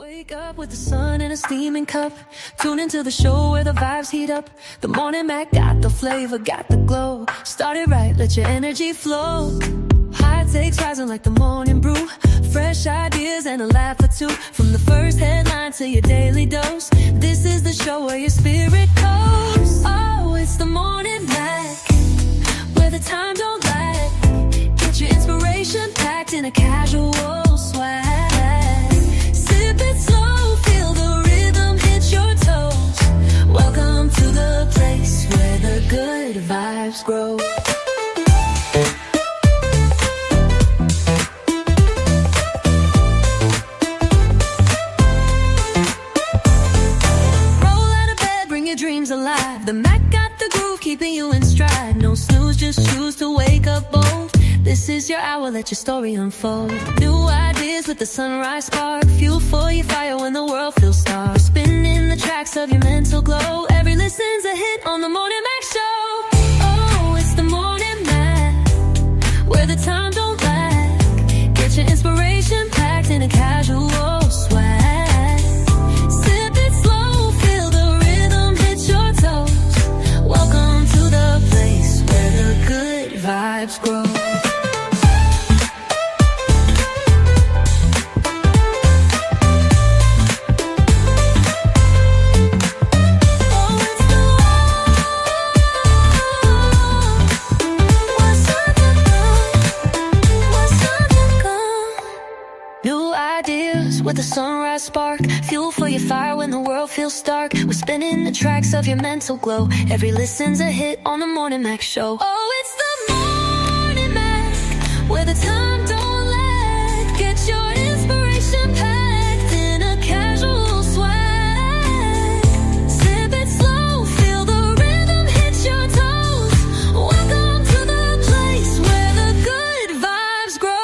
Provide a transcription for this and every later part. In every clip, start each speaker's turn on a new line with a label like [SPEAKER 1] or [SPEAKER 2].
[SPEAKER 1] Wake up with the sun in a steaming cup. Tune into the show where the vibes heat up. The Morning Mac got the flavor, got the glow. Start it right, let your energy flow. High takes rising like the morning brew. Fresh ideas and a laugh or two. From the first headline to your daily dose. This is the show where your spirit goes. Oh, it's the Morning Mac, where the time don't lag. Get your inspiration packed in a casual swag. Sip it slow, feel the rhythm hit your toes. Welcome to the place where the good vibes grow. Alive. The Mac got the groove, keeping you in stride. No snooze, just choose to wake up bold. This is your hour, let your story unfold. New ideas with the sunrise spark. Fuel for your fire when the world feels stark. Spinning the tracks of your mental glow. Every listen's a hit on the Morning Mac Show. Oh, it's the Morning Mac, where the time don't lag. Get your inspiration packed in a casual swag. Welcome to the place where the good vibes grow. With a sunrise spark, fuel for your fire when the world feels stark. We're spinning the tracks of your mental glow. Every listen's a hit on the Morning Mac Show. Oh, it's the Morning Mac, where the time don't lag. Get your inspiration packed in a casual swag. Sip it slow, feel the rhythm hit your toes. Welcome to the place where the good vibes grow.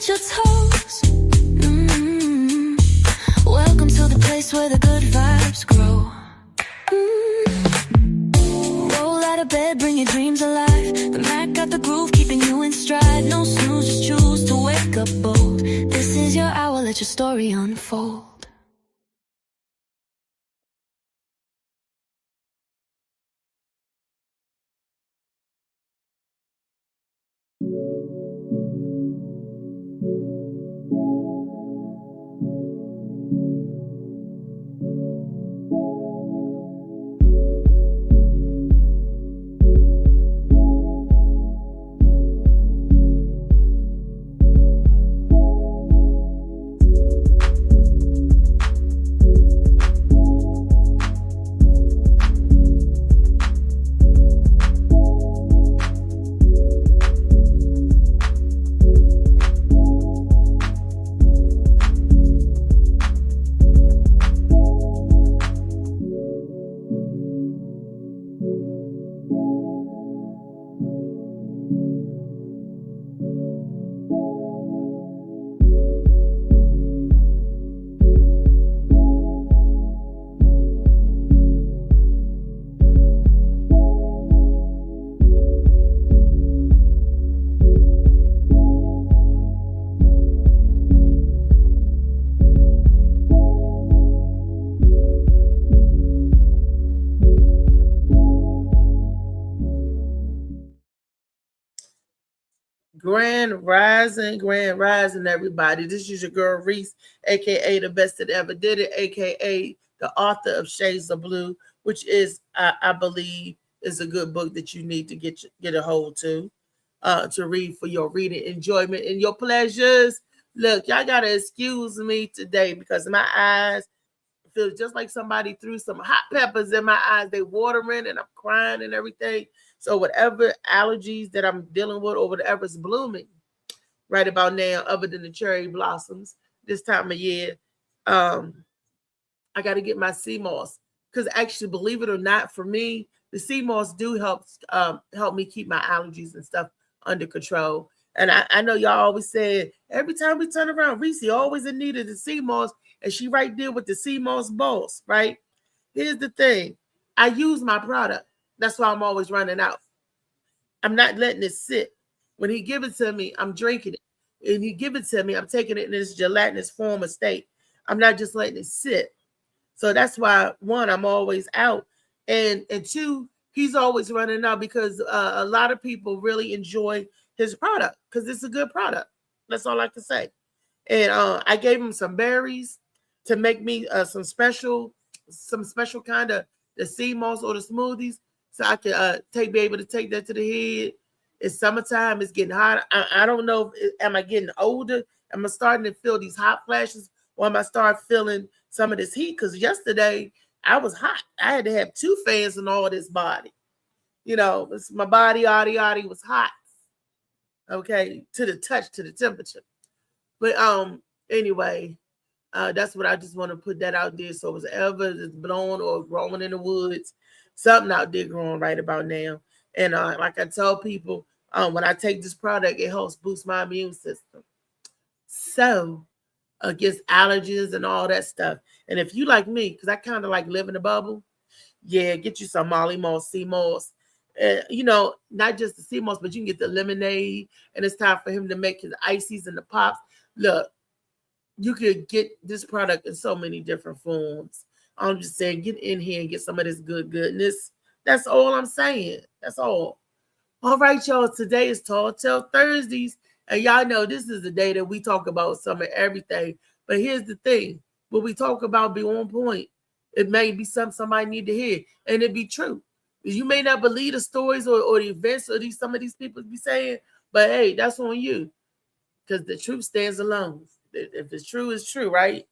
[SPEAKER 1] Your toes. Welcome to the place where the good vibes grow. Roll out of bed, bring your dreams alive. The Mac got the groove, keeping you in stride. No snooze, just choose to wake up bold. This is your hour, let your story unfold.
[SPEAKER 2] Grand rising, everybody. This is your girl Reese, aka the best that ever did it, aka the author of Shades of Blue, which is, I believe, is a good book that you need to get a hold to read for your reading enjoyment and your pleasures. Look, y'all gotta excuse me today because my eyes feel just like somebody threw some hot peppers in my eyes. They watering and I'm crying and everything. So whatever allergies that I'm dealing with or whatever's blooming right about now, other than the cherry blossoms this time of year, I got to get my sea moss. Because actually, believe it or not, for me, the sea moss do help me keep my allergies and stuff under control. And I know y'all always said every time we turn around, Reese always in need of the sea moss, and she right there with the sea moss boss, right? Here's the thing. I use my product. That's why I'm always running out. I'm not letting it sit. When he give it to me, I'm drinking it. And he give it to me, I'm taking it in this gelatinous form of state. I'm not just letting it sit. So that's why, one, I'm always out. And two, he's always running out because a lot of people really enjoy his product because it's a good product. That's all I can say. And I gave him some berries to make me some special kind of the sea moss or the smoothies, so I can be able to take that to the head. It's summertime. It's getting hot. I don't know. Am I getting older? Am I starting to feel these hot flashes, or am I start feeling some of this heat? Because yesterday I was hot. I had to have 2 fans in all this body. You know, my body was hot. Okay, to the touch, to the temperature. But anyway, that's what I just want to put that out there. So if it's ever it's blowing or growing in the woods, something out there growing right about now. And like I tell people, when I take this product, it helps boost my immune system. So against allergies and all that stuff. And if you like me, because I kind of like live in a bubble, yeah, get you some Molly Moss, sea moss. You know, not just the sea moss, but you can get the lemonade. And it's time for him to make his ices and the pops. Look, you could get this product in so many different forms. I'm just saying, get in here and get some of this goodness. That's all I'm saying. That's all. All right, y'all. Today is Tall Tale Thursdays. And y'all know this is the day that we talk about some of everything. But here's the thing. What we talk about be on point. It may be something somebody need to hear. And it be true. You may not believe the stories or the events or some of these people be saying. But hey, that's on you. Because the truth stands alone. If it's true, it's true, right?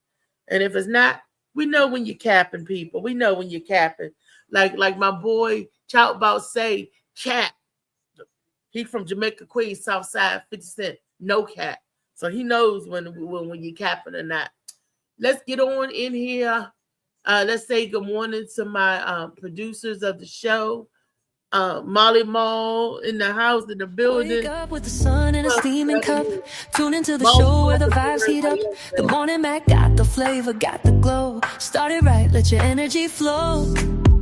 [SPEAKER 2] And if it's not, we know when you're capping people. We know when you're capping. Like my boy Chow about say, cap. He from Jamaica, Queens, South Side, 50 Cent, no cap. So he knows when you're capping or not. Let's get on in here. Let's say good morning to my producers of the show. Molly Mall in the house, in the building.
[SPEAKER 1] Wake up with the sun in a steaming cup. Tune into the show where the vibes heat up. The morning Mac got the flavor, got the glow. Started right, let your energy flow.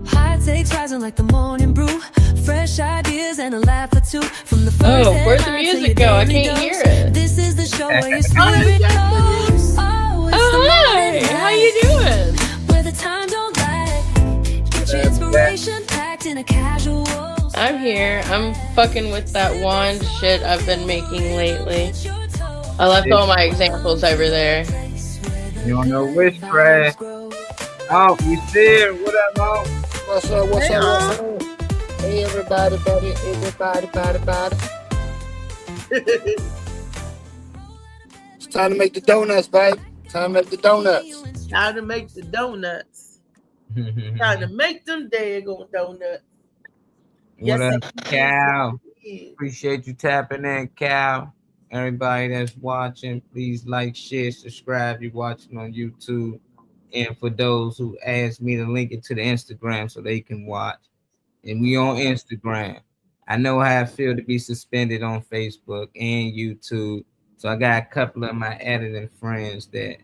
[SPEAKER 1] High takes rising like the morning brew. Fresh ideas and a laugh or two. From the first
[SPEAKER 3] where's the music go? I can't hear it.
[SPEAKER 1] This is the show where your spirit goes. Oh,
[SPEAKER 3] hi. How you doing?
[SPEAKER 1] Where the time don't lag. Get your inspiration packed in a casual.
[SPEAKER 3] I'm here. I'm fucking with that wand shit I've been making lately. I left all my examples over there.
[SPEAKER 4] You don't know which trash. Oh, you see it? What up, Mo?
[SPEAKER 5] What's up? What's up? Hey, everybody, buddy. It's time to make the donuts, babe. Time to make the donuts.
[SPEAKER 2] Time to make the donuts. Time to make them daggone donuts.
[SPEAKER 4] What up, Cal? Appreciate you tapping in, Cal. Everybody that's watching, please like, share, subscribe. You're watching on YouTube. And for those who asked me to link it to the Instagram so they can watch. And we on Instagram. I know how I feel to be suspended on Facebook and YouTube. So I got a couple of my editing friends that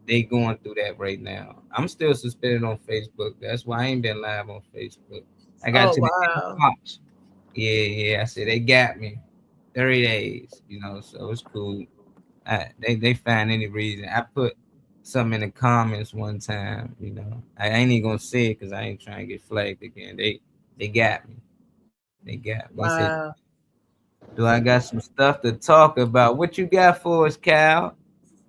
[SPEAKER 4] they going through that right now. I'm still suspended on Facebook. That's why I ain't been live on Facebook. I got watch. Yeah. I said they got me 30 days, so it's cool. They find any reason. I put something in the comments one time, I ain't even gonna say it because I ain't trying to get flagged again. They got me. They said, do I got some stuff to talk about? What you got for us, Cal?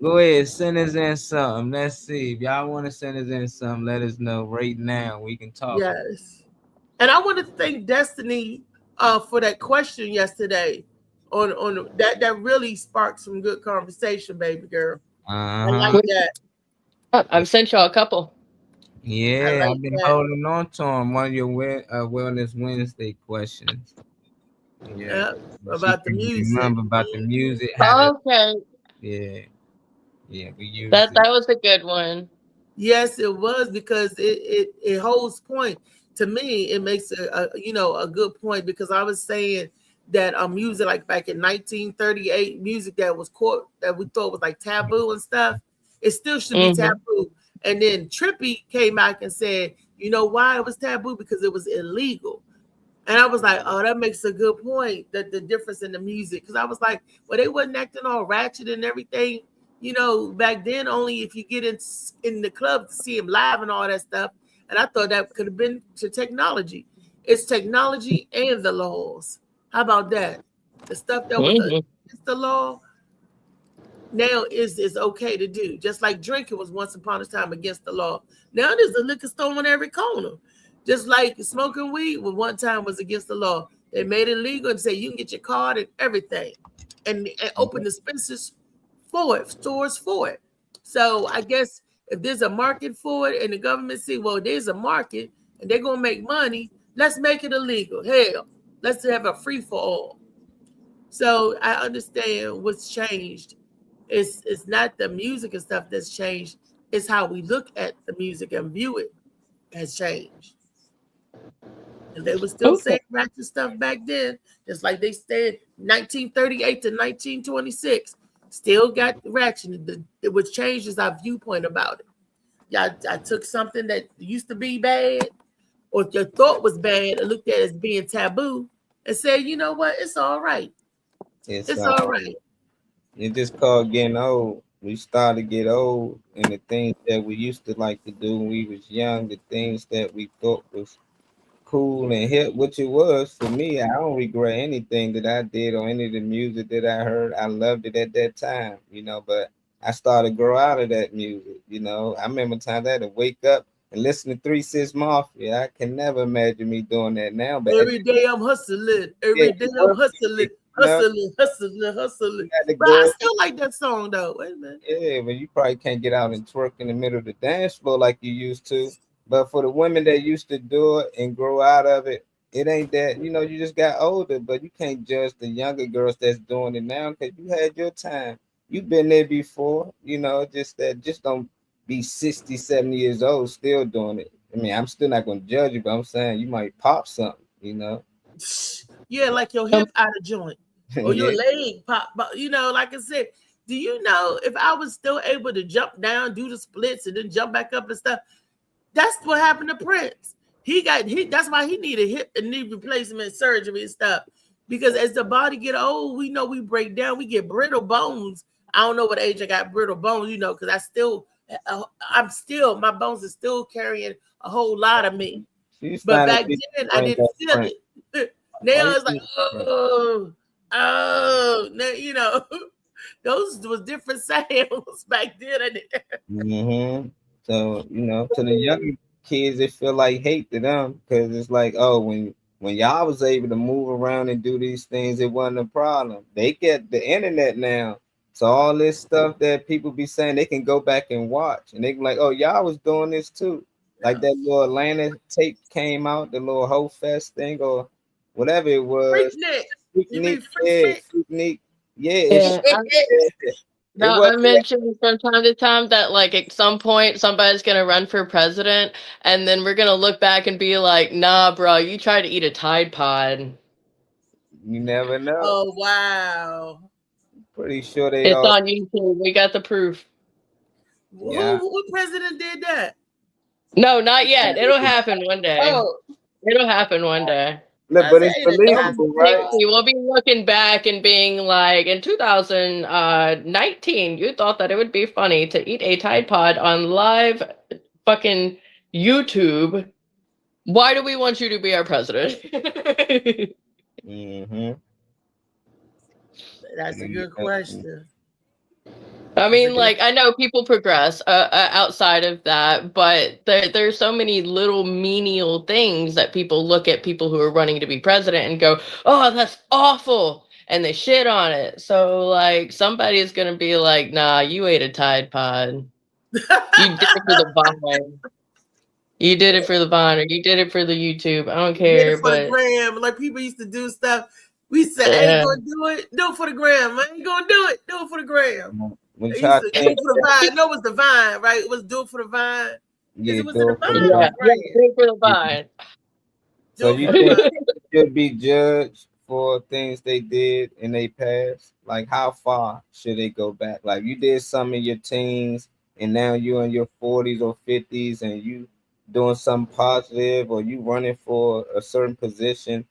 [SPEAKER 4] Go ahead, send us in something. Let's see. If y'all want to send us in something, let us know right now. We can talk.
[SPEAKER 2] Yes. And I want to thank Destiny for that question yesterday on that really sparked some good conversation, baby girl. I like that.
[SPEAKER 3] I've sent y'all a couple.
[SPEAKER 4] Yeah, I've been holding on to them. One of your Wellness Wednesday questions.
[SPEAKER 2] Yeah, about the music.
[SPEAKER 4] Remember about the music.
[SPEAKER 3] Okay.
[SPEAKER 4] Yeah, we used
[SPEAKER 3] that was a good one.
[SPEAKER 2] Yes, it was, because it holds point. To me, it makes a good point, because I was saying that music like back in 1938, music that was caught that we thought was like taboo and stuff, it still should be taboo. And then Trippie came out and said, you know why it was taboo? Because it was illegal. And I was like, oh, that makes a good point, that the difference in the music. Because I was like, well, they wasn't acting all ratchet and everything. You know, back then, only if you get in the club to see him live and all that stuff. And I thought that could have been to technology. It's technology and the laws. How about that? The stuff that was against the law now is okay to do. Just like drinking was once upon a time against the law. Now there's a liquor store on every corner. Just like smoking weed, one time was against the law. They made it legal and say you can get your card and everything, and open dispensaries for it, stores for it. So I guess if there's a market for it and the government see, well, there's a market and they're gonna make money, let's make it illegal. Hell, let's have a free for all. So I understand what's changed. It's not the music and stuff that's changed. It's how we look at the music and view it has changed. And they were still saying ratchet stuff back then, just like they said 1938 to 1926. Still got ratchet. What changed is our viewpoint about it. Yeah, I took something that used to be bad, or your thought was bad, and looked at it as being taboo, and said, you know what, it's all right. It's all right.
[SPEAKER 4] It's just called getting old. We started to get old, and the things that we used to like to do when we was young, the things that we thought was cool and hip, which it was for me. I don't regret anything that I did or any of the music that I heard. I loved it at that time, you know, but I started to grow out of that music, you know. I remember times I had to wake up and listen to 3 6 Mafia. I can never imagine me doing that now. But
[SPEAKER 2] every day I'm hustling. Every day I'm hustling. Hustling. But I still like that song though. Wait a minute.
[SPEAKER 4] Yeah, but you probably can't get out and twerk in the middle of the dance floor like you used to. But for the women that used to do it and grow out of it, it ain't that, you know, you just got older, but you can't judge the younger girls that's doing it now because you had your time. You've been there before, you know, just don't be 60, 70 years old still doing it. I mean, I'm still not going to judge you, but I'm saying you might pop something, you know.
[SPEAKER 2] Yeah, like your hip out of joint or your leg pop, you know, like I said, do you know if I was still able to jump down, do the splits and then jump back up and stuff? That's what happened to Prince. That's why he needed hip and knee replacement surgery and stuff. Because as the body get old, we know we break down, we get brittle bones. I don't know what age I got brittle bones, you know, because my bones are still carrying a whole lot of me. But back then I didn't feel it. Now it's like, oh, now, you know, those was different sounds back then.
[SPEAKER 4] So, you know, to the younger kids, it feel like hate to them because it's like, oh, when y'all was able to move around and do these things, it wasn't a problem. They get the internet now. So all this stuff that people be saying, they can go back and watch. And they be like, oh, y'all was doing this too. Like that little Atlanta tape came out, the little Ho Fest thing or whatever it was. Freaknik. Yeah.
[SPEAKER 3] No, I mentioned from time to time that like at some point somebody's gonna run for president, and then we're gonna look back and be like, "Nah, bro, you tried to eat a Tide Pod."
[SPEAKER 4] You never know.
[SPEAKER 2] Oh wow!
[SPEAKER 4] Pretty sure
[SPEAKER 3] it's on YouTube. We got the proof.
[SPEAKER 2] Yeah. What president did that?
[SPEAKER 3] No, not yet. It'll happen one day. It'll happen one day.
[SPEAKER 4] Look, but it's believable, right?
[SPEAKER 3] We'll be looking back and being like, in 2019, you thought that it would be funny to eat a Tide Pod on live fucking YouTube. Why do we want you to be our president?
[SPEAKER 2] That's a good question.
[SPEAKER 3] I mean, like, I know people progress outside of that, but there's so many little menial things that people look at people who are running to be president and go, oh, that's awful. And they shit on it. So, like, somebody is going to be like, nah, you ate a Tide Pod. You did it for the vine. You did it for the vine, or you did it for the YouTube. I don't care.
[SPEAKER 2] For the gram. Like, people used to do stuff. We said, I ain't going to do it. Do it for the gram. I ain't going to do it. Do it for the gram. Do it for the vine. No, it was the vine, right? It was do it for the vine.
[SPEAKER 4] Yeah,
[SPEAKER 2] it was the vine.
[SPEAKER 3] Do it for the vine.
[SPEAKER 4] So you should be judged for things they did in their past? Like, how far should they go back? Like, you did some in your teens, and now you're in your 40s or 50s, and you doing something positive, or you running for a certain position.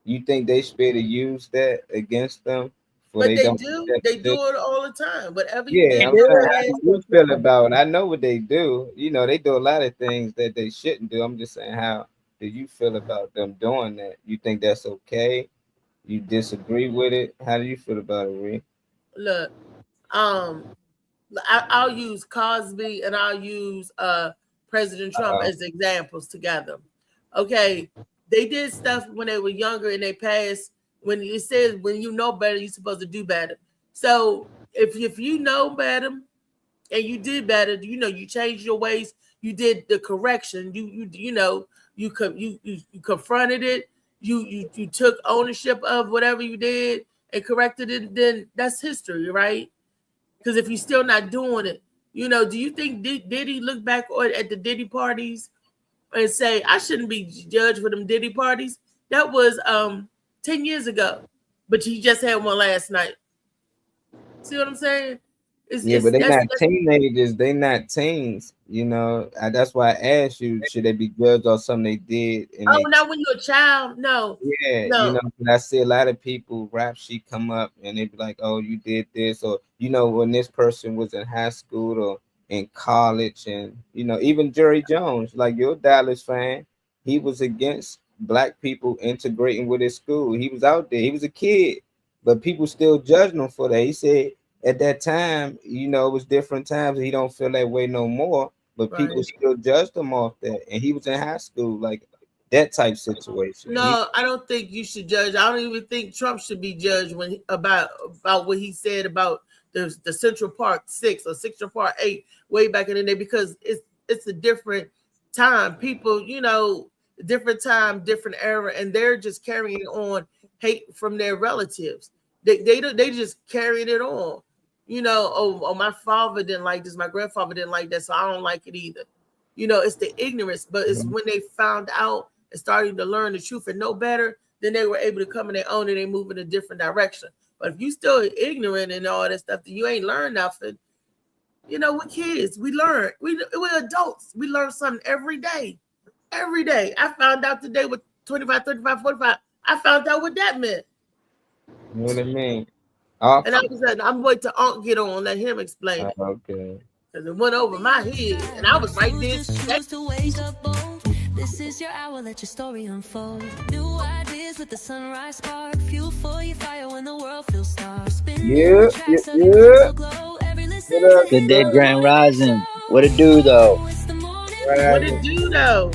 [SPEAKER 4] You think they should be able to use that against them, for
[SPEAKER 2] But
[SPEAKER 4] they
[SPEAKER 2] they
[SPEAKER 4] don't
[SPEAKER 2] do.
[SPEAKER 4] that
[SPEAKER 2] They do
[SPEAKER 4] position?
[SPEAKER 2] it all the time. Whatever you
[SPEAKER 4] Yeah,
[SPEAKER 2] did
[SPEAKER 4] I'm
[SPEAKER 2] in
[SPEAKER 4] saying,
[SPEAKER 2] the
[SPEAKER 4] how
[SPEAKER 2] past.
[SPEAKER 4] do you feel about it? I know what they do. You know, they do a lot of things that they shouldn't do. I'm just saying, how do you feel about them doing that? You think that's okay? You disagree with it? How do you feel about it, Ree?
[SPEAKER 2] Look, um, I'll use Cosby and I'll use President Trump
[SPEAKER 4] Uh,
[SPEAKER 2] as examples together. Okay, they did stuff when they were younger in their past. When it says when you know better, you're supposed to do better. So if you know better and you did better, you changed your ways, you did the correction, you confronted it, you took ownership of whatever you did and corrected it, then that's history, right? Because if you're still not doing it, do you think Diddy look back at the Diddy parties and say, I shouldn't be judged for them Diddy parties? That was 10 years ago, but you just had one last night. See what I'm saying?
[SPEAKER 4] yeah, but they not teenagers. They not teens. You know, that's why I asked you, should they be judged on something they did? And
[SPEAKER 2] not when you're a child. No.
[SPEAKER 4] yeah,
[SPEAKER 2] No.
[SPEAKER 4] you know, I see a lot of people rap sheet come up and they be like, "Oh, you did this," or when this person was in high school or in college, and even Jerry Jones, like your Dallas fan, he was against black people integrating with his school. He was out there. He was a kid, but people still judging him for that. He said at that time, it was different times. He don't feel that way no more, but people still judged him off that, and he was in high school, like that type situation.
[SPEAKER 2] No, I don't think you should judge. I don't even think Trump should be judged about what he said about the Central Park 6 or Central Park 8 way back in the day, because it's a different time. People, different time, different era, and they're just carrying on hate from their relatives. They just carrying it on. Oh, my father didn't like this, my grandfather didn't like that, so I don't like it either. It's the ignorance, but it's when they found out and starting to learn the truth and know better, then they were able to come in their own and they move in a different direction. But if you still ignorant and all that stuff, then you ain't learned nothing. We're kids. We learn. We're adults. We learn something every day. Every day. I found out today with 25, 35, 45. I found out what that meant.
[SPEAKER 4] What it mean?
[SPEAKER 2] And I'm waiting to Unc get on, let him explain it.
[SPEAKER 4] Okay.
[SPEAKER 2] Because it went over my head, and I was right there.
[SPEAKER 1] This is your hour, let your story unfold. New ideas with the sunrise spark. Fuel for your fire when the world feels stark.
[SPEAKER 6] Yeah. Good day, Grand Rising. What it do, though?
[SPEAKER 2] What it do, though?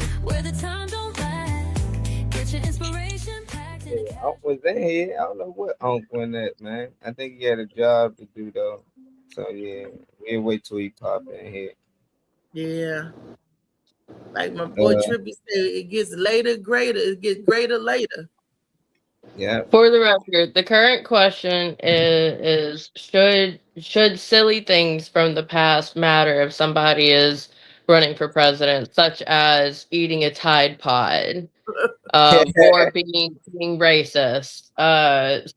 [SPEAKER 4] Unc was in here. I don't know what Unc went at, man. I think he had a job to do, though. So, yeah, we'll wait till he pop in here.
[SPEAKER 2] Yeah. Like my boy Trippy said, it gets later, greater. It gets greater later.
[SPEAKER 4] Yeah.
[SPEAKER 3] For the record, the current question is should silly things from the past matter if somebody is running for president, such as eating a Tide Pod, or being racist?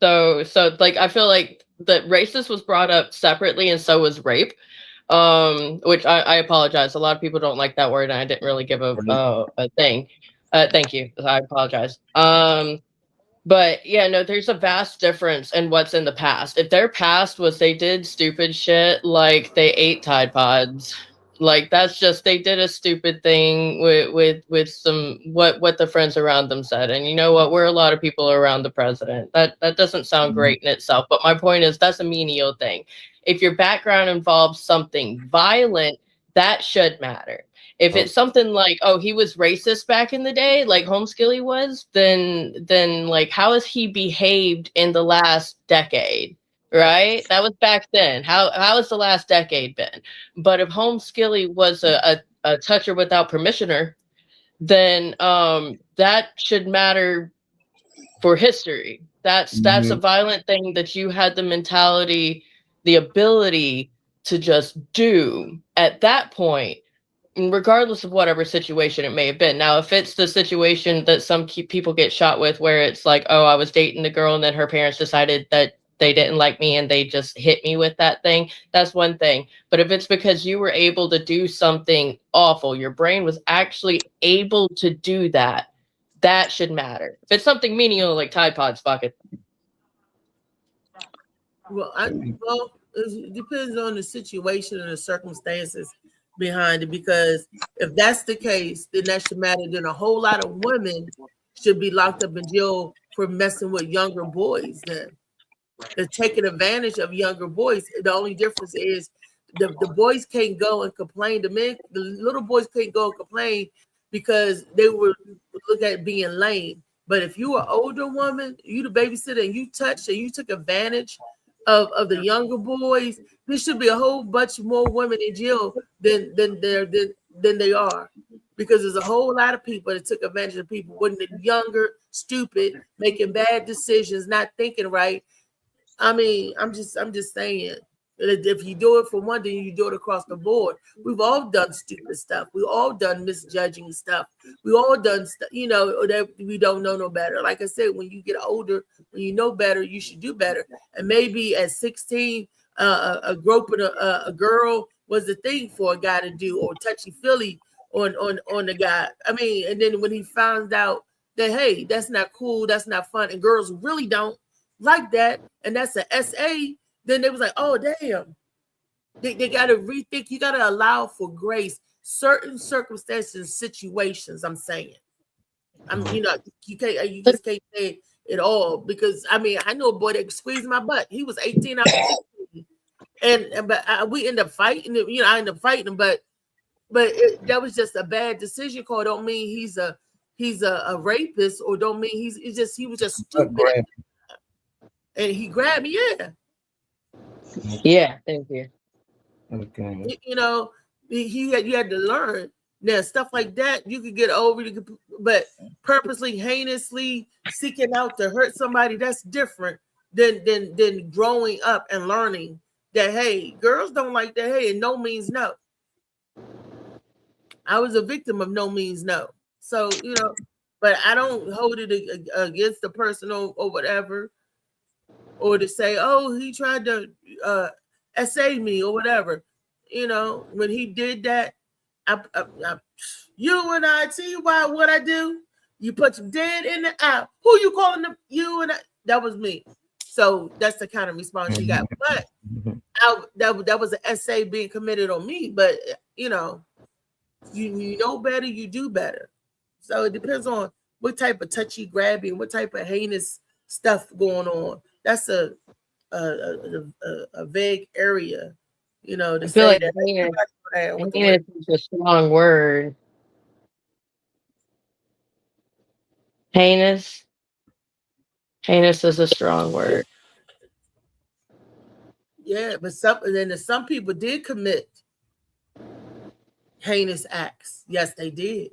[SPEAKER 3] So like I feel like that racist was brought up separately, and so was rape. Which I apologize. A lot of people don't like that word, and I didn't really give a thing. Thank you. I apologize. But yeah, no, there's a vast difference in what's in the past. If their past was they did stupid shit, like they ate Tide Pods, like that's just they did a stupid thing with some what the friends around them said. And you know what? We're a lot of people around the president. That doesn't sound great in itself. But my point is that's a menial thing. If your background involves something violent, that should matter. If it's something like, oh, he was racist back in the day, like Homeskilly was, then like how has he behaved in the last decade? Right? That was back then. How has the last decade been? But if Homeskilly was a toucher without permissioner, then that should matter for history. That's a violent thing that you had the mentality, the ability to just do at that point. regardless of whatever situation it may have been. Now, if it's the situation that some people get shot with, where it's like, oh, I was dating the girl and then her parents decided that they didn't like me and they just hit me with that thing, that's one thing. But if it's because you were able to do something awful, your brain was actually able to do that, that should matter. If it's something menial like Tide Pods, fuck it.
[SPEAKER 2] Well, it depends on the situation and the circumstances behind it. Because if that's the case, then that should matter. Then a whole lot of women should be locked up in jail for messing with younger boys. Then they're taking advantage of younger boys. The only difference is the boys can't go and complain. The little boys can't go and complain because they were look at being lame. But if you are older woman, you the babysitter, and you touched and you took advantage of the younger boys, there should be a whole bunch more women in jail than they are, because there's a whole lot of people that took advantage of people when they're younger, stupid, making bad decisions, not thinking right. I mean, I'm just saying, if you do it for one, then you do it across the board. We've all done stupid stuff. We all done misjudging stuff. We all done stuff, that we don't know no better. Like I said, when you get older, when you know better, you should do better. And maybe at 16, a groping a girl was the thing for a guy to do, or touchy-feely on the guy. I mean, and then when he found out that, hey, that's not cool, that's not fun, and girls really don't like that, and that's an SA, then they was like, oh, damn. They got to rethink. You got to allow for grace. Certain circumstances, situations, I'm saying. You just can't say it all, because, I mean, I know a boy that squeezed my butt. He was 18, I was 16. But we end up fighting. I end up fighting him, but that was just a bad decision call. Don't mean he's a rapist, or don't mean he was just stupid. And he grabbed me, yeah.
[SPEAKER 3] Yeah, thank you.
[SPEAKER 4] Okay.
[SPEAKER 2] You had to learn. Now, stuff like that, you could get over, but purposely, heinously seeking out to hurt somebody, that's different than growing up and learning that, hey, girls don't like that, hey, and no means no. I was a victim of no means no. So, but I don't hold it against the person or whatever. Or to say, oh, he tried to essay me or whatever. When he did that, you and I see why what I do. You put some dead in the eye. Who you calling them? You and I. That was me. So that's the kind of response you got. But that was an essay being committed on me. But you know better, you do better. So it depends on what type of touchy grabbing, what type of heinous stuff going on. That's a vague area, to say
[SPEAKER 3] like
[SPEAKER 2] that.
[SPEAKER 3] Heinous is a strong word. Heinous is a strong word.
[SPEAKER 2] Yeah, but some people did commit heinous acts. Yes, they did.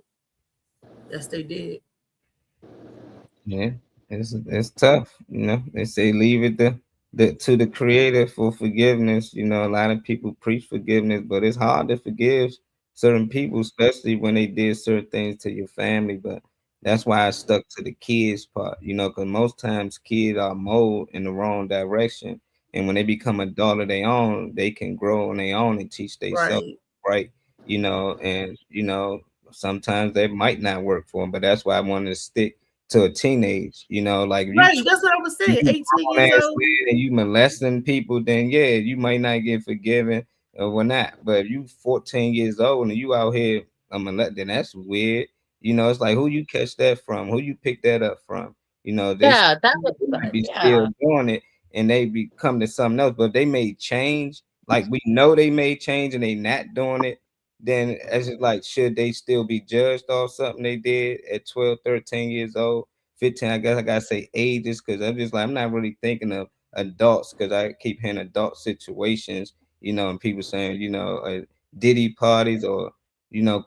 [SPEAKER 4] Yeah, it's tough. They say leave it to the Creator for forgiveness. A lot of people preach forgiveness, but it's hard to forgive certain people, especially when they did certain things to your family. But that's why I stuck to the kids part. Because most times kids are molded in the wrong direction, and when they become adult of their own, they can grow on their own and teach themselves right. And sometimes they might not work for them, but that's why I wanted to stick to a teenage, like
[SPEAKER 2] right. That's what I was saying. 18 years old,
[SPEAKER 4] and you molesting people, then yeah, you might not get forgiven or whatnot. But if you 14 years old and you out here, then that's weird. It's like, who you catch that from? Who you pick that up from? They still doing it, and they become to something else. But they may change, like we know they may change, and they not doing it. Then it's just like, should they still be judged off something they did at 12, 13 years old, 15? I guess I gotta say ages, because I'm just like, I'm not really thinking of adults, because I keep hearing adult situations, and people saying, Diddy parties or,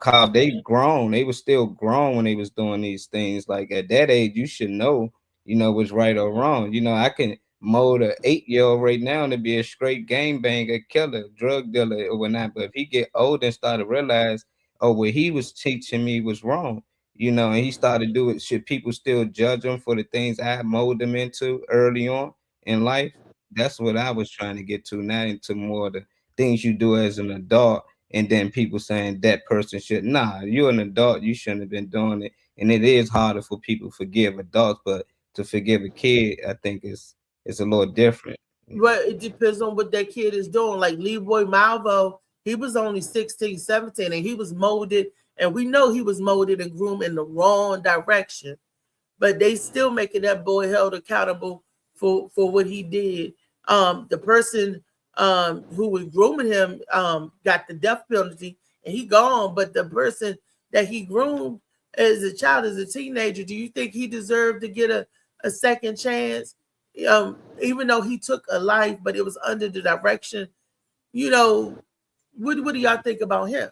[SPEAKER 4] Cobb, they grown. They were still grown when they was doing these things. Like at that age, you should know, what's right or wrong. I can mold an 8-year-old right now to be a straight gangbanger, killer, drug dealer, or whatnot. But if he get old and start to realize oh, what he was teaching me was wrong, and he started doing. Should people still judge him for the things I molded him into early on in life? That's what I was trying to get to, not into more of the things you do as an adult, and then people saying that person should. Nah, you're an adult, you shouldn't have been doing it. And it is harder for people to forgive adults, but to forgive a kid, I think it's a little different.
[SPEAKER 2] Well, it depends on what that kid is doing. Like Leroy Malvo, he was only 16, 17, and he was molded, and we know he was molded and groomed in the wrong direction. But they still making that boy held accountable for what he did. The person who was grooming him got the death penalty, and he gone. But the person that he groomed as a child, as a teenager, do you think he deserved to get a second chance? Even though he took a life, but it was under the direction. What do y'all think about him?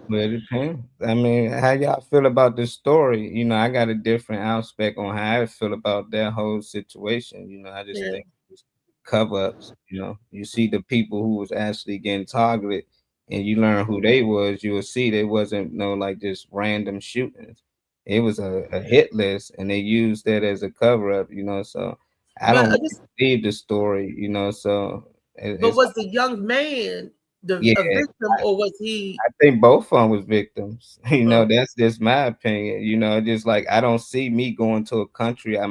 [SPEAKER 4] Well, it depends. I mean, how y'all feel about this story? I got a different aspect on how I feel about that whole situation. I just
[SPEAKER 2] Yeah.
[SPEAKER 4] think it's cover-ups. You see the people who was actually getting targeted, and you learn who they was. You will see there wasn't no like just random shootings. It was a hit list, and they used that as a cover-up. So I
[SPEAKER 2] But
[SPEAKER 4] don't believe the story. So
[SPEAKER 2] but
[SPEAKER 4] it's
[SPEAKER 2] was the young man
[SPEAKER 4] yeah.
[SPEAKER 2] a victim, or was he?
[SPEAKER 4] I think both of them was victims.
[SPEAKER 2] Uh,
[SPEAKER 4] That's just my opinion. Just like I don't see me going to a country I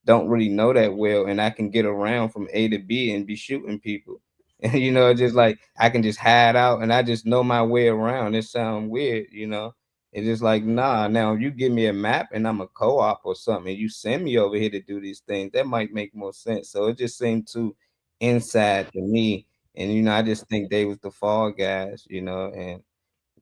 [SPEAKER 4] don't really know that well, and I can get around from A to B and be shooting people. And just like I can just hide out and I just know my way around. It sounds weird. It's just like nah. Now if you give me a map and I'm a co-op or something, and you send me over here to do these things, that might make more sense. So it just seemed too inside to me. And I just think they was the fall guys, and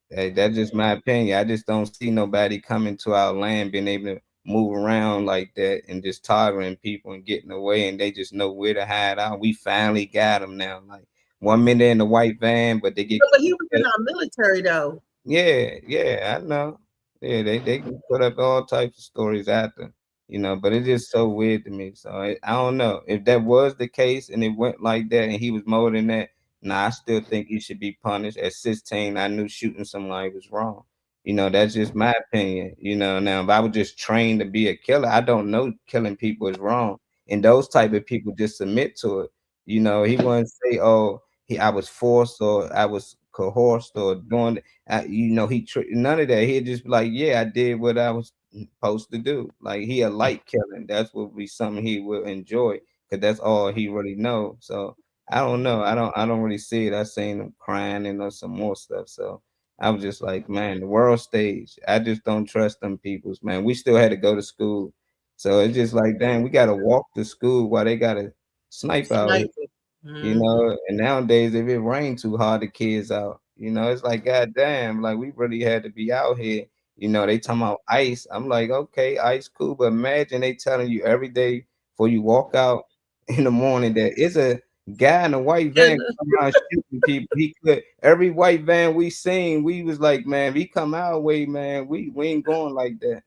[SPEAKER 4] hey, that's just my opinion. I just don't see nobody coming to our land being able to move around like that and just targeting people and getting away, and they just know where to hide out. We finally got them now. Like 1 minute in the white van, but they get
[SPEAKER 2] but he was in our military though.
[SPEAKER 4] yeah, I know. Yeah, they can put up all types of stories after, but it's just so weird to me. So I don't know if that was the case and it went like that and he was more than that. Nah, I still think he should be punished. At 16, I knew shooting somebody was wrong. That's just my opinion. Now if I was just trained to be a killer, I don't know killing people is wrong. And those type of people just submit to it. He wouldn't say, oh, I was forced or I was coerced or doing none of that. He'd just be like, yeah, I did what I was supposed to do. Like he a light killing. That's what be something he will enjoy because that's all he really know. So I don't know. I don't really see it. I seen him crying and some more stuff. So I was just like, man, the world stage. I just don't trust them peoples, man. We still had to go to school. So it's just like, damn, we gotta walk to school while they gotta snipe out here.
[SPEAKER 2] Sniper. Mhm.
[SPEAKER 4] And nowadays if it rain too hard, the kids out. It's like god damn, like we really had to be out here. They talking about ice. I'm like, okay, ice cool, but imagine they telling you every day before you walk out in the morning that it's a guy in a white van
[SPEAKER 2] Goodness.
[SPEAKER 4] come around shooting people. He could every white van we seen, we was like, man, we come our way, man. We ain't going like that.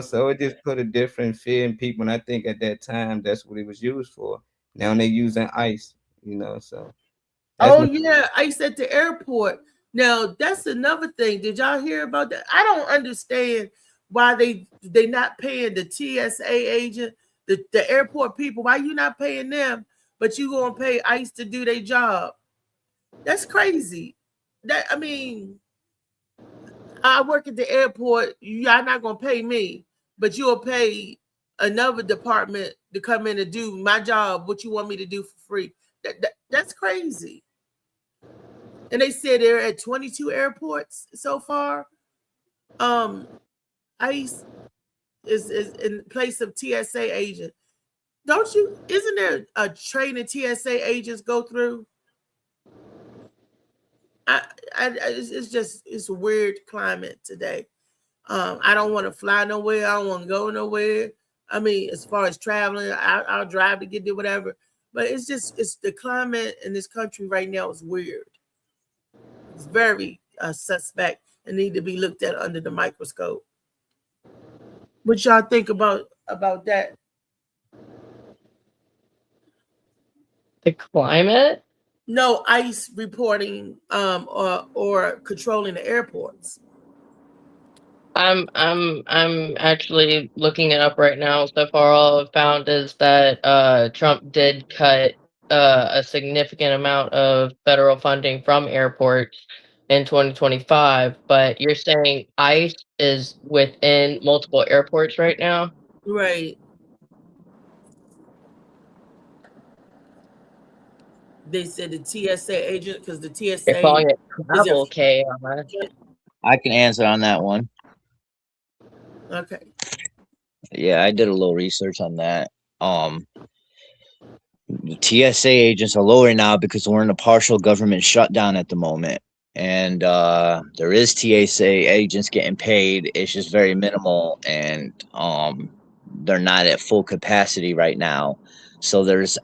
[SPEAKER 4] So it just put a different fear in people. And I think at that time that's what it was used for. Now they using ice. So that's
[SPEAKER 2] Oh
[SPEAKER 4] my
[SPEAKER 2] yeah, ice at the airport. Now that's another thing. Did y'all hear about that? I don't understand why they not paying the TSA agent, the airport people. Why you not paying them, but you gonna pay ICE to do their job? That's crazy. I mean, I work at the airport. Y'all not gonna pay me, but you'll pay another department to come in and do my job. What you want me to do for free? That's crazy. And they said they're at 22 airports so far. ICE is in place of TSA agent. Don't you? Isn't there a training TSA agents go through? It's a weird climate today. I don't want to fly nowhere. I don't want to go nowhere. I mean, as far as traveling, I'll drive to get there, whatever. But it's the climate in this country right now is weird. It's very suspect and need to be looked at under the microscope. What y'all think about that?
[SPEAKER 3] The climate?
[SPEAKER 2] No, ICE reporting or controlling the airports.
[SPEAKER 3] I'm actually looking it up right now. So far, all I've found is that Trump did cut a significant amount of federal funding from airports in 2025. But you're saying ICE is within multiple airports right now?
[SPEAKER 2] Right. They said the TSA agent, because the
[SPEAKER 3] They're
[SPEAKER 2] TSA
[SPEAKER 3] calling it
[SPEAKER 2] is
[SPEAKER 3] travel chaos.
[SPEAKER 6] I can answer on that one.
[SPEAKER 2] okay.
[SPEAKER 6] Yeah, I did a little research on that. The TSA agents are lower now because we're in a partial government shutdown at the moment. And there is TSA agents getting paid. It's just very minimal, and they're not at full capacity right now. So there's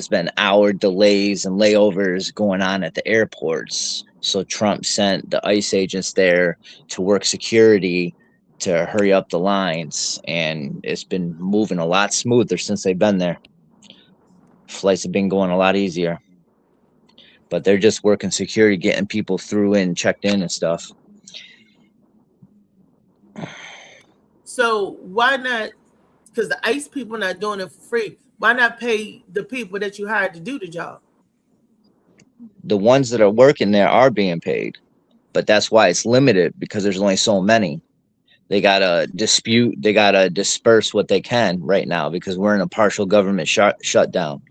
[SPEAKER 6] been hour delays and layovers going on at the airports. So Trump sent the ICE agents there to work security to hurry up the lines, and it's been moving a lot smoother since they've been there. Flights have been going a lot easier, but they're just working security, getting people through and checked in and stuff.
[SPEAKER 2] So why not? Because the ICE people not doing it for free. Why not pay the people that you hired to do the job?
[SPEAKER 6] The ones that are working there are being paid, but that's why it's limited, because there's only so many. They gotta disperse what they can right now because we're in a partial government shutdown.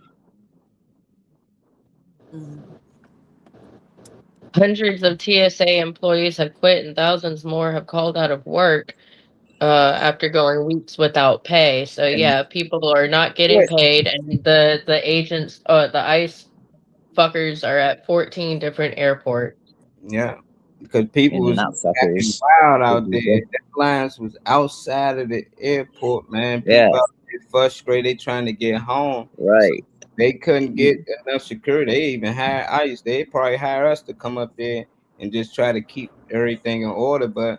[SPEAKER 3] Hundreds of TSA employees have quit and thousands more have called out of work after going weeks without pay. So yeah, people are not getting paid, and the agents, the ICE fuckers are at 14 different airports.
[SPEAKER 4] Yeah, because people was
[SPEAKER 6] not
[SPEAKER 4] acting
[SPEAKER 6] fuckers.
[SPEAKER 4] wild out there. The lines was outside of the airport, man. People
[SPEAKER 6] Yeah.
[SPEAKER 4] out there frustrated. They trying to get home.
[SPEAKER 6] Right.
[SPEAKER 4] So they couldn't get enough security. They even hired ICE. They probably hire us to come up there and just try to keep everything in order. But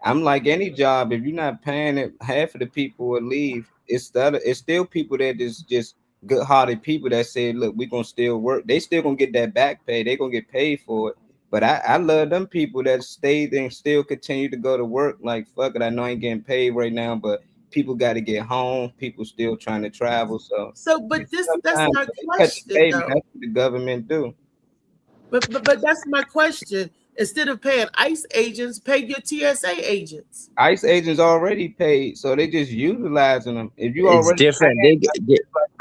[SPEAKER 4] I'm like any job, if you're not paying it, half of the people will leave. It's still people that just good-hearted people that say, look, we're gonna still work. They still gonna get that back pay. They gonna get paid for it. But I love them people that stayed and still continue to go to work. Like, fuck it, I know I ain't getting paid right now, but people got to get home. People still trying to travel. So
[SPEAKER 2] but that's my question,
[SPEAKER 4] though.
[SPEAKER 2] though.
[SPEAKER 4] That's what the government do.
[SPEAKER 2] But that's my question. Instead of paying ICE agents, pay your TSA agents.
[SPEAKER 4] ICE agents already paid, so they just utilizing them. If you
[SPEAKER 6] It's
[SPEAKER 4] already
[SPEAKER 6] different.
[SPEAKER 4] paid,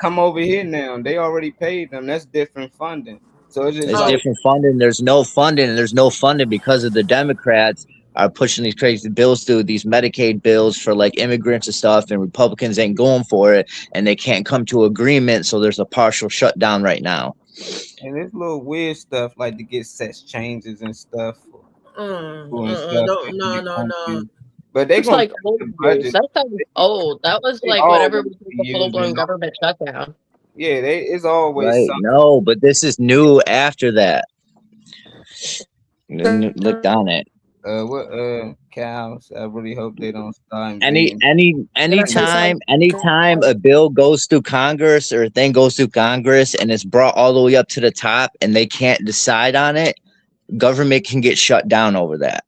[SPEAKER 4] come over here now. They already paid them. That's different funding. So it's just
[SPEAKER 6] There's different funding. There's no funding. There's no funding because of the Democrats are pushing these crazy bills through, these Medicaid bills for like immigrants and stuff, and Republicans ain't going for it, and they can't come to agreement. So there's a partial shutdown right now.
[SPEAKER 4] And it's little weird stuff like to get sex changes and stuff.
[SPEAKER 2] No.
[SPEAKER 4] But they
[SPEAKER 3] it's like old news. That sounds old. That was like whenever we took the full-blown government shutdown.
[SPEAKER 4] Yeah, it's always
[SPEAKER 6] right.
[SPEAKER 4] something.
[SPEAKER 6] No, but this is new after that. Look on it.
[SPEAKER 4] Cows. I really hope they don't start.
[SPEAKER 6] Anytime a bill goes through Congress or a thing goes through Congress and it's brought all the way up to the top and they can't decide on it, government can get shut down over that.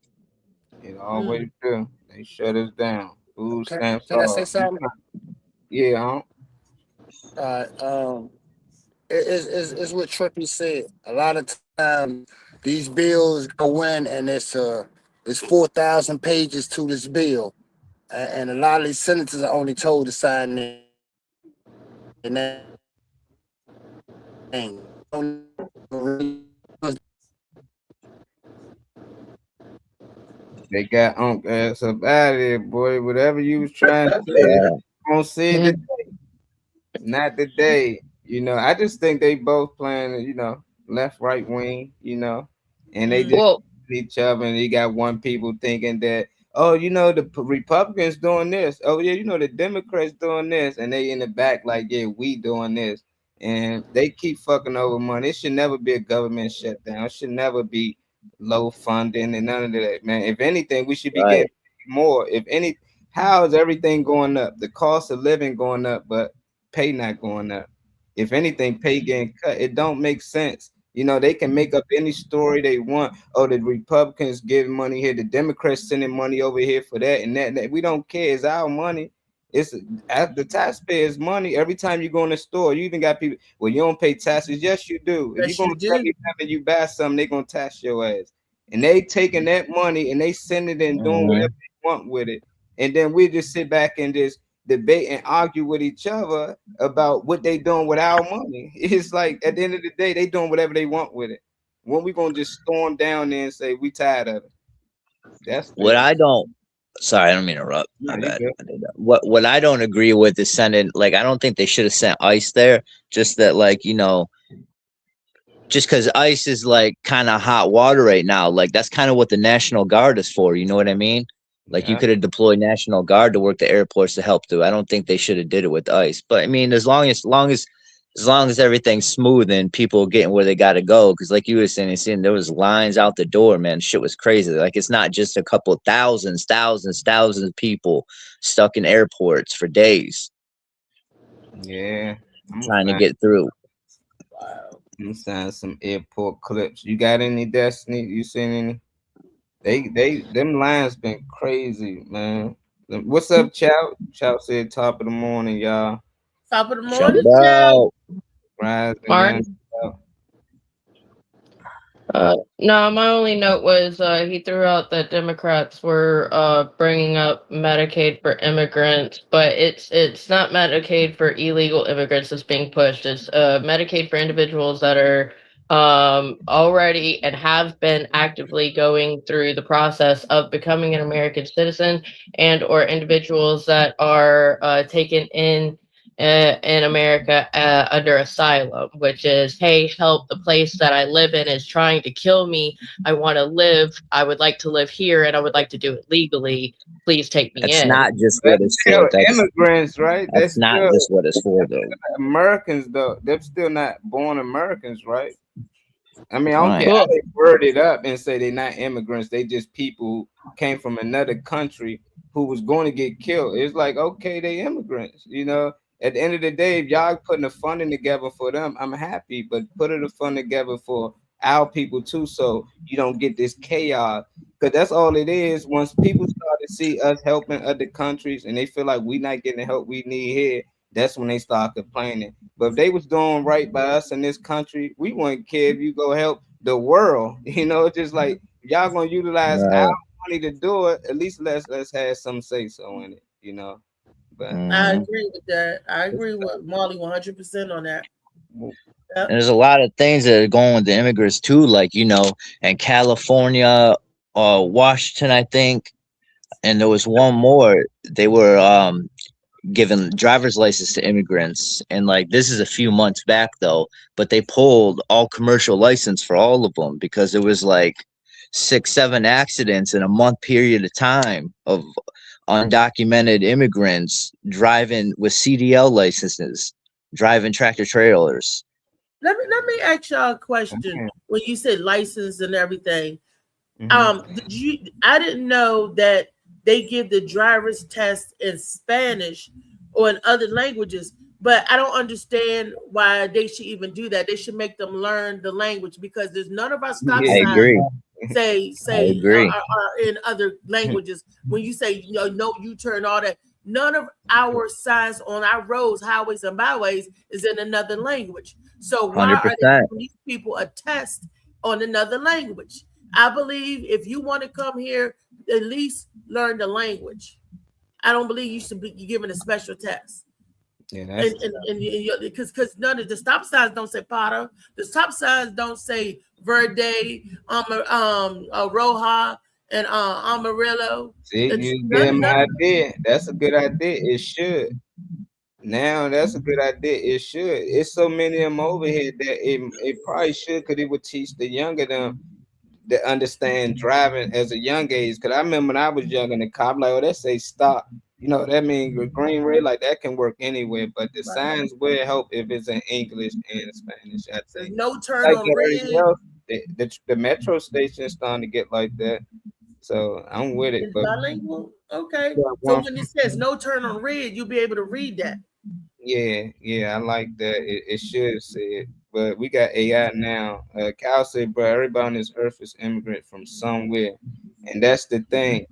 [SPEAKER 4] It always do. They shut us down. Food stamps.
[SPEAKER 5] Can I say something?
[SPEAKER 4] Yeah.
[SPEAKER 5] It's what Trippy said. A lot of times these bills go in and it's 4,000 pages to this bill, and a lot of these senators are only told to sign it. And
[SPEAKER 4] they got ass up out of there, boy. Whatever you was trying to say, don't say it today. Not today. You know, I just think they both playing, left, right wing, and they just each other, and you got one people thinking that, the Republicans doing this. Oh yeah, the Democrats doing this, and they in the back like, yeah, we doing this, and they keep fucking over money. It should never be a government shutdown. It should never be low funding and none of that, man. If anything, we should be getting more. How is everything going up? The cost of living going up, but pay not going up. if anything, pay getting cut. It don't make sense. You know, they can make up any story they want. Oh, the Republicans giving money here, the Democrats sending money over here for that and that. We don't care. It's our money. It's the taxpayers' money. Every time you go in the store, you even got people. Well, you don't pay taxes. Yes, you do. If
[SPEAKER 2] Yes,
[SPEAKER 4] you
[SPEAKER 2] you
[SPEAKER 4] gonna
[SPEAKER 2] do.
[SPEAKER 4] tell me something, you buy something, they gonna tax your ass. And they taking that money and they send it and doing whatever they want with it. And then we just sit back and just debate and argue with each other about what they doing with our money. It's like at the end of the day, they doing whatever they want with it. When we gonna just storm down there and say we tired of it? That's
[SPEAKER 6] What I don't. Sorry, I don't mean to interrupt.
[SPEAKER 4] No,
[SPEAKER 6] My
[SPEAKER 4] you
[SPEAKER 6] bad.
[SPEAKER 4] good.
[SPEAKER 6] What I don't agree with is sending, like, I don't think they should have sent ICE there. Just that, like, you know, just because ICE is like kind of hot water right now. Like, that's kind of what the National Guard is for. You know what I mean? Like, you
[SPEAKER 4] Yeah.
[SPEAKER 6] could have deployed National Guard to work the airports to help through. I don't think they should have did it with ICE. But I mean, as long as everything's smooth and people getting where they got to go, because like you were saying, there was lines out the door, man. Shit was crazy. Like, it's not just a couple of thousands of people stuck in airports for days
[SPEAKER 4] Yeah.
[SPEAKER 6] trying to get through.
[SPEAKER 4] I'm saying some airport clips. You got any, Destiny? You seen any? Them lines been crazy, man. What's up, Chow? Chow said top of the morning, y'all.
[SPEAKER 2] Top of the
[SPEAKER 6] Shout
[SPEAKER 2] morning,
[SPEAKER 6] it
[SPEAKER 2] Chow.
[SPEAKER 6] out.
[SPEAKER 4] Rise
[SPEAKER 3] Martin?
[SPEAKER 4] again.
[SPEAKER 3] No, my only note was he threw out that Democrats were bringing up Medicaid for immigrants, but it's not Medicaid for illegal immigrants that's being pushed. It's Medicaid for individuals that are already and have been actively going through the process of becoming an American citizen, and or individuals that are taken in America under asylum, which is, hey, help, the place that I live in is trying to kill me. I would like to live here, and I would like to do it legally. Please take me
[SPEAKER 6] That's
[SPEAKER 3] in.
[SPEAKER 6] not just
[SPEAKER 4] That's
[SPEAKER 6] what it's
[SPEAKER 4] still
[SPEAKER 6] for. That's
[SPEAKER 4] immigrants, right?
[SPEAKER 6] that's not
[SPEAKER 4] still
[SPEAKER 6] just what it's for, though.
[SPEAKER 4] Americans, though. They're still not born Americans, right? I mean, I don't
[SPEAKER 6] Right.
[SPEAKER 4] care how they word it up and say they're not immigrants. They just people who came from another country who was going to get killed. It's like, okay, they immigrants, you know. At the end of the day, if y'all putting the funding together for them, I'm happy. But put the fund together for our people too, so you don't get this chaos. Because that's all it is. Once people start to see us helping other countries and they feel like we not getting the help we need here, that's when they start complaining. But if they was doing right by us in this country, we wouldn't care if you go help the world. You know, it's just like y'all gonna utilize
[SPEAKER 6] Right.
[SPEAKER 4] our money to do it. At least let's have some say so in it. You know. But
[SPEAKER 2] I agree with that. I agree with Molly 100% on that. Yep.
[SPEAKER 6] And there's a lot of things that are going with the immigrants too, like, you know, in California, Washington, I think, and there was one more. They were giving driver's license to immigrants, and like this is a few months back though, but they pulled all commercial license for all of them because there was like 6-7 accidents in a month period of time of undocumented immigrants driving with CDL licenses, driving tractor trailers.
[SPEAKER 2] Let me ask y'all a question.
[SPEAKER 4] Okay.
[SPEAKER 2] When you said license and everything, I didn't know that they give the driver's test in Spanish or in other languages, but I don't understand why they should even do that. They should make them learn the language because there's none of our stop
[SPEAKER 6] I
[SPEAKER 2] signs
[SPEAKER 6] agree.
[SPEAKER 2] say
[SPEAKER 6] agree.
[SPEAKER 2] are in other languages. When you say no U-turn, all that, none of our signs on our roads, highways, and byways is in another language. So why are they
[SPEAKER 6] 100%.
[SPEAKER 2] giving these people a test on another language? I believe if you want to come here, at least learn the language. I don't believe you should be given a special test.
[SPEAKER 4] Yeah, that's
[SPEAKER 2] Because none of the stop signs don't say Para. The stop signs don't say Verde, Roja, and Amarillo.
[SPEAKER 4] see,
[SPEAKER 2] It's
[SPEAKER 4] you
[SPEAKER 2] none-
[SPEAKER 4] get my
[SPEAKER 2] none-
[SPEAKER 4] idea. That's a good idea. It should. Now that's a good idea. It should. It's so many of them over here that it probably should, because it would teach the younger them that understand driving as a young age. Because I remember when I was young in the car, I'm like, oh, that say stop. You know, that means green, red, like that can work anywhere. But the signs will help if it's in English and Spanish, I
[SPEAKER 2] There's
[SPEAKER 4] think.
[SPEAKER 2] no turn
[SPEAKER 4] Like
[SPEAKER 2] on
[SPEAKER 4] everything
[SPEAKER 2] red.
[SPEAKER 4] else, the metro station is starting to get like that. So I'm with it.
[SPEAKER 2] It's
[SPEAKER 4] But
[SPEAKER 2] bilingual. Okay.
[SPEAKER 4] Yeah,
[SPEAKER 2] So
[SPEAKER 4] well-
[SPEAKER 2] when it says no turn on red, you'll be able to read that.
[SPEAKER 4] Yeah, I like that. It should say it, but we got AI now. Cal said, bro, everybody on this earth is immigrant from somewhere, and that's the thing.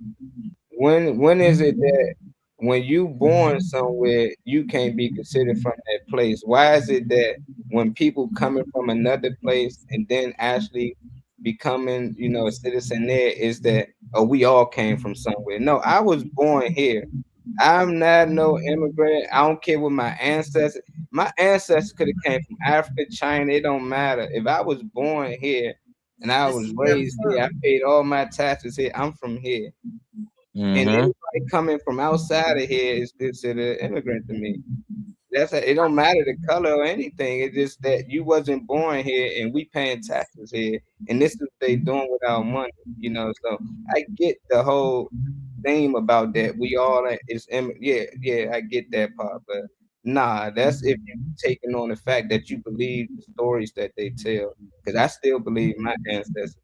[SPEAKER 4] When is it that when you born somewhere you can't be considered from that place? Why is it that when people coming from another place and then actually becoming, a citizen there, is that, oh, we all came from somewhere? No, I was born here. I'm not no immigrant. I don't care what my ancestors. My ancestors could have came from Africa, China. It don't matter. If I was born here and I
[SPEAKER 2] This
[SPEAKER 4] was
[SPEAKER 2] is where I'm
[SPEAKER 4] raised here, I
[SPEAKER 2] from.
[SPEAKER 4] paid all my taxes here. I'm from here. And
[SPEAKER 6] Mm-hmm.
[SPEAKER 4] anybody coming from outside of here is considered immigrant to me. It don't matter the color or anything. It's just that you wasn't born here and we paying taxes here, and this is what they doing with our money. So I get the whole theme about that. We all yeah, I get that part, but nah, that's if you taking on the fact that you believe the stories that they tell. Because I still believe my ancestors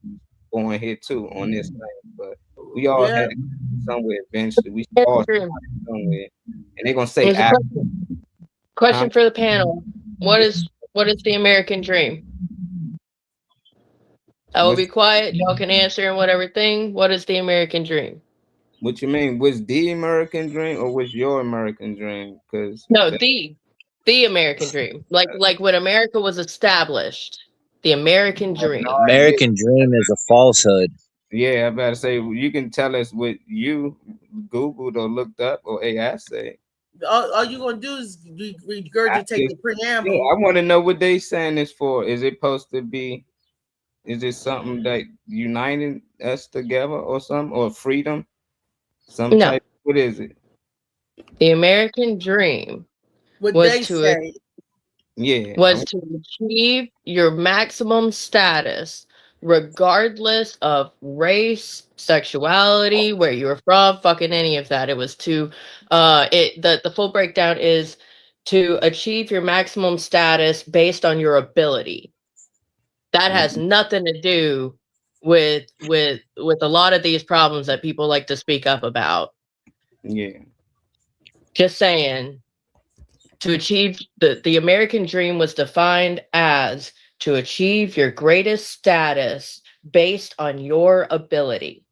[SPEAKER 4] born here too on this land, but we all had
[SPEAKER 2] Yeah.
[SPEAKER 4] to come somewhere eventually. We all
[SPEAKER 3] Andrew,
[SPEAKER 4] started somewhere, and they're gonna say
[SPEAKER 3] there's a
[SPEAKER 4] after, huh?
[SPEAKER 3] question for the panel. What is the American dream? I will
[SPEAKER 4] What's
[SPEAKER 3] be quiet. Y'all can answer in whatever thing. What is the American dream?
[SPEAKER 4] what you mean? Was the American dream or was your American dream? Because
[SPEAKER 3] No, the American dream. Like when America was established, the American
[SPEAKER 4] no
[SPEAKER 3] dream.
[SPEAKER 4] idea.
[SPEAKER 6] American dream is a falsehood.
[SPEAKER 4] Yeah, I better say you can tell us what you Googled or looked up or AI say.
[SPEAKER 2] All you're gonna do is
[SPEAKER 4] I
[SPEAKER 2] regurgitate
[SPEAKER 4] just
[SPEAKER 2] the
[SPEAKER 4] yeah,
[SPEAKER 2] preamble.
[SPEAKER 4] I want to know what they saying this for. Is it supposed to be? Is it something that uniting us together or something or freedom? Some
[SPEAKER 3] No,
[SPEAKER 4] type. What is it?
[SPEAKER 3] the American dream
[SPEAKER 2] What
[SPEAKER 3] was
[SPEAKER 2] they
[SPEAKER 3] to
[SPEAKER 2] say.
[SPEAKER 4] Yeah.
[SPEAKER 3] was to achieve your maximum status regardless of race, sexuality, where you were from, fucking any of that. It was to the full breakdown is to achieve your maximum status based on your ability. That has nothing to do with a lot of these problems that people like to speak up about.
[SPEAKER 4] Yeah.
[SPEAKER 3] Just saying. To achieve the American dream was defined as to achieve your greatest status based on your ability.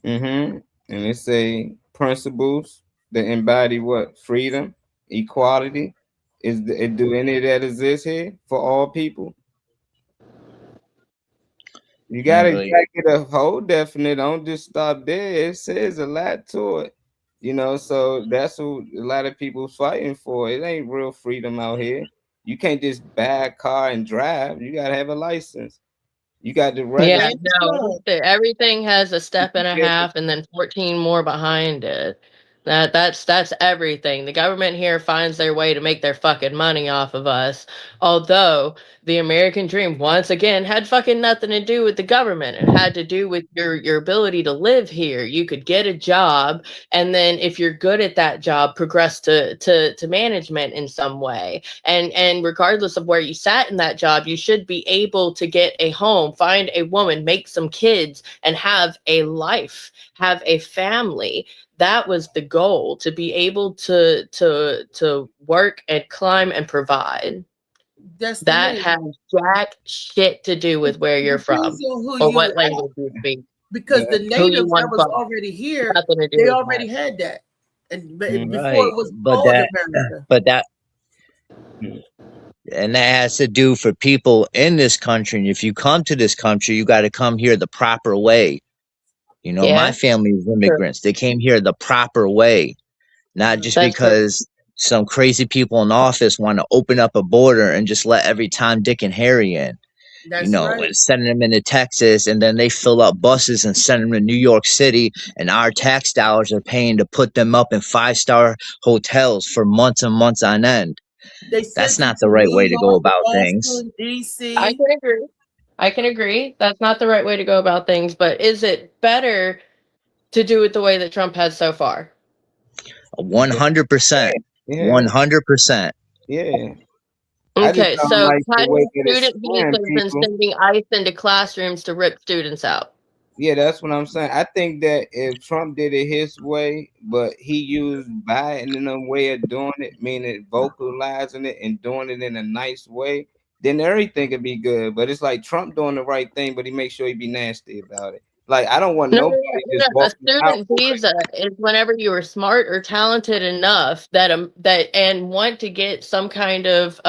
[SPEAKER 4] Mm-hmm. And it say principles that embody what? Freedom, equality. Do any of that exist here for all people? You
[SPEAKER 6] Not
[SPEAKER 4] gotta,
[SPEAKER 6] really.
[SPEAKER 4] get a whole definite. Don't just stop there. It says a lot to it. So that's what a lot of people fighting for. It ain't real freedom out here. You can't just buy a car and drive. You gotta have a license. You got to
[SPEAKER 3] Yeah,
[SPEAKER 4] register.
[SPEAKER 3] no, everything has a step and a half and then 14 more behind it. That's everything. The government here finds their way to make their fucking money off of us. Although the American dream once again had fucking nothing to do with the government. It had to do with your ability to live here. You could get a job and then if you're good at that job, progress to management in some way. And regardless of where you sat in that job, you should be able to get a home, find a woman, make some kids, and have a life, have a family. That was the goal, to be able to work and climb and provide.
[SPEAKER 2] That's the
[SPEAKER 3] That
[SPEAKER 2] name.
[SPEAKER 3] has jack shit to do with where you're from
[SPEAKER 2] Depends on who
[SPEAKER 3] or
[SPEAKER 2] you
[SPEAKER 3] what
[SPEAKER 2] are.
[SPEAKER 3] language you speak.
[SPEAKER 2] Because the
[SPEAKER 3] Who you
[SPEAKER 2] natives that
[SPEAKER 3] want
[SPEAKER 2] was
[SPEAKER 3] from.
[SPEAKER 2] already here,
[SPEAKER 3] Nothing to do
[SPEAKER 2] they
[SPEAKER 3] with
[SPEAKER 2] already
[SPEAKER 3] that.
[SPEAKER 2] had that. And
[SPEAKER 4] Mhm.
[SPEAKER 2] before
[SPEAKER 6] Right.
[SPEAKER 2] it was
[SPEAKER 6] But
[SPEAKER 2] called
[SPEAKER 6] that
[SPEAKER 2] America.
[SPEAKER 6] but that and that has to do for people in this country. And if you come to this country, you got to come here the proper way. My
[SPEAKER 3] Yeah,
[SPEAKER 6] family is
[SPEAKER 3] true.
[SPEAKER 6] immigrants. They came here the proper way, not just
[SPEAKER 3] That's true.
[SPEAKER 6] because some crazy people in office want to open up a border and just let every Tom, Dick, and Harry in.
[SPEAKER 2] That's right.
[SPEAKER 6] And sending them into Texas, and then they fill up buses and send them to New York City, and our tax dollars are paying to put them up in 5-star hotels for months and months on end.
[SPEAKER 2] They
[SPEAKER 6] That's
[SPEAKER 2] sent them
[SPEAKER 6] not
[SPEAKER 2] to
[SPEAKER 6] the right
[SPEAKER 2] New
[SPEAKER 6] way to go
[SPEAKER 2] York,
[SPEAKER 6] about things.
[SPEAKER 2] Boston, DC.
[SPEAKER 3] I can agree. I can agree. That's not the right way to go about things, but is it better to do it the way that Trump has so far?
[SPEAKER 6] 100%.
[SPEAKER 4] Yeah.
[SPEAKER 6] 100%.
[SPEAKER 4] Yeah. I just
[SPEAKER 3] Okay,
[SPEAKER 4] don't
[SPEAKER 3] so
[SPEAKER 4] like the way
[SPEAKER 3] cutting
[SPEAKER 4] that it's
[SPEAKER 3] student
[SPEAKER 4] scaring
[SPEAKER 3] visas and
[SPEAKER 4] people.
[SPEAKER 3] sending ICE into classrooms to rip students out.
[SPEAKER 4] Yeah, that's what I'm saying. I think that if Trump did it his way, but he used Biden in a way of doing it, meaning vocalizing it and doing it in a nice way, then everything could be good. But it's like Trump doing the right thing, but he makes sure he be nasty about it. Like I don't want
[SPEAKER 3] No,
[SPEAKER 4] nobody
[SPEAKER 3] no,
[SPEAKER 4] just
[SPEAKER 3] no. A
[SPEAKER 4] walking out.
[SPEAKER 3] student visa is whenever you are smart or talented enough that and want to get some kind of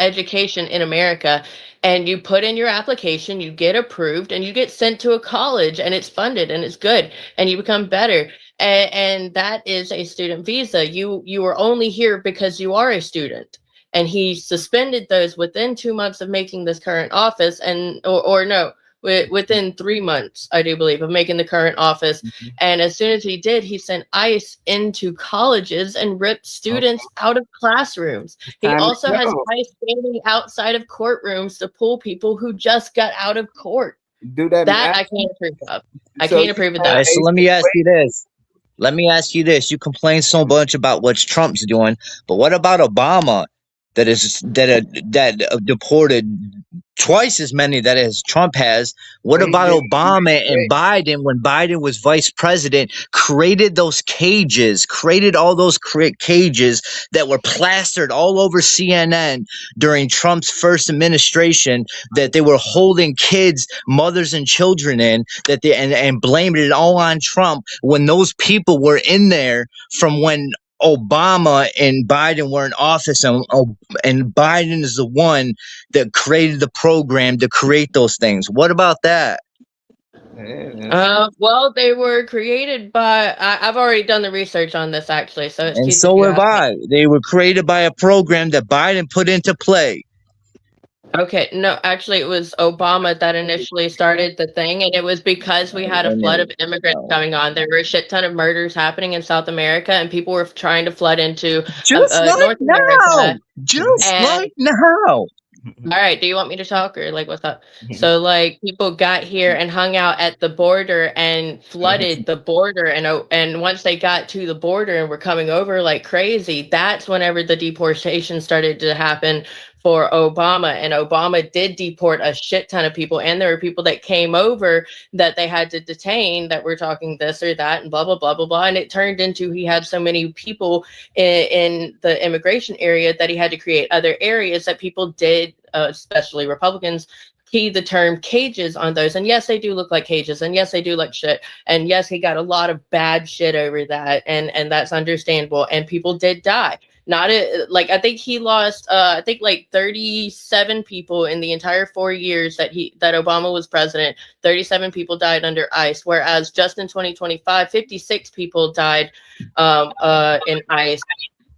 [SPEAKER 3] education in America, and you put in your application, you get approved, and you get sent to a college, and it's funded and it's good, and you become better. And that is a student visa. You are only here because you are a student. And he suspended those within 2 months of making this current office, and or no, within 3 months, I do believe, of making the current office. And as soon as he did, he sent ICE into colleges and ripped students out of classrooms. He
[SPEAKER 4] Time to
[SPEAKER 3] also has
[SPEAKER 4] go.
[SPEAKER 3] ICE standing outside of courtrooms to pull people who just got out of court.
[SPEAKER 4] Do that.
[SPEAKER 3] That I can't approve of. I
[SPEAKER 4] So
[SPEAKER 3] can't
[SPEAKER 4] you
[SPEAKER 3] approve of
[SPEAKER 6] All
[SPEAKER 3] that.
[SPEAKER 6] right, so let me ask you this. Let me ask you this. You complain so much about what Trump's doing, but what about Obama that deported twice as many that as Trump has? What
[SPEAKER 4] But he
[SPEAKER 6] about
[SPEAKER 4] did it
[SPEAKER 6] Obama
[SPEAKER 4] the
[SPEAKER 6] and Biden when Biden was vice president, created those cages, created all those cages that were plastered all over CNN during Trump's first administration, that they were holding kids, mothers and children in, that they and blamed it all on Trump when those people were in there from when Obama and Biden were in office, and Biden is the one that created the program to create those things. What about that?
[SPEAKER 3] Well, they were created by. I've already done the research on this actually, so
[SPEAKER 6] And
[SPEAKER 3] excuse if
[SPEAKER 6] so
[SPEAKER 3] you
[SPEAKER 6] have
[SPEAKER 3] ask me.
[SPEAKER 6] I. They were created by a program that Biden put into play.
[SPEAKER 3] Okay, no, actually, it was Obama that initially started the thing, and it was because we had a flood of immigrants coming on. There were a shit ton of murders happening in South America, and people were trying to flood into
[SPEAKER 6] Just like
[SPEAKER 3] North
[SPEAKER 6] now.
[SPEAKER 3] America.
[SPEAKER 6] Just
[SPEAKER 3] And
[SPEAKER 6] like now.
[SPEAKER 3] all right, do you want me to talk or like what's up? So like people got here and hung out at the border and flooded the border, and once they got to the border and were coming over like crazy, that's whenever the deportation started to happen for Obama. And Obama did deport a shit ton of people, and there were people that came over that they had to detain that were talking this or that and blah blah blah blah blah. And it turned into he had so many people in the immigration area that he had to create other areas that people did, especially Republicans, key the term cages on those. And yes, they do look like cages, and yes, they do like shit, and yes, he got a lot of bad shit over that, and that's understandable, and people did die. Not like I think he lost I think like 37 people in the entire 4 years that Obama was president. 37 people died under ICE, whereas just in 2025 56 people died in ICE.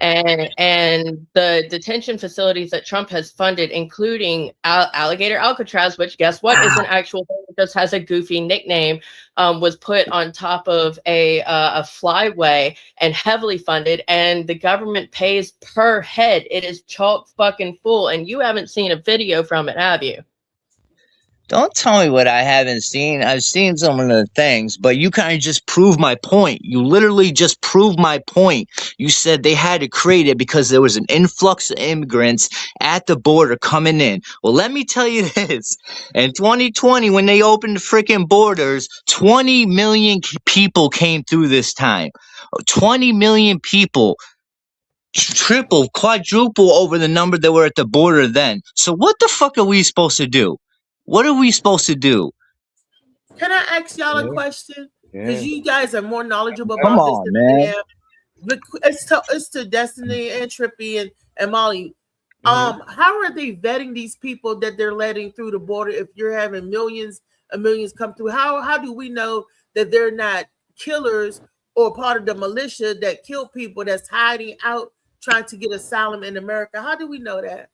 [SPEAKER 3] And the detention facilities that Trump has funded, including Alligator Alcatraz, which guess what is an actual thing, it just has a goofy nickname, was put on top of a flyway and heavily funded, and the government pays per head. It is chock fucking full, and you haven't seen a video from it, have you?
[SPEAKER 6] Don't tell me what I haven't seen. I've seen some of the things, but you kind of just proved my point. You literally just proved my point. You said they had to create it because there was an influx of immigrants at the border coming in. Well, let me tell you this. In 2020, when they opened the freaking borders, 20 million people came through this time. 20 million people. Triple, quadruple over the number that were at the border then. So what the fuck are we supposed to do? What are we supposed to do?
[SPEAKER 2] Can I ask y'all a question? Because you guys are more knowledgeable
[SPEAKER 6] Come
[SPEAKER 2] about this
[SPEAKER 6] on,
[SPEAKER 2] than
[SPEAKER 6] man.
[SPEAKER 2] I am. But it's to Destiny and Trippy and Molly. How are they vetting these people that they're letting through the border if you're having millions and millions come through? How do we know that they're not killers or part of the militia that kill people that's hiding out trying to get asylum in America? How do we know that?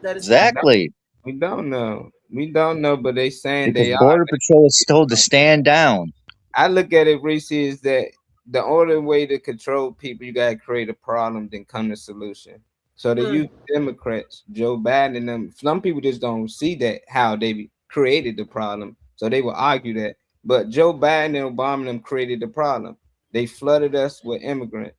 [SPEAKER 2] That is
[SPEAKER 6] Exactly.
[SPEAKER 4] We don't know. We don't know, but they saying
[SPEAKER 6] Because
[SPEAKER 4] they
[SPEAKER 6] Border
[SPEAKER 4] are.
[SPEAKER 6] Patrol is told to stand down.
[SPEAKER 4] I look at it, Reese, is that the only way to control people, you gotta create a problem, then come to solution. So they use Democrats, Joe Biden, and them. Some people just don't see that how they created the problem, so they will argue that. But Joe Biden and Obama and them created the problem. They flooded us with immigrants.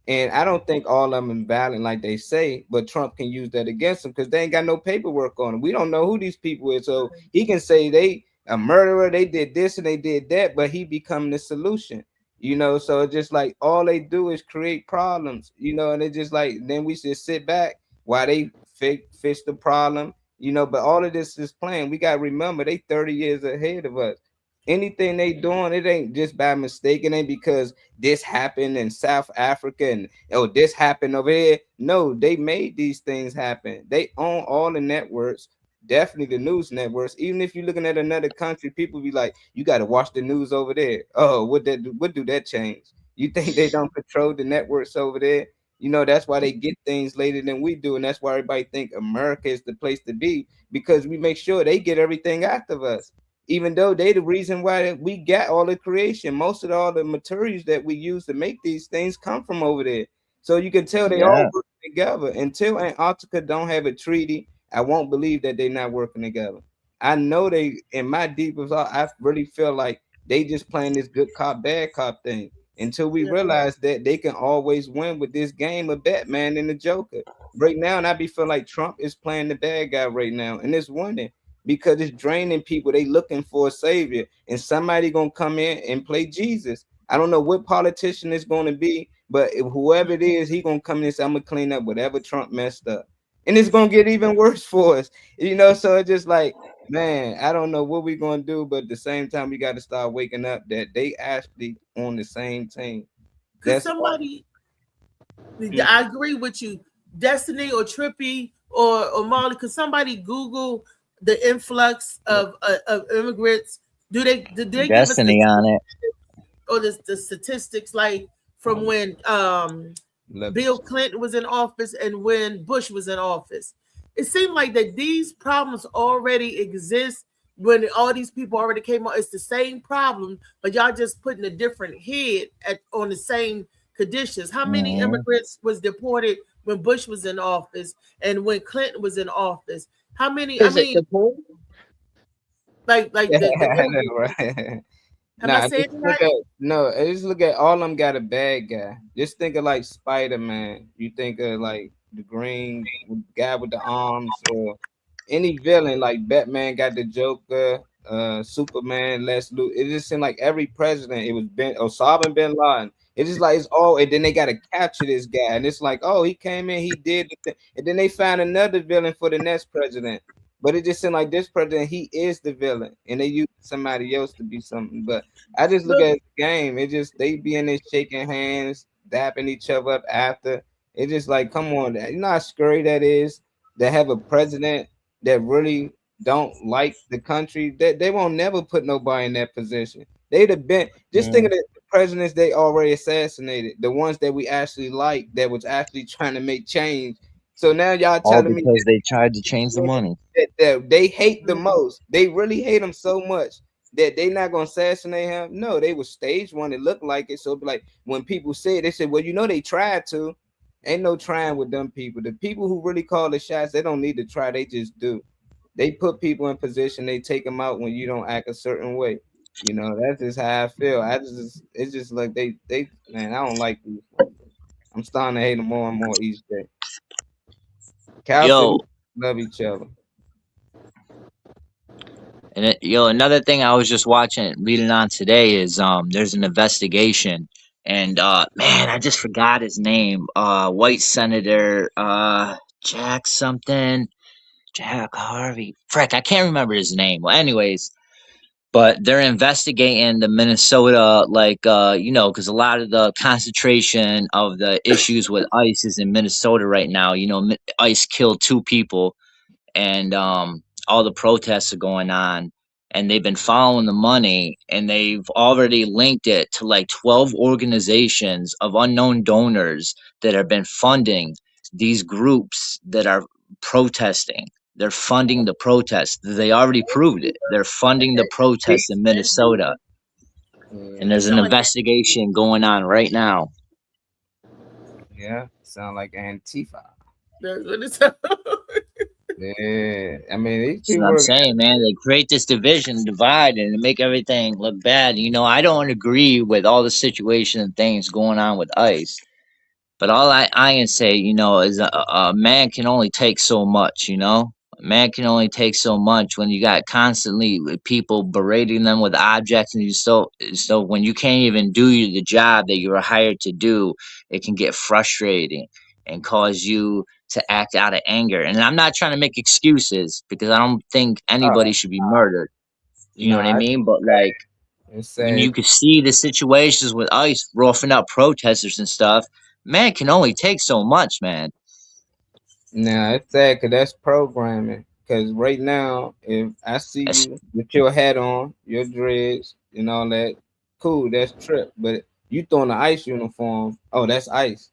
[SPEAKER 4] And I don't think all of them are violent like they say, but Trump can use that against them because they ain't got no paperwork on them. We don't know who these people is, so he can say a murderer. They did this and they did that, but he become the solution. So it's just like all they do is create problems. And it's just like then we should sit back while they fix the problem. But all of this is playing. We gotta remember they 30 years ahead of us. Anything they doing, it ain't just by mistake. It ain't because this happened in South Africa and this happened over here. No, they made these things happen. They own all the networks, definitely the news networks. Even if you're looking at another country, people be like, you got to watch the news over there. Oh, what do that change? You think they don't control the networks over there? That's why they get things later than we do, and that's why everybody think America is the place to be, because we make sure they get everything after us. Even though they the reason why we got all the creation. Most of all the materials that we use to make these things come from over there. So you can tell they all work together. Until Antarctica don't have a treaty, I won't believe that they're not working together. I know they, in my deepest heart, I really feel like they just playing this good cop, bad cop thing until we realize that they can always win with this game of Batman and the Joker. Right now, and I be feeling like Trump is playing the bad guy right now, and it's winning because it's draining people. They looking for a savior, and somebody gonna come in and play Jesus. I don't know what politician it's gonna be, but whoever it is, he gonna come in and say, I'm gonna clean up whatever Trump messed up. And it's gonna get even worse for us. So it's just like, man, I don't know what we're gonna do, but at the same time, we got to start waking up that they actually on the same team.
[SPEAKER 2] Because somebody, I agree with you, Destiny or Trippy or Molly. Because somebody Google the influx of immigrants. Do they
[SPEAKER 6] Destiny
[SPEAKER 2] give us
[SPEAKER 6] on it
[SPEAKER 2] or the statistics like from when Bill Clinton was in office and when Bush was in office? It seemed like that these problems already exist when all these people already came on. It's the same problem, but y'all just putting a different head on the same conditions. How many immigrants was deported when Bush was in office and when Clinton was in office? How many?
[SPEAKER 3] Is it deported?
[SPEAKER 2] Like
[SPEAKER 4] right. Just look at all of them got a bad guy. Just think of like Spider-Man. You think of like the green guy with the arms, or any villain like Batman got the Joker, Superman, Les Luthor. It just seemed like every president, it was Osama bin Laden. It's just like it's all, and then they gotta capture this guy, and it's like, oh, he came in, he did, and then they find another villain for the next president. But it just seemed like this president, he is the villain, and they use somebody else to be something. But I just look at the game. It just they be in there shaking hands, dapping each other up after. It's just like, come on, you know how scary that is to have a president that really don't like the country. That they won't never put nobody in that position. They'd have been just think of the presidents they already assassinated, the ones that we actually like, that was actually trying to make change. So now y'all telling me
[SPEAKER 6] because they tried to change the money.
[SPEAKER 4] That they hate the most. They really hate him so much that they not gonna assassinate him. No, they was stage one. It looked like it. So it'd be like when people say it, they said, well, they tried to. Ain't no trying with them people. The people who really call the shots, they don't need to try. They just do. They put people in position. They take them out when you don't act a certain way. That's just how I feel. It's just like they man, I don't like these. I'm starting to hate them more and more each day. Cal love each other.
[SPEAKER 6] And another thing I was just reading on today is there's an investigation, and man, I just forgot his name. White Senator Jack Harvey. Frick, I can't remember his name. Well, anyways, but they're investigating the Minnesota, because a lot of the concentration of the issues with ICE is in Minnesota right now. ICE killed 2 people, and all the protests are going on, and they've been following the money, and they've already linked it to like 12 organizations of unknown donors that have been funding these groups that are protesting. They're funding the protests. They already proved it. They're funding the protests in Minnesota. And there's an investigation going on right now.
[SPEAKER 4] Yeah, sound like Antifa.
[SPEAKER 2] That's what it's
[SPEAKER 4] Yeah, I mean,
[SPEAKER 6] that's what I'm saying, man. They create this division, divide, and make everything look bad. I don't agree with all the situation and things going on with ICE, but all I can say, is a man can only take so much. man can only take so much when you got constantly with people berating them with objects, and so when you can't even do the job that you were hired to do, it can get frustrating and cause you to act out of anger. And I'm not trying to make excuses because I don't think anybody should be murdered. You know what I
[SPEAKER 4] Nah,
[SPEAKER 6] mean? But like
[SPEAKER 4] it's
[SPEAKER 6] when
[SPEAKER 4] sad.
[SPEAKER 6] you could see the situations with ICE roughing up protesters and stuff, man can only take so much, man.
[SPEAKER 4] Nah, it's sad because that's programming. Because right now, if I see
[SPEAKER 6] That's
[SPEAKER 4] you with your hat on, your dreads, and all that, cool, that's trip. But you throwing an ICE uniform, oh, that's ICE.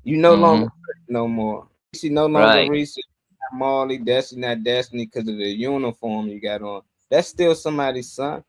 [SPEAKER 4] You no longer no more. She no longer
[SPEAKER 6] right,
[SPEAKER 4] research Marley, Destiny, not Destiny because of the uniform you got on. That's still somebody's son,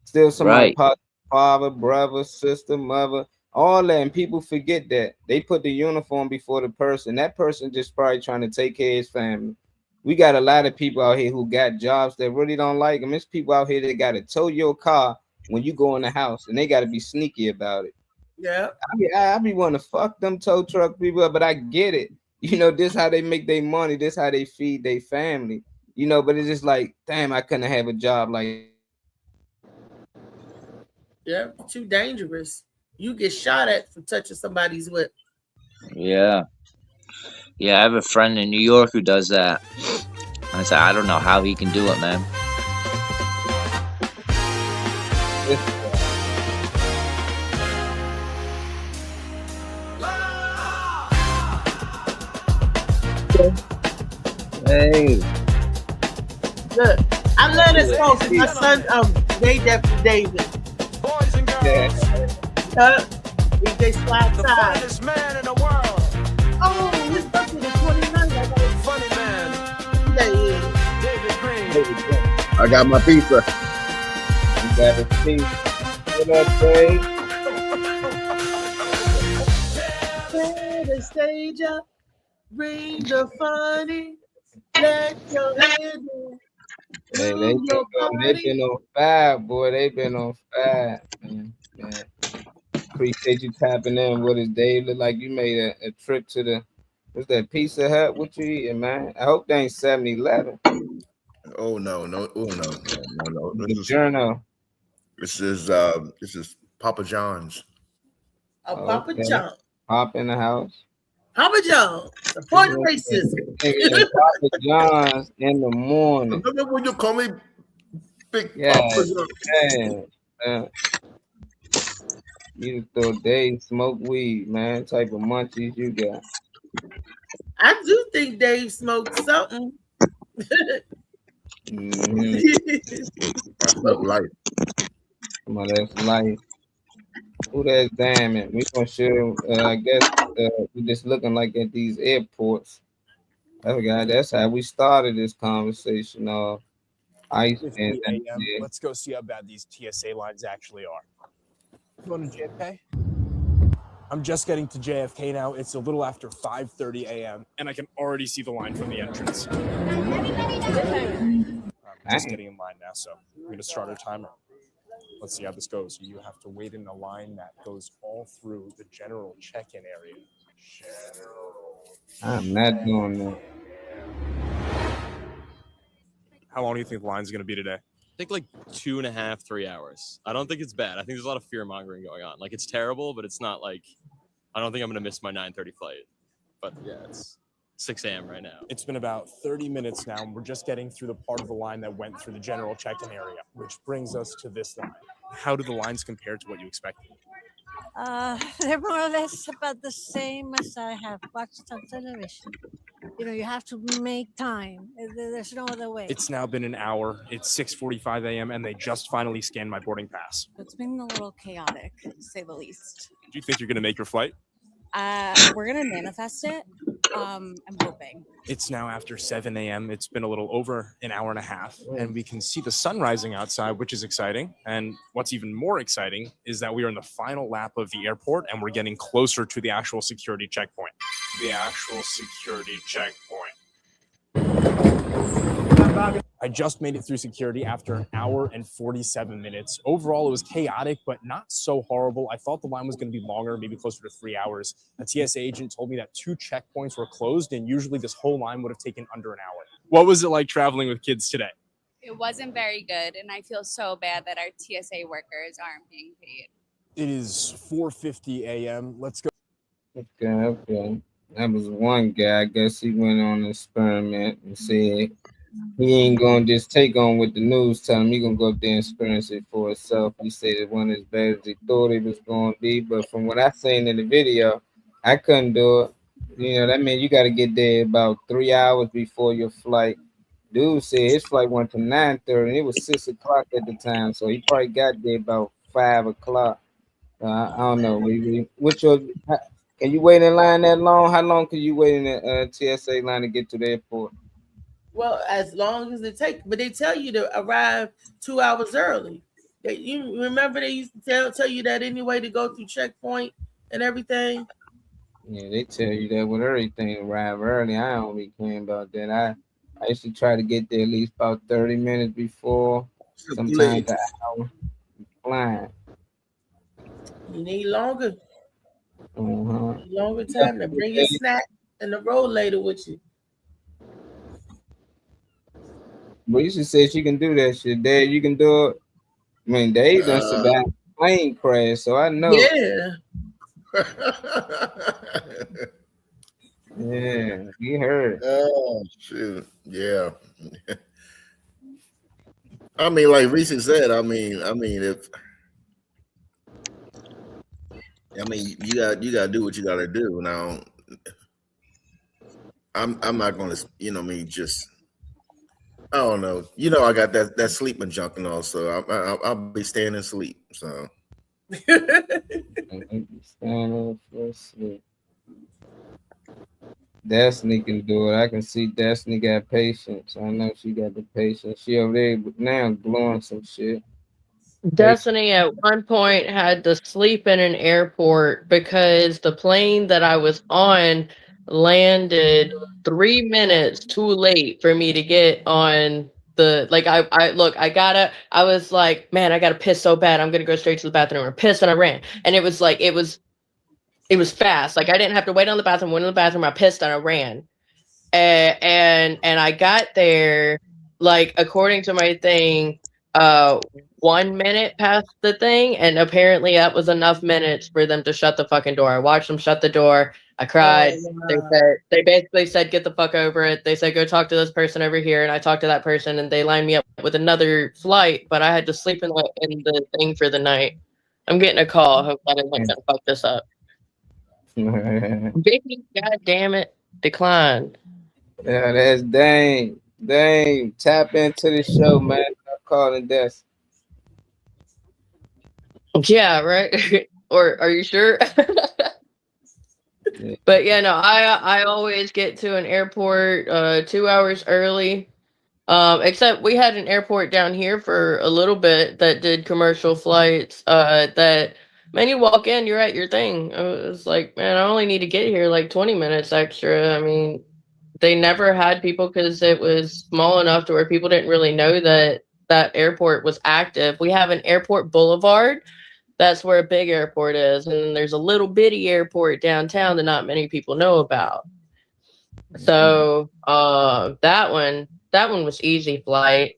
[SPEAKER 4] still somebody's
[SPEAKER 6] right.
[SPEAKER 4] father, brother, sister, mother, all that. And people forget that they put the uniform before the person. That person just probably trying to take care of his family. We got a lot of people out here who got jobs that really don't like them. There's people out here that got to tow your car when you go in the house, and they got to be sneaky about it.
[SPEAKER 2] Yeah.
[SPEAKER 4] I be wanting to fuck them tow truck people up, but I get it. You know, this how they make their money. This how they feed their family. You know, but it's just like, damn, I couldn't have a job like.
[SPEAKER 2] Yeah. Too dangerous. You get shot at for touching somebody's whip.
[SPEAKER 6] Yeah. Yeah, I have a friend in New York who does that. I said, I don't know how he can do it, man.
[SPEAKER 4] Hey,
[SPEAKER 2] Look, I love this post. My son made that for David.
[SPEAKER 7] Boys and girls,
[SPEAKER 4] yeah.
[SPEAKER 2] DJ Slide
[SPEAKER 7] the
[SPEAKER 2] Side.
[SPEAKER 7] funniest man in the world.
[SPEAKER 2] Oh, his birthday the 29th. I got
[SPEAKER 7] Funny man,
[SPEAKER 2] it.
[SPEAKER 7] David Green.
[SPEAKER 8] I got my pizza.
[SPEAKER 4] You got to see. What up, Dave?
[SPEAKER 2] Tear the stage up. Bring the funny. Let your head in.
[SPEAKER 4] Hey,
[SPEAKER 2] Move
[SPEAKER 4] they've
[SPEAKER 2] your body.
[SPEAKER 4] been on fire, boy. They've been on fire, man. Appreciate you tapping in with us, Dave. Look like you made a trip to the, what's that, Pizza Hut? What you eating, man? I hope they ain't 7-Eleven.
[SPEAKER 8] Oh no.
[SPEAKER 4] The
[SPEAKER 8] This is
[SPEAKER 4] Journal.
[SPEAKER 8] this is Papa John's.
[SPEAKER 2] Papa
[SPEAKER 4] Okay.
[SPEAKER 2] John.
[SPEAKER 4] Pop in the house.
[SPEAKER 2] Papa John. Support racism.
[SPEAKER 4] Papa John's in the morning.
[SPEAKER 8] Remember when you call me Big
[SPEAKER 4] Yeah.
[SPEAKER 8] Papa John?
[SPEAKER 4] Man. You throw Dave smoke weed, man. Type of munchies you got.
[SPEAKER 2] I do think Dave smoked something.
[SPEAKER 8] I smoke life.
[SPEAKER 4] Come on, that's life. Who that's damn it? We gonna show. I guess we just looking like at these airports. I forgot. That's how we started this conversation. ICE
[SPEAKER 9] It's
[SPEAKER 4] and
[SPEAKER 9] 3 a.m. Let's go see how bad these TSA lines actually are. Going to JFK? I'm just getting to JFK now. It's a little after 5:30 a.m. and I can already see the line from the entrance. I'm just getting in line now, so I'm going to start our timer. Let's see how this goes. You have to wait in a line that goes all through the general check-in area.
[SPEAKER 4] I'm not doing that.
[SPEAKER 9] How long do you think the line's going to be today?
[SPEAKER 10] I think like 2.5, 3 hours. I don't think it's bad. I think there's a lot of fear mongering going on. Like it's terrible, but it's not like I don't think I'm gonna miss my 9:30 flight. But yeah, it's 6 a.m. right now.
[SPEAKER 9] It's been about 30 minutes now, and we're just getting through the part of the line that went through the general check-in area, which brings us to this line. How do the lines compare to what you expected?
[SPEAKER 11] They're more or less about the same as I have watched on television. You know, you have to make time. There's no other way.
[SPEAKER 9] It's now been an hour. It's 6:45 a.m. and they just finally scanned my boarding pass.
[SPEAKER 11] It's been a little chaotic, to say the least.
[SPEAKER 9] Do you think you're going to make your flight?
[SPEAKER 11] We're gonna manifest it. I'm hoping.
[SPEAKER 9] It's now after 7 a.m. It's been a little over an hour and a half, and we can see the sun rising outside, which is exciting. And what's even more exciting is that we are in the final lap of the airport, and we're getting closer to the actual security checkpoint. The actual security checkpoint. I just made it through security after an hour and 47 minutes. Overall, it was chaotic, but not so horrible. I thought the line was going to be longer, maybe closer to 3 hours. A TSA agent told me that 2 checkpoints were closed, and usually this whole line would have taken under an hour. What was it like traveling with kids today?
[SPEAKER 12] It wasn't very good, and I feel so bad that our TSA workers aren't being paid.
[SPEAKER 9] It is 4:50 a.m. Let's go.
[SPEAKER 4] Okay. That was one guy. I guess he went on an experiment and said he ain't gonna just take on what the news tell him. He gonna go up there and experience it for himself. He said it wasn't as bad as he thought it was gonna be, but from what I seen in the video, I couldn't do it. You know, that means you got to get there about 3 hours before your flight. Dude said his flight went to 9:30 and it was 6 o'clock at the time, so he probably got there about 5 o'clock. I don't know. Can you wait in line that long? How long can you wait in the TSA line to get to the airport?
[SPEAKER 2] Well, as long as it takes, but they tell you to arrive 2 hours early. You remember they used to tell you that anyway to go through checkpoint and everything.
[SPEAKER 4] Yeah, they tell you that with everything, arrive early. I don't be caring about that. I used to try to get there at least about 30 minutes before, sometimes an hour. Flying.
[SPEAKER 2] You need longer.
[SPEAKER 4] Uh-huh.
[SPEAKER 2] Longer time to bring your snack and the roll later with you.
[SPEAKER 4] But you should say she can do that shit. Dad, you can do it. I mean, Dave done survived a plane crash, so I know.
[SPEAKER 2] Yeah.
[SPEAKER 4] Yeah, he heard.
[SPEAKER 8] Oh shit. Yeah. I mean, like Reese said, I mean, if you gotta do what you gotta do. Now, I'm not gonna, just I don't know. I got that sleeping junk and all, so I'll be staying asleep. So.
[SPEAKER 4] Destiny can do it. I can see Destiny got patience. I know she got the patience. She over there now blowing some shit.
[SPEAKER 3] Destiny at one point had to sleep in an airport because the plane that I was on landed 3 minutes too late for me to get on the, like, I was like, man, I gotta piss so bad. I'm gonna go straight to the bathroom. I pissed and I ran. And it was like, it was fast. Like, I didn't have to wait on the bathroom, went in the bathroom, I pissed and I ran. And I got there, like, according to my thing, 1 minute past the thing, and apparently that was enough minutes for them to shut the fucking door. I watched them shut the door. I cried.
[SPEAKER 2] Oh, wow.
[SPEAKER 3] They basically said, get the fuck over it. They said, go talk to this person over here, and I talked to that person, and they lined me up with another flight, but I had to sleep in the thing for the night. I'm getting a call. Hope I didn't gonna fuck this up. Vicky, god damn it, decline.
[SPEAKER 4] Yeah, that's Dame. Dame, tap into the show, man. I'm calling Des.
[SPEAKER 3] Yeah, right. Or are you sure? But yeah, no, I always get to an airport 2 hours early. Except we had an airport down here for a little bit that did commercial flights. That man, you walk in, you're at your thing. I was like, man, I only need to get here like 20 minutes extra. I mean, they never had people because it was small enough to where people didn't really know that that airport was active. We have an airport boulevard. That's where a big airport is. And then there's a little bitty airport downtown that not many people know about. So that one was easy flight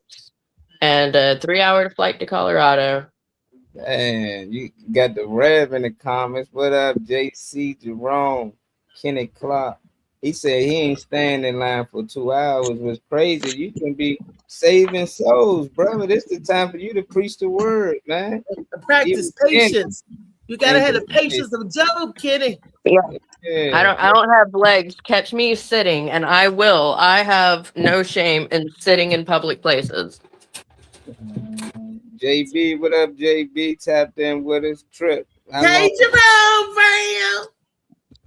[SPEAKER 3] and a 3-hour flight to Colorado.
[SPEAKER 4] Man, you got the Rev in the comments. What up, JC Jerome, Kenny Clark? He said he ain't staying in line for 2 hours. Was crazy. You can be saving souls, brother. This is the time for you to preach the word, man.
[SPEAKER 2] Practice patience. You gotta have the patience of Job, Kenny.
[SPEAKER 3] Yeah.
[SPEAKER 4] Yeah.
[SPEAKER 3] I don't have legs. Catch me sitting, and I will. I have no shame in sitting in public places.
[SPEAKER 4] JB, what up, JB? Tapped in with us. Trip.
[SPEAKER 2] Hey, Jerome, fam.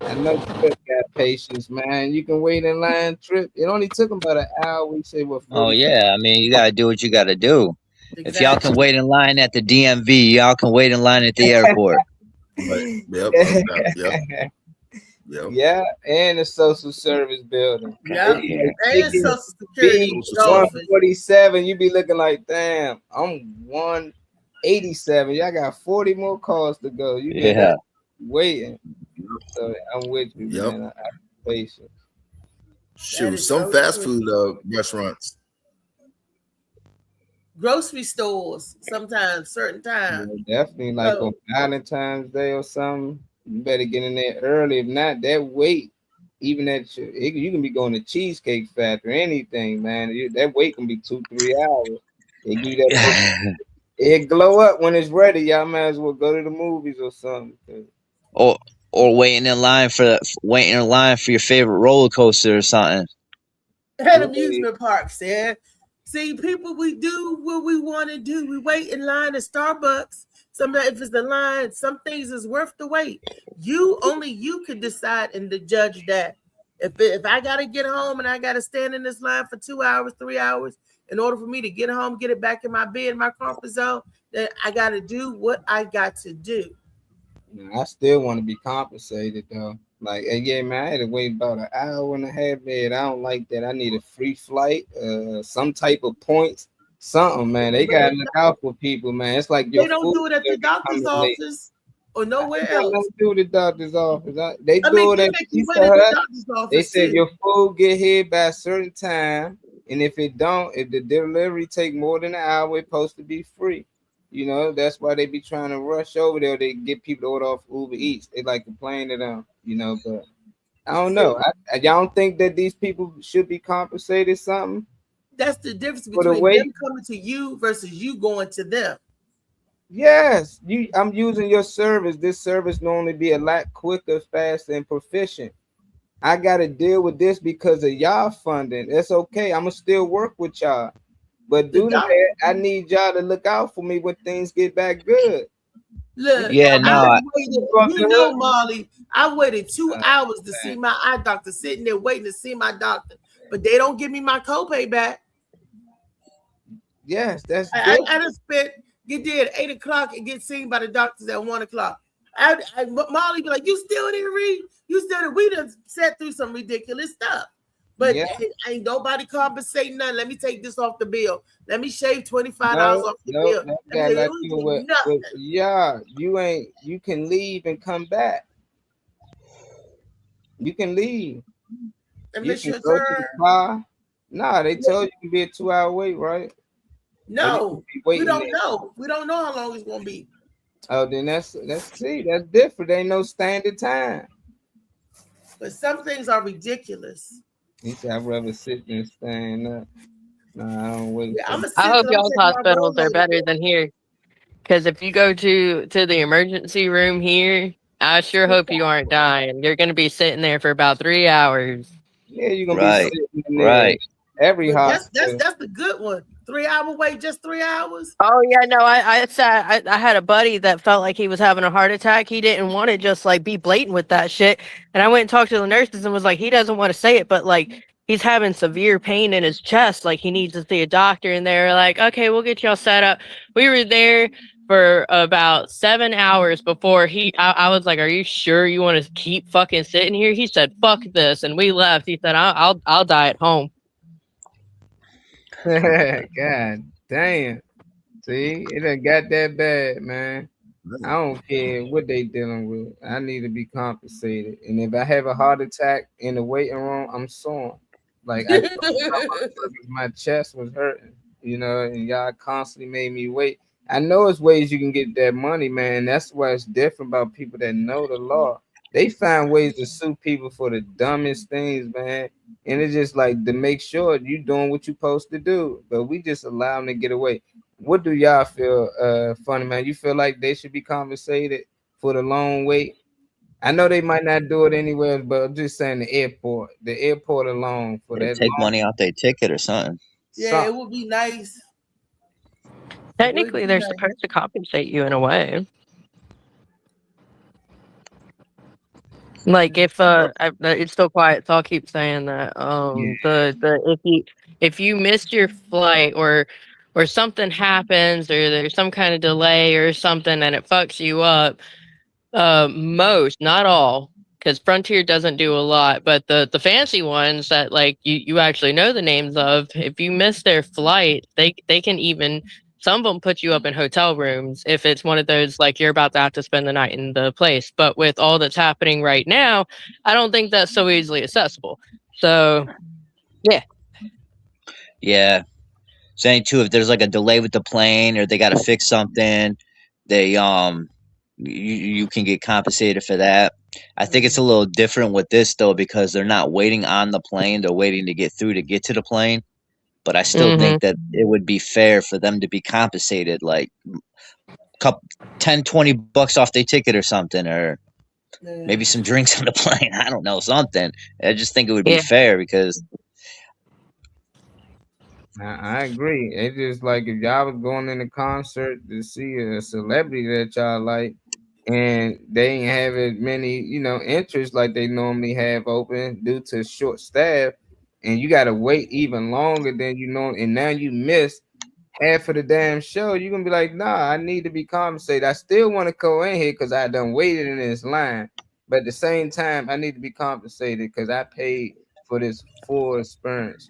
[SPEAKER 4] I know Trip got patience, man. You can wait in line, Trip. It only took him about an hour. We say what?
[SPEAKER 6] Oh yeah, I mean you gotta do what you gotta do. Exactly. If y'all can wait in line at the DMV, y'all can wait in line at the airport.
[SPEAKER 4] Yeah, and the social service building.
[SPEAKER 2] Yeah, and social security.
[SPEAKER 4] 147, you be looking like, damn, I'm 187. Y'all got 40 more calls to go. You be waiting. So I'm with you, man. I have patience.
[SPEAKER 8] Shoot,
[SPEAKER 2] is
[SPEAKER 8] some
[SPEAKER 2] so
[SPEAKER 8] fast
[SPEAKER 2] true.
[SPEAKER 8] food restaurants.
[SPEAKER 2] Grocery stores sometimes, certain
[SPEAKER 4] Yeah,
[SPEAKER 2] times.
[SPEAKER 4] definitely like
[SPEAKER 2] So
[SPEAKER 4] on Valentine's Day or something. You better get in there early. If not, that wait, even you can be going to Cheesecake Factory, anything, man. That wait can be 2-3 hours. They give you that. It glow up when it's ready. Y'all might as well go to the movies or something.
[SPEAKER 6] or waiting in line for your favorite roller coaster or something.
[SPEAKER 2] at amusement parks, yeah. See, people, we do what we want to do. We wait in line at Starbucks. Sometimes if it's the line, some things is worth the wait. Only you can decide and to judge that. If I gotta get home and I gotta stand in this line for 2 hours, 3 hours, in order for me to get home, get it back in my bed, my comfort zone, then I gotta do what I got to do.
[SPEAKER 4] I still want to be compensated though. Like, yeah, man, I had to wait about an hour and a half, man. I don't like that. I need a free flight, some type of points, something, man. They gotta look out for people, man. It's like your
[SPEAKER 2] They don't
[SPEAKER 4] food
[SPEAKER 2] do it at the doctor's
[SPEAKER 4] late.
[SPEAKER 2] office or nowhere
[SPEAKER 4] They
[SPEAKER 2] else.
[SPEAKER 4] don't do the doctor's office. They
[SPEAKER 2] I
[SPEAKER 4] do
[SPEAKER 2] mean,
[SPEAKER 4] it
[SPEAKER 2] they
[SPEAKER 4] at
[SPEAKER 2] make you
[SPEAKER 4] Pizza
[SPEAKER 2] wait at the
[SPEAKER 4] Hut.
[SPEAKER 2] doctor's office.
[SPEAKER 4] They said
[SPEAKER 2] too.
[SPEAKER 4] your food get here by a certain time, and if it don't, if the delivery take more than an hour, it's supposed to be free. You know, that's why they be trying to rush over there. They get people to order off Uber Eats. They like complain to them, you know, but I don't know. Y'all don't think that these people should be compensated something?
[SPEAKER 2] That's the difference
[SPEAKER 4] For the
[SPEAKER 2] between
[SPEAKER 4] wait?
[SPEAKER 2] them coming to you versus you going to them.
[SPEAKER 4] Yes, I'm using your service. This service normally be a lot quicker, faster, and proficient. I gotta deal with this because of y'all funding. That's okay. I'ma still work with y'all. But due to that, I need y'all to look out for me when things get back good.
[SPEAKER 2] Look,
[SPEAKER 6] Yeah, no,
[SPEAKER 2] Molly, I waited 2 hours to see my eye doctor, sitting there waiting to see my doctor, but they don't give me my copay back.
[SPEAKER 4] Yes, that's
[SPEAKER 2] I just spent get there at 8 o'clock and get seen by the doctors at 1 o'clock. Molly be like, "You still didn't read? You still we done sat through some ridiculous stuff." But ain't nobody compensating nothing. Let me take this off the bill. Let me shave $25 off the bill.
[SPEAKER 4] Yeah, you can leave and come back. You can leave. You can go to the car. Nah, they told you it can be a 2-hour wait, right?
[SPEAKER 2] No, we don't know. We don't know how long it's gonna be.
[SPEAKER 4] Oh, then that's different. There ain't no standard time.
[SPEAKER 2] But some things are ridiculous.
[SPEAKER 4] He said, "I'd rather sit than stand up." Nah, I don't wait.
[SPEAKER 3] I hope y'all's hospitals are better than here. Because if you go to the emergency room here, I sure hope you aren't dying. You're going to be sitting there for about 3 hours.
[SPEAKER 4] Yeah, you're going to be sitting there.
[SPEAKER 6] Right.
[SPEAKER 4] Every
[SPEAKER 2] That's
[SPEAKER 4] hospital.
[SPEAKER 2] that's the good one. 3 hour wait, just 3 hours.
[SPEAKER 3] Oh yeah, no, I had a buddy that felt like he was having a heart attack. He didn't want to just like be blatant with that shit. And I went and talked to the nurses and was like, he doesn't want to say it, but like he's having severe pain in his chest. Like he needs to see a doctor. And they were like, okay, we'll get y'all set up. We were there for about 7 hours before I was like, are you sure you want to keep fucking sitting here? He said, fuck this. And we left. He said, I'll die at home.
[SPEAKER 4] God damn. See, it done got that bad, man. I don't care what they dealing with. I need to be compensated. And if I have a heart attack in the waiting room, I'm sore. Like my chest was hurting, you know, and y'all constantly made me wait. I know it's ways you can get that money, man. That's why it's different about people that know the law. They find ways to sue people for the dumbest things, man. And it's just like to make sure you doing what you're supposed to do. But we just allow them to get away. What do y'all feel, Funny Man? You feel like they should be compensated for the long wait? I know they might not do it anywhere, but I'm just saying the airport alone for
[SPEAKER 6] They
[SPEAKER 4] that.
[SPEAKER 6] take money off their ticket or something.
[SPEAKER 2] Yeah, it would be nice.
[SPEAKER 3] Technically, they're supposed to compensate you in a way. Like if it's still quiet, so I'll keep saying that. If you missed your flight or something happens or there's some kind of delay or something and it fucks you up, most, not all, because Frontier doesn't do a lot, but the fancy ones that like you actually know the names of, if you miss their flight, they can even. Some of them put you up in hotel rooms if it's one of those like you're about to have to spend the night in the place. But with all that's happening right now, I don't think that's so easily accessible. So
[SPEAKER 6] Yeah. Saying too, if there's like a delay with the plane or they got to fix something, they you can get compensated for that. I think it's a little different with this though because they're not waiting on the plane; they're waiting to get through to get to the plane. But I still think that it would be fair for them to be compensated, like couple $10-20 off their ticket or something, or maybe some drinks on the plane. I don't know, something. I just think it would be fair because
[SPEAKER 4] I agree. It's just like if y'all was going in a concert to see a celebrity that y'all like, and they ain't have as many, interests like they normally have open due to short staff, and you got to wait even longer than you know, and now you miss half of the damn show, you're gonna be like, nah, I need to be compensated. I still want to go in here because I done waited in this line, but at the same time, I need to be compensated because I paid for this full experience.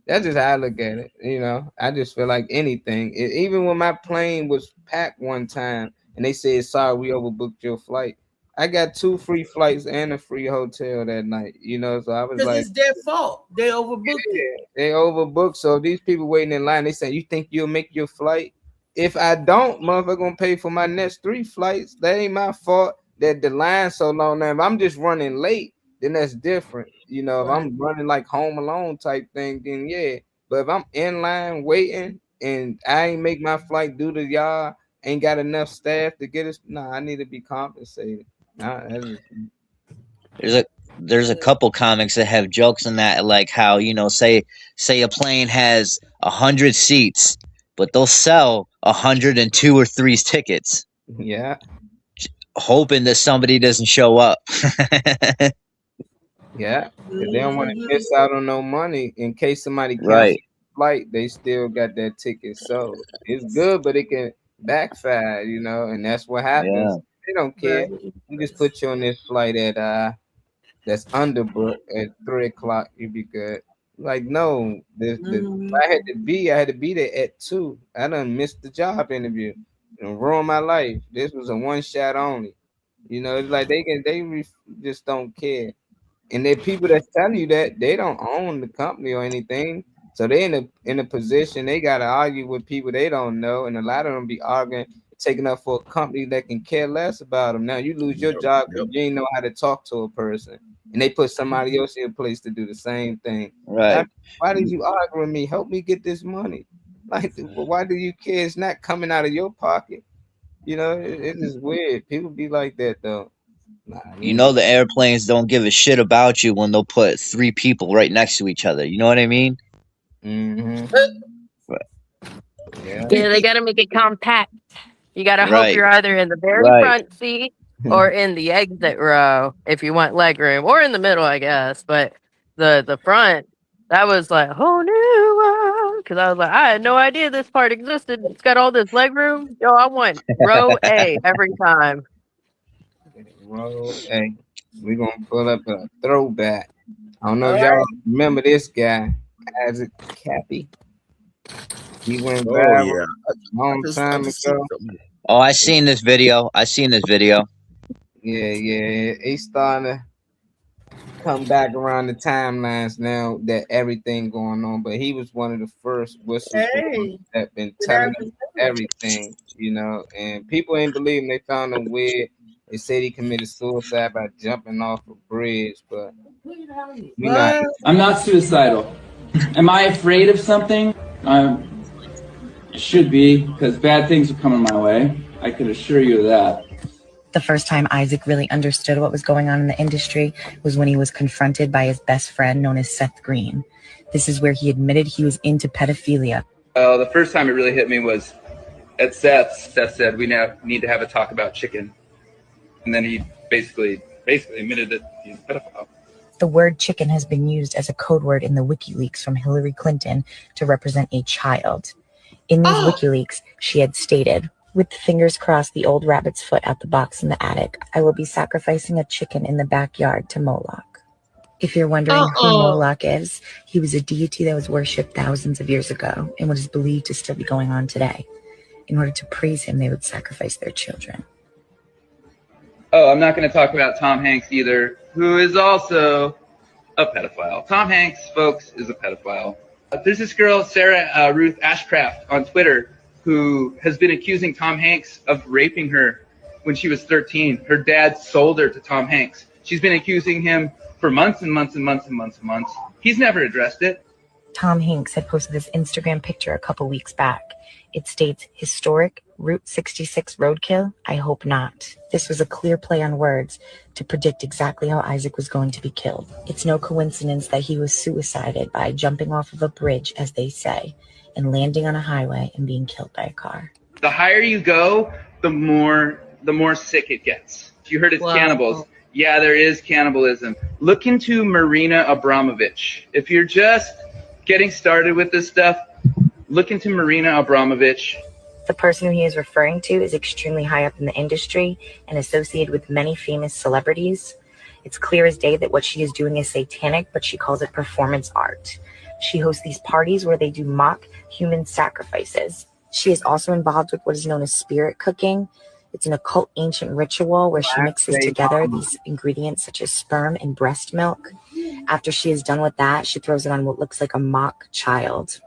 [SPEAKER 4] That's just how I look at it. I just feel like anything. Even when my plane was packed one time and they said, sorry, we overbooked your flight. I got 2 free flights and a free hotel that night, so I was like,
[SPEAKER 2] it's their fault. They overbooked it.
[SPEAKER 4] They overbooked. So these people waiting in line, they say, you think you'll make your flight? If I don't, motherfucker gonna pay for my next 3 flights. That ain't my fault that the line's so long. Now, if I'm just running late, then that's different. If I'm running like Home Alone type thing, then yeah. But if I'm in line waiting and I ain't make my flight due to y'all, ain't got enough staff to get us, I need to be compensated.
[SPEAKER 6] There's a couple comics that have jokes on that, like how say a plane has 100 seats, but they'll sell 102 or 3 tickets.
[SPEAKER 4] Yeah,
[SPEAKER 6] hoping that somebody doesn't show up.
[SPEAKER 4] Yeah, because they don't want to miss out on no money in case somebody cancels
[SPEAKER 6] Right.
[SPEAKER 4] the flight. They still got that ticket, so it's good, but it can backfire, and that's what happens.
[SPEAKER 6] Yeah.
[SPEAKER 4] They don't care. You just put you on this flight at that's underbooked at 3:00. You'd be good. Like no, I had to be there at 2. I done missed the job interview, ruined my life. This was a 1 shot only. It's like they just don't care. And the people that tell you that they don't own the company or anything, so they in a position they gotta argue with people they don't know, and a lot of them be arguing, taking up for a company that can care less about them. Now you lose your job because you ain't know how to talk to a person, and they put somebody else in place to do the same thing.
[SPEAKER 6] Right.
[SPEAKER 4] Why did you argue with me? Help me get this money. Like, why do you care? It's not coming out of your pocket. It is weird. People be like that though.
[SPEAKER 6] The airplanes don't give a shit about you when they'll put 3 people right next to each other. You know what I mean?
[SPEAKER 4] Mm-hmm.
[SPEAKER 3] Yeah, they got to make it compact. You got to hope
[SPEAKER 6] Right.
[SPEAKER 3] you're either in the very
[SPEAKER 6] Right.
[SPEAKER 3] front seat or in the exit row if you want leg room, or in the middle, I guess. But the front, that was like a whole new world, because I was like, I had no idea this part existed. It's got all this leg room. Yo, I want row A every time.
[SPEAKER 4] Roll A. We're gonna pull up a throwback. I don't know if y'all remember this guy, Isaac Cappy. He went
[SPEAKER 8] Oh
[SPEAKER 4] viral
[SPEAKER 8] yeah.
[SPEAKER 4] a long time ago.
[SPEAKER 6] Oh, I seen this video.
[SPEAKER 4] Yeah. He's starting to come back around the timelines now that everything going on. But he was one of the first whistleblowers that been telling us everything, and people ain't believe him. They found him weird. They said he committed suicide by jumping off a bridge, but
[SPEAKER 13] I'm not suicidal. Am I afraid of something? I should be, because bad things are coming my way. I can assure you of that.
[SPEAKER 14] The first time Isaac really understood what was going on in the industry was when he was confronted by his best friend known as Seth Green. This is where he admitted he was into pedophilia.
[SPEAKER 13] The first time it really hit me was at Seth's. Seth said, we now need to have a talk about chicken. And then he basically admitted that he's a pedophile.
[SPEAKER 14] The word chicken has been used as a code word in the WikiLeaks from Hillary Clinton to represent a child. In these WikiLeaks, she had stated, with fingers crossed the old rabbit's foot out the box in the attic, I will be sacrificing a chicken in the backyard to Moloch. If you're wondering who Moloch is, he was a deity that was worshipped thousands of years ago and what is believed to still be going on today. In order to praise him, they would sacrifice their children.
[SPEAKER 13] Oh, I'm not going to talk about Tom Hanks either, who is also a pedophile. Tom Hanks, folks, is a pedophile. There's this girl, Sarah Ruth Ashcraft, on Twitter, who has been accusing Tom Hanks of raping her when she was 13. Her dad sold her to Tom Hanks. She's been accusing him for months and months and months and months and months. He's never addressed it.
[SPEAKER 14] Tom Hanks had posted this Instagram picture a couple weeks back. It states, historic Route 66 roadkill? I hope not. This was a clear play on words to predict exactly how Isaac was going to be killed. It's no coincidence that he was suicided by jumping off of a bridge, as they say, and landing on a highway and being killed by a car.
[SPEAKER 13] The higher you go, the more sick it gets. You heard it's cannibals. Yeah, there is cannibalism. Look into Marina Abramovich. If you're just getting started with this stuff, look into Marina Abramovich.
[SPEAKER 14] The person who he is referring to is extremely high up in the industry and associated with many famous celebrities. It's clear as day that what she is doing is satanic, but she calls it performance art. She hosts these parties where they do mock human sacrifices. She is also involved with what is known as spirit cooking. It's an occult ancient ritual where she mixes together these ingredients such as sperm and breast milk. After she is done with that, she throws it on what looks like a mock child.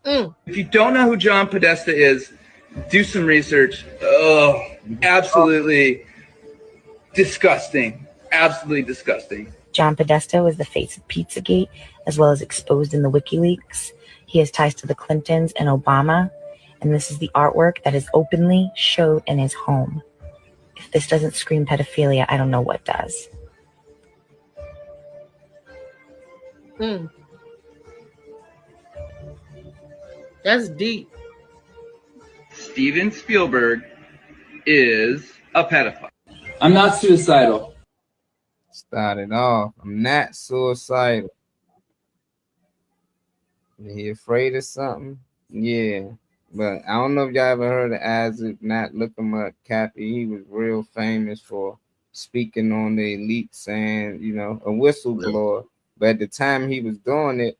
[SPEAKER 13] If you don't know who John Podesta is, do some research. Oh, absolutely disgusting. Absolutely disgusting.
[SPEAKER 14] John Podesta was the face of Pizzagate, as well as exposed in the WikiLeaks. He has ties to the Clintons and Obama, and this is the artwork that is openly showed in his home. If this doesn't scream pedophilia, I don't know what does.
[SPEAKER 2] That's deep.
[SPEAKER 13] Steven Spielberg is a pedophile.
[SPEAKER 15] I'm not suicidal.
[SPEAKER 4] Started off. I'm not suicidal. Is he afraid of something? Yeah. But I don't know if y'all ever heard of Isaac. Not look him up. Cappy. He was real famous for speaking on the elite, saying, you know, a whistleblower. But at the time he was doing it,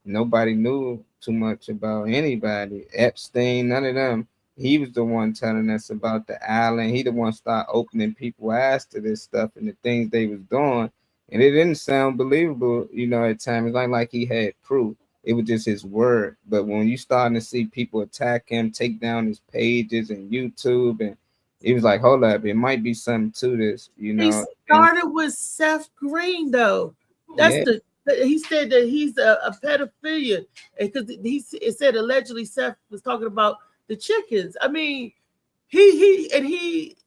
[SPEAKER 4] nobody knew too much about anybody. Epstein, none of them. He was the one telling us about the island. He the one start opening people's eyes to this stuff and the things they was doing. And it didn't sound believable, you know, at times. It's like he had proof. It was just his word. But when you starting to see people attack him, take down his pages and YouTube, and it was like, hold up, it might be something to this, you know.
[SPEAKER 2] He started with Seth Green, though. That's he said that he's a pedophilia, because it said allegedly Seth was talking about the chickens. I mean, he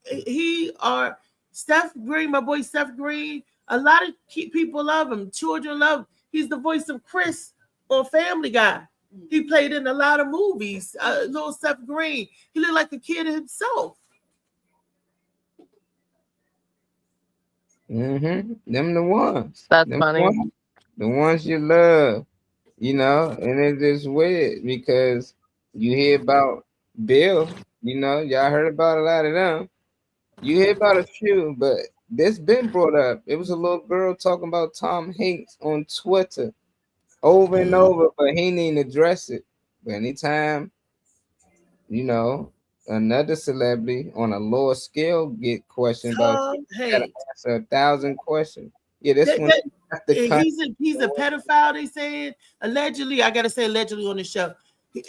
[SPEAKER 2] are Seth Green, my boy Seth Green. A lot of people love him. Children love him. He's the voice of Chris on Family Guy. He played in a lot of movies. Little Seth Green. He looked like a kid himself.
[SPEAKER 4] Them the ones.
[SPEAKER 3] That's funny.
[SPEAKER 4] The ones you love, you know, and it's just weird because you hear about Bill, you know, y'all heard about a lot of them. You hear about a few, but this been brought up. It was a little girl talking about Tom Hanks on Twitter over and over, but he didn't even address it. But anytime, you know, another celebrity on a lower scale get questioned about, you gotta answer 1,000 questions. Yeah, this one.
[SPEAKER 2] He's a pedophile, they said. Allegedly, I gotta say allegedly on the show.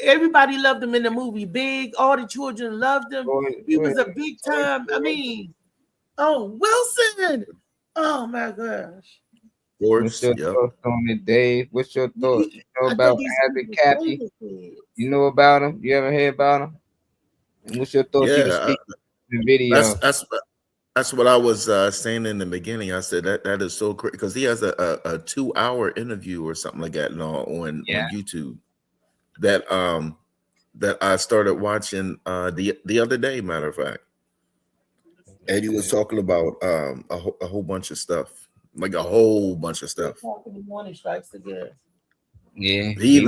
[SPEAKER 2] Everybody loved him in the movie Big. All the children loved him. He was a big time. I mean, Wilson. Oh my gosh.
[SPEAKER 4] What's your thoughts on it, Dave? What's your thoughts? You know about Isaac Cappy? You know about him? You ever heard about him? And what's your thoughts?
[SPEAKER 8] Yeah,
[SPEAKER 4] the video.
[SPEAKER 8] That's what I was saying in the beginning. I said that is so crazy because he has a 2-hour interview or something like that on YouTube that I started watching the other day, matter of fact. And he was talking about a whole bunch of stuff, like a whole bunch of stuff.
[SPEAKER 2] The morning strikes again.
[SPEAKER 4] Yeah,
[SPEAKER 8] he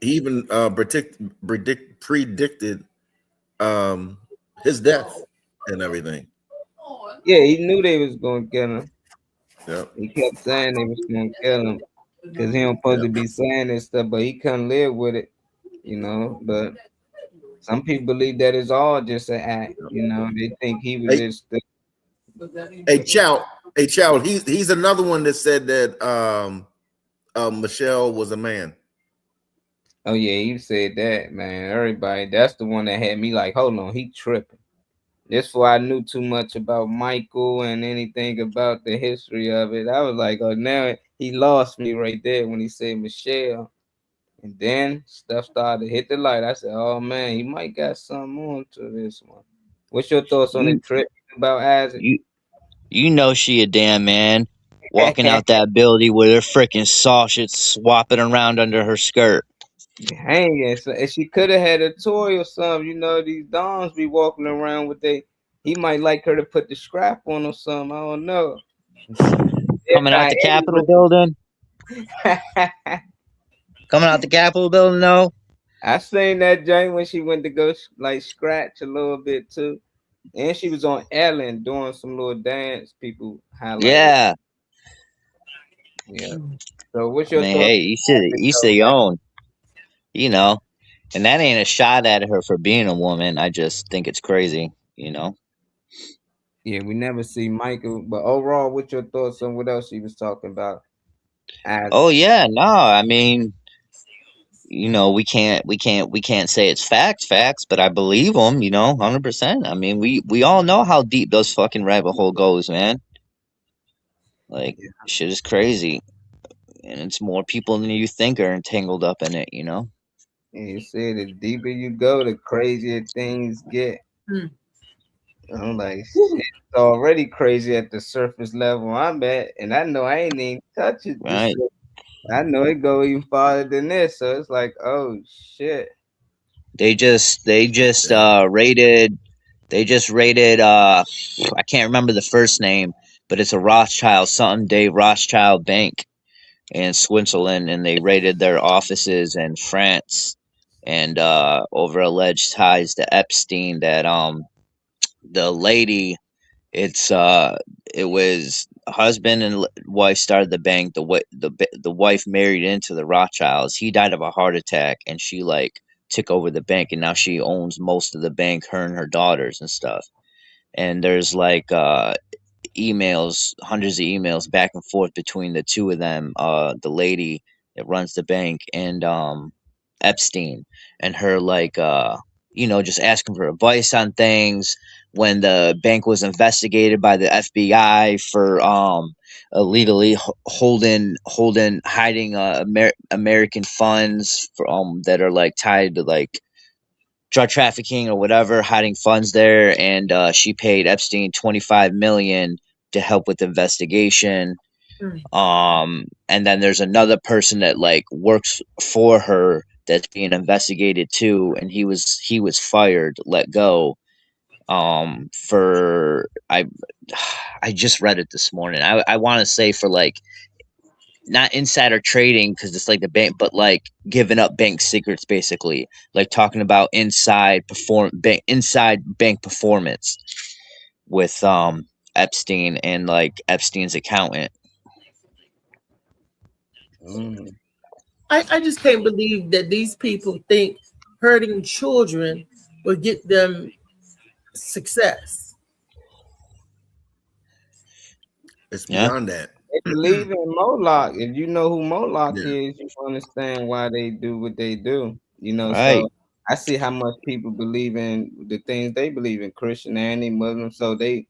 [SPEAKER 8] even predicted his death and everything.
[SPEAKER 4] Yeah, he knew they was gonna kill him.
[SPEAKER 8] Yeah,
[SPEAKER 4] he kept saying they was gonna kill him because he don't supposed to be saying this stuff, but he couldn't live with it, you know. But some people believe that it's all just an act, you know. They think he was just.
[SPEAKER 8] Hey, Chow, Hey, child, he's another one that said that Michelle was a man.
[SPEAKER 4] Oh yeah, you said that, man. Everybody, that's the one that had me like, hold on, he tripping. This before I knew too much about Michael and anything about the history of it. I was like, oh, now he lost me right there when he said Michelle. And then stuff started to hit the light. I said, oh man, he might got something on to this one. What's your thoughts on the trip about Isaac?
[SPEAKER 6] You know she a damn man. Walking out that building with her freaking sausage swapping around under her skirt.
[SPEAKER 4] Hanging. So, and she could have had a toy or something. You know, these dons be walking around with he might like her to put the scrap on or something. I don't know.
[SPEAKER 6] Coming out the Capitol building. Coming out the Capitol building, though.
[SPEAKER 4] I seen that Jane when she went to go like scratch a little bit too, and she was on Ellen doing some little dance. People highlighted.
[SPEAKER 6] Yeah.
[SPEAKER 4] Yeah. So what's your thoughts?
[SPEAKER 6] Hey, you should own. You know, and that ain't a shot at her for being a woman. I just think it's crazy. You know.
[SPEAKER 4] Yeah, we never see Michael, but overall, what's your thoughts on what else he was talking about?
[SPEAKER 6] Oh yeah, no, I mean, you know, we can't say it's facts, but I believe him, you know, 100%. I mean, we all know how deep those fucking rabbit hole goes, man. Like, shit is crazy, and it's more people than you think are entangled up in it, you know.
[SPEAKER 4] And you said the deeper you go, the crazier things get. I'm like, shit, it's already crazy at the surface level I'm at, and I know I ain't even touch it.
[SPEAKER 6] Right.
[SPEAKER 4] I know it go even farther than this, so it's like, oh shit.
[SPEAKER 6] They just rated I can't remember the first name, but it's a Rothschild, something Dave Rothschild Bank in Switzerland, and they raided their offices in France and over alleged ties to Epstein. That the lady, it was husband and wife started the bank. The wife married into the Rothschilds. He died of a heart attack, and she like took over the bank, and now she owns most of the bank, her and her daughters and stuff. And there's like emails, hundreds of emails back and forth between the two of them, the lady that runs the bank and Epstein, and her like you know, just asking for advice on things. When the bank was investigated by the FBI for illegally hiding American funds for that are like tied to like drug trafficking or whatever, hiding funds there, and she paid Epstein $25 million to help with the investigation. And then there's another person that like works for her that's being investigated too, and he was fired, let go. For I just read it this morning. I want to say for like not insider trading because it's like the bank, but like giving up bank secrets, basically, like talking about inside bank performance with Epstein and like Epstein's accountant.
[SPEAKER 2] I just can't believe that these people think hurting children will get them success.
[SPEAKER 8] It's beyond that.
[SPEAKER 4] They believe in Moloch. If you know who Moloch is, you understand why they do what they do. You know,
[SPEAKER 6] Right.
[SPEAKER 4] so I see how much people believe in the things they believe in, Christianity, Muslim. So they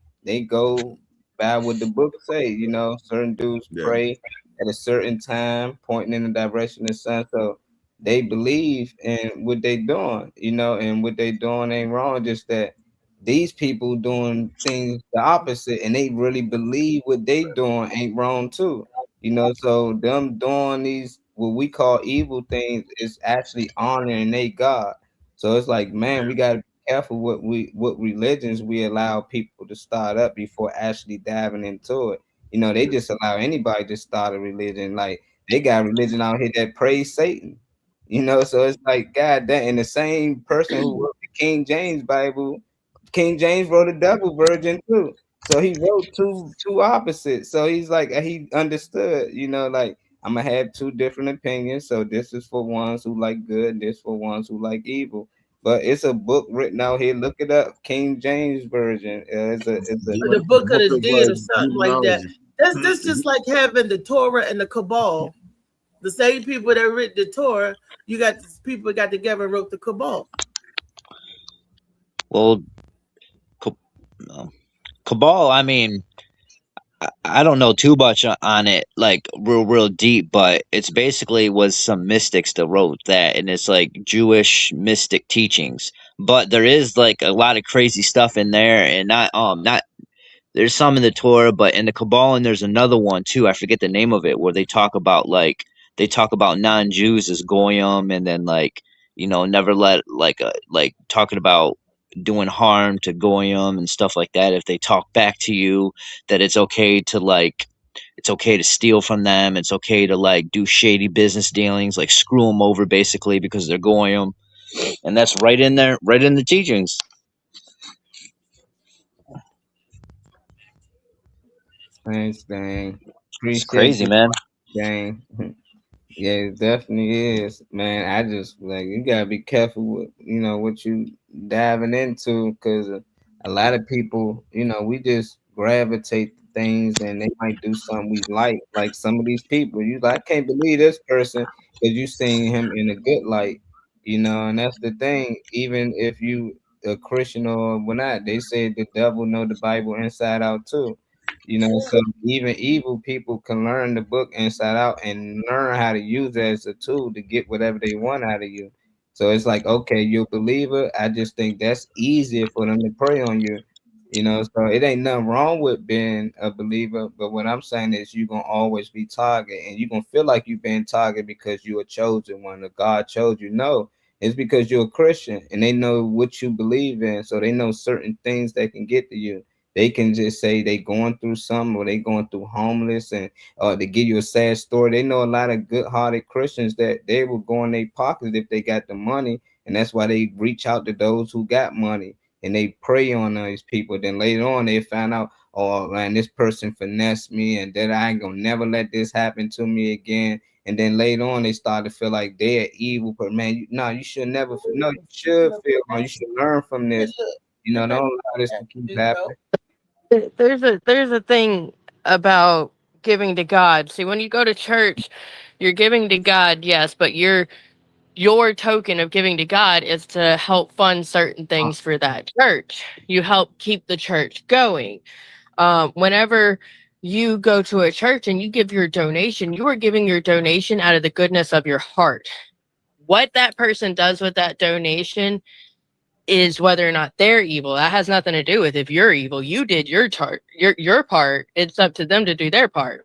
[SPEAKER 4] go by what the book say. You know, certain dudes pray at a certain time, pointing in the direction of the sun. So they believe in what they doing. You know, and what they doing ain't wrong. Just that these people doing things the opposite, and they really believe what they doing ain't wrong too. You know, so them doing these what we call evil things is actually honoring their God. So it's like, man, we gotta be careful what religions we allow people to start up before actually diving into it. You know, they just allow anybody to start a religion. Like they got religion out here that praise Satan. You know, so it's like, God damn, and the same person who wrote the King James Bible, King James wrote a double virgin too. So he wrote two opposites. So he's like, he understood, you know, like I'm gonna have two different opinions. So this is for ones who like good, this for ones who like evil. but it's a book written out here. Look it up, King James version. It's
[SPEAKER 2] Or the book of the dead or something like that.
[SPEAKER 8] demonology.
[SPEAKER 2] That's just like having the Torah and the Cabal. The same people that wrote the Torah, you got these people got together and wrote the Cabal.
[SPEAKER 6] Well, Cabal, I mean, I don't know too much on it, like real deep, but it's basically was some mystics that wrote that, and it's like Jewish mystic teachings. But there is like a lot of crazy stuff in there, and not there's some in the Torah, but in the Kabbalah, and there's another one too. I forget the name of it, where they talk about non-Jews as goyim, and then like never let like talking about doing harm to goyim and stuff like that. If they talk back to you, that it's okay to steal from them. It's okay to like do shady business dealings, like screw them over basically because they're goyim, and that's right in there, right in the teachings.
[SPEAKER 4] Thanks, dang.
[SPEAKER 6] It's crazy, man.
[SPEAKER 4] Dang. Yeah, it definitely is, man. I just like you gotta be careful with what you diving into, because a lot of people, we just gravitate to things, and they might do something we like some of these people. You like, I can't believe this person, because you seen him in a good light, and that's the thing. Even if you a Christian or whatnot, they say the devil know the Bible inside out too. So even evil people can learn the book inside out and learn how to use it as a tool to get whatever they want out of you. So it's like, okay, you're a believer. I just think that's easier for them to prey on you. So it ain't nothing wrong with being a believer, but what I'm saying is you're gonna always be targeted, and you're gonna feel like you've been targeted because you're a chosen one, or God chose you. No, it's because you're a Christian, and they know what you believe in, so they know certain things that can get to you. They can just say they going through something, or they going through homeless, and they give you a sad story. They know a lot of good-hearted Christians that they will go in their pockets if they got the money, and that's why they reach out to those who got money, and they prey on these people. Then later on, they find out, oh man, this person finessed me, and that I ain't gonna never let this happen to me again. And then later on, they start to feel like they're evil. But man, you should never. No, you should feel. You should learn from this. Don't allow this to keep happening.
[SPEAKER 3] There's a thing about giving to God. See, when you go to church, you're giving to God, yes, but your token of giving to God is to help fund certain things for that church. You help keep the church going. Whenever you go to a church and you give your donation, you are giving your donation out of the goodness of your heart. What that person does with that donation is whether or not they're evil. That has nothing to do with if you're evil. You did your part. It's up to them to do their part.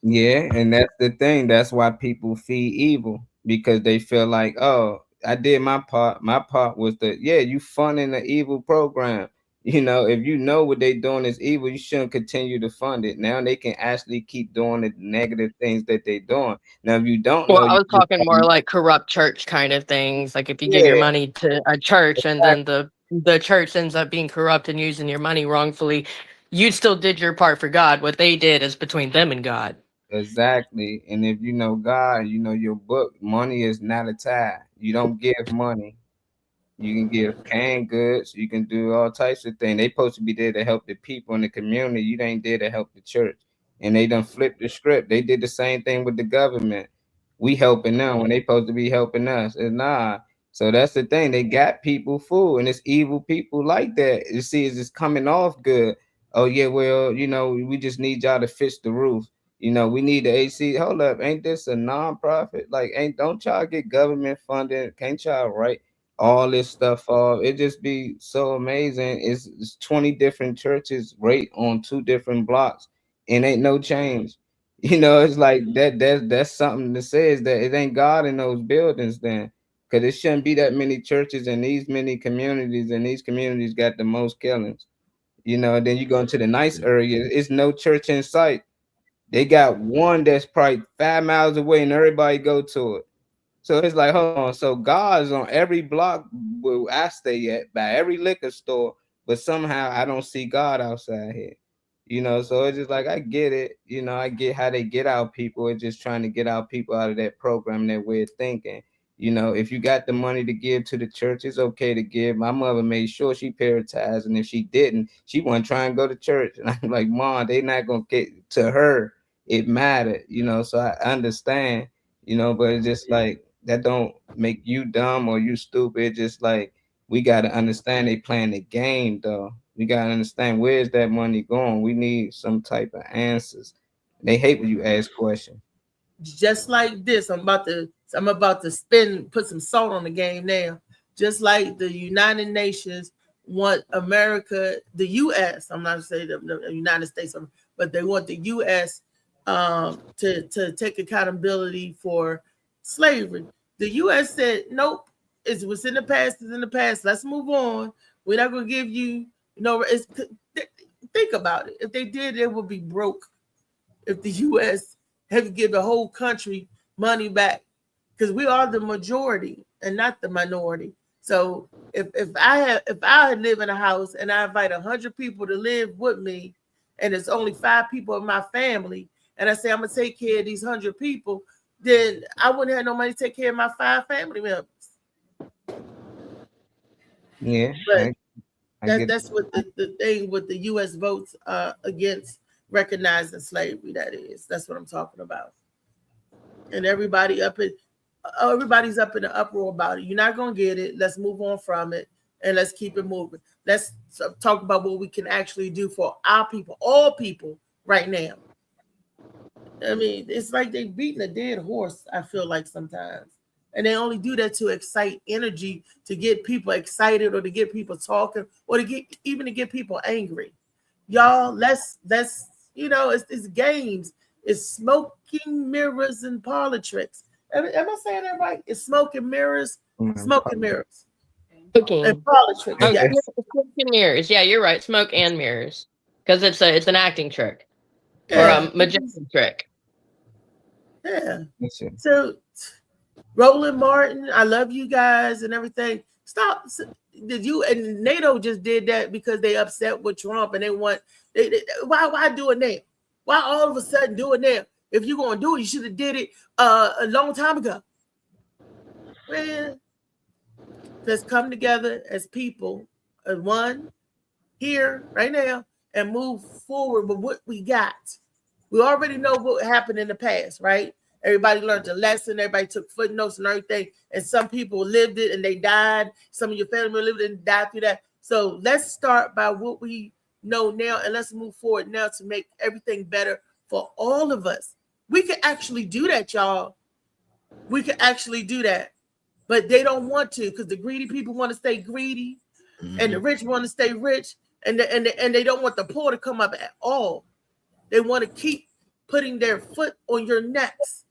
[SPEAKER 4] Yeah, and that's the thing. That's why people feed evil, because they feel like, oh, I did my part. My part was you funding the evil program. If you know what they're doing is evil, you shouldn't continue to fund it. Now they can actually keep doing the negative things that they're doing. Now, if you don't know,
[SPEAKER 3] I was talking more like corrupt church kind of things. Like if you give your money to a church and then the church ends up being corrupt and using your money wrongfully, you still did your part for God. What they did is between them and God.
[SPEAKER 4] Exactly. And if you know God, you know your book, money is not a tie. You don't give money. You can give canned goods. You can do all types of things. They supposed to be there to help the people in the community. You ain't there to help the church. And they done flipped the script. They did the same thing with the government. We helping them when they supposed to be helping us. And nah. So that's the thing. They got people fooled, and it's evil people like that. You see, it's coming off good. Oh yeah, well, we just need y'all to fix the roof. We need the AC. Hold up, ain't this a nonprofit? Like, don't y'all get government funding? Can't y'all write all this stuff off? It just be so amazing. It's 20 different churches right on 2 different blocks, and ain't no change. It's like that's something that says that it ain't God in those buildings then, because it shouldn't be that many churches in these many communities, and these communities got the most killings. Then you go into the nice area, it's no church in sight. They got one that's probably 5 miles away, and everybody go to it. So it's like, hold on. So God's on every block where I stay at, by every liquor store, but somehow I don't see God outside here. So it's just like, I get it. I get how they get out people. It's just trying to get out people out of that program, that way of thinking. You know, if you got the money to give to the church, it's okay to give. My mother made sure she prioritized, and if she didn't, she wouldn't try and go to church. And I'm like, Mom, they not gonna get to her. It mattered, you know. So I understand, you know, but it's just like that don't make you dumb or you stupid. It's just like we gotta understand they playing the game, though. We gotta understand where's that money going. We need some type of answers. They hate when you ask questions.
[SPEAKER 2] Just like this, I'm about to put some salt on the game now. Just like the United Nations want America, the U.S. I'm not saying the United States, but they want the U.S. To take accountability for slavery. The U.S. said, nope, it's what's in the past is in the past. Let's move on. We're not going to give you, think about it. If they did, it would be broke. If the U.S. had to give the whole country money back, because we are the majority and not the minority. So if I live in a house and I invite 100 people to live with me, and it's only 5 people in my family, and I say I'm gonna take care of these 100 people, then I wouldn't have no money to take care of my 5 family members.
[SPEAKER 4] Yeah,
[SPEAKER 2] but that's what the thing with the U.S. votes against recognizing slavery. That's what I'm talking about. And everybody's up in the uproar about it. You're not gonna get it. Let's move on from it and let's keep it moving. Let's talk about what we can actually do for our people, all people, right now. I mean, it's like they're beating a dead horse, I feel like sometimes. And they only do that to excite energy, to get people excited or to get people talking or to get people angry. Y'all, let's it's games. It's smoking mirrors and parlor tricks. Am I saying that right? It's smoking mirrors, smoking mirrors.
[SPEAKER 3] Smoking.
[SPEAKER 2] And parlor tricks.
[SPEAKER 3] Oh,
[SPEAKER 2] Yes.
[SPEAKER 3] Smoke and mirrors. Yeah, you're right. Smoke and mirrors. Because it's an acting trick.
[SPEAKER 2] Yeah.
[SPEAKER 3] Or a magician trick.
[SPEAKER 2] Yeah. So Roland Martin, I love you guys and everything. Stop. Did you and NATO just did that because they upset with Trump and they want why do it now? Why all of a sudden do it now? If you're gonna do it, you should have did it a long time ago. Man, let's come together as people, as one here right now, and move forward with what we got. We already know what happened in the past, right? Everybody learned the lesson. Everybody took footnotes and everything. And some people lived it and they died. Some of your family members lived it and died through that. So let's start by what we know now and let's move forward now to make everything better for all of us. We can actually do that, y'all. We can actually do that. But they don't want to because the greedy people want to stay greedy and the rich want to stay rich and they don't want the poor to come up at all. They want to keep putting their foot on your necks.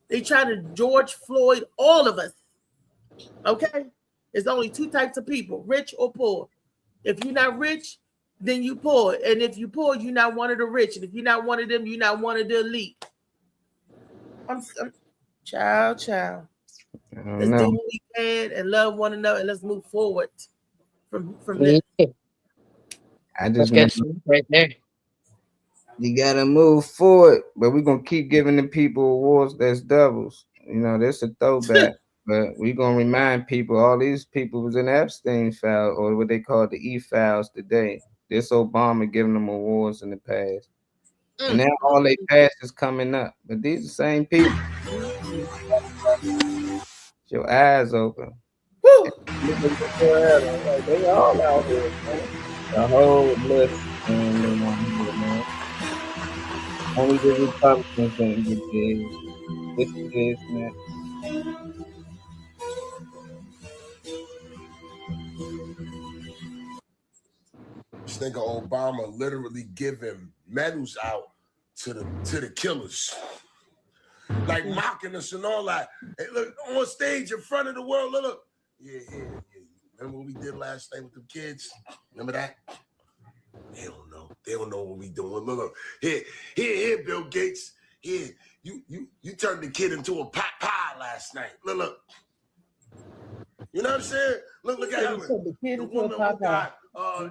[SPEAKER 2] They try to George Floyd all of us. Okay? There's only 2 types of people, rich or poor. If you're not rich, then you poor. And if you poor, you're not one of the rich. And if you're not one of them, you're not one of the elite. Child. Let's do what we can and love one another and let's move forward from this.
[SPEAKER 4] I just
[SPEAKER 3] right there.
[SPEAKER 4] You gotta move forward, but we're gonna keep giving the people awards that's doubles. You know, that's a throwback. But we're gonna remind people all these people was in Epstein file or what they call the E-files today. This Obama giving them awards in the past. And now all they past is coming up. But these are the same people. Your eyes open.
[SPEAKER 2] Woo!
[SPEAKER 4] They all out here, man. The whole list. Only the Republicans gonna get theirs. This is next.
[SPEAKER 16] This nigga Obama literally giving medals out to the killers. Like mocking us and all that. Hey, look, on stage in front of the world, look. Yeah. Remember what we did last night with the kids? Remember that? They don't know. They don't know what we doing. Look. Here, Bill Gates. Here, you turned the kid into a pot pie last night. Look. You know what I'm saying? Look at her. The woman who got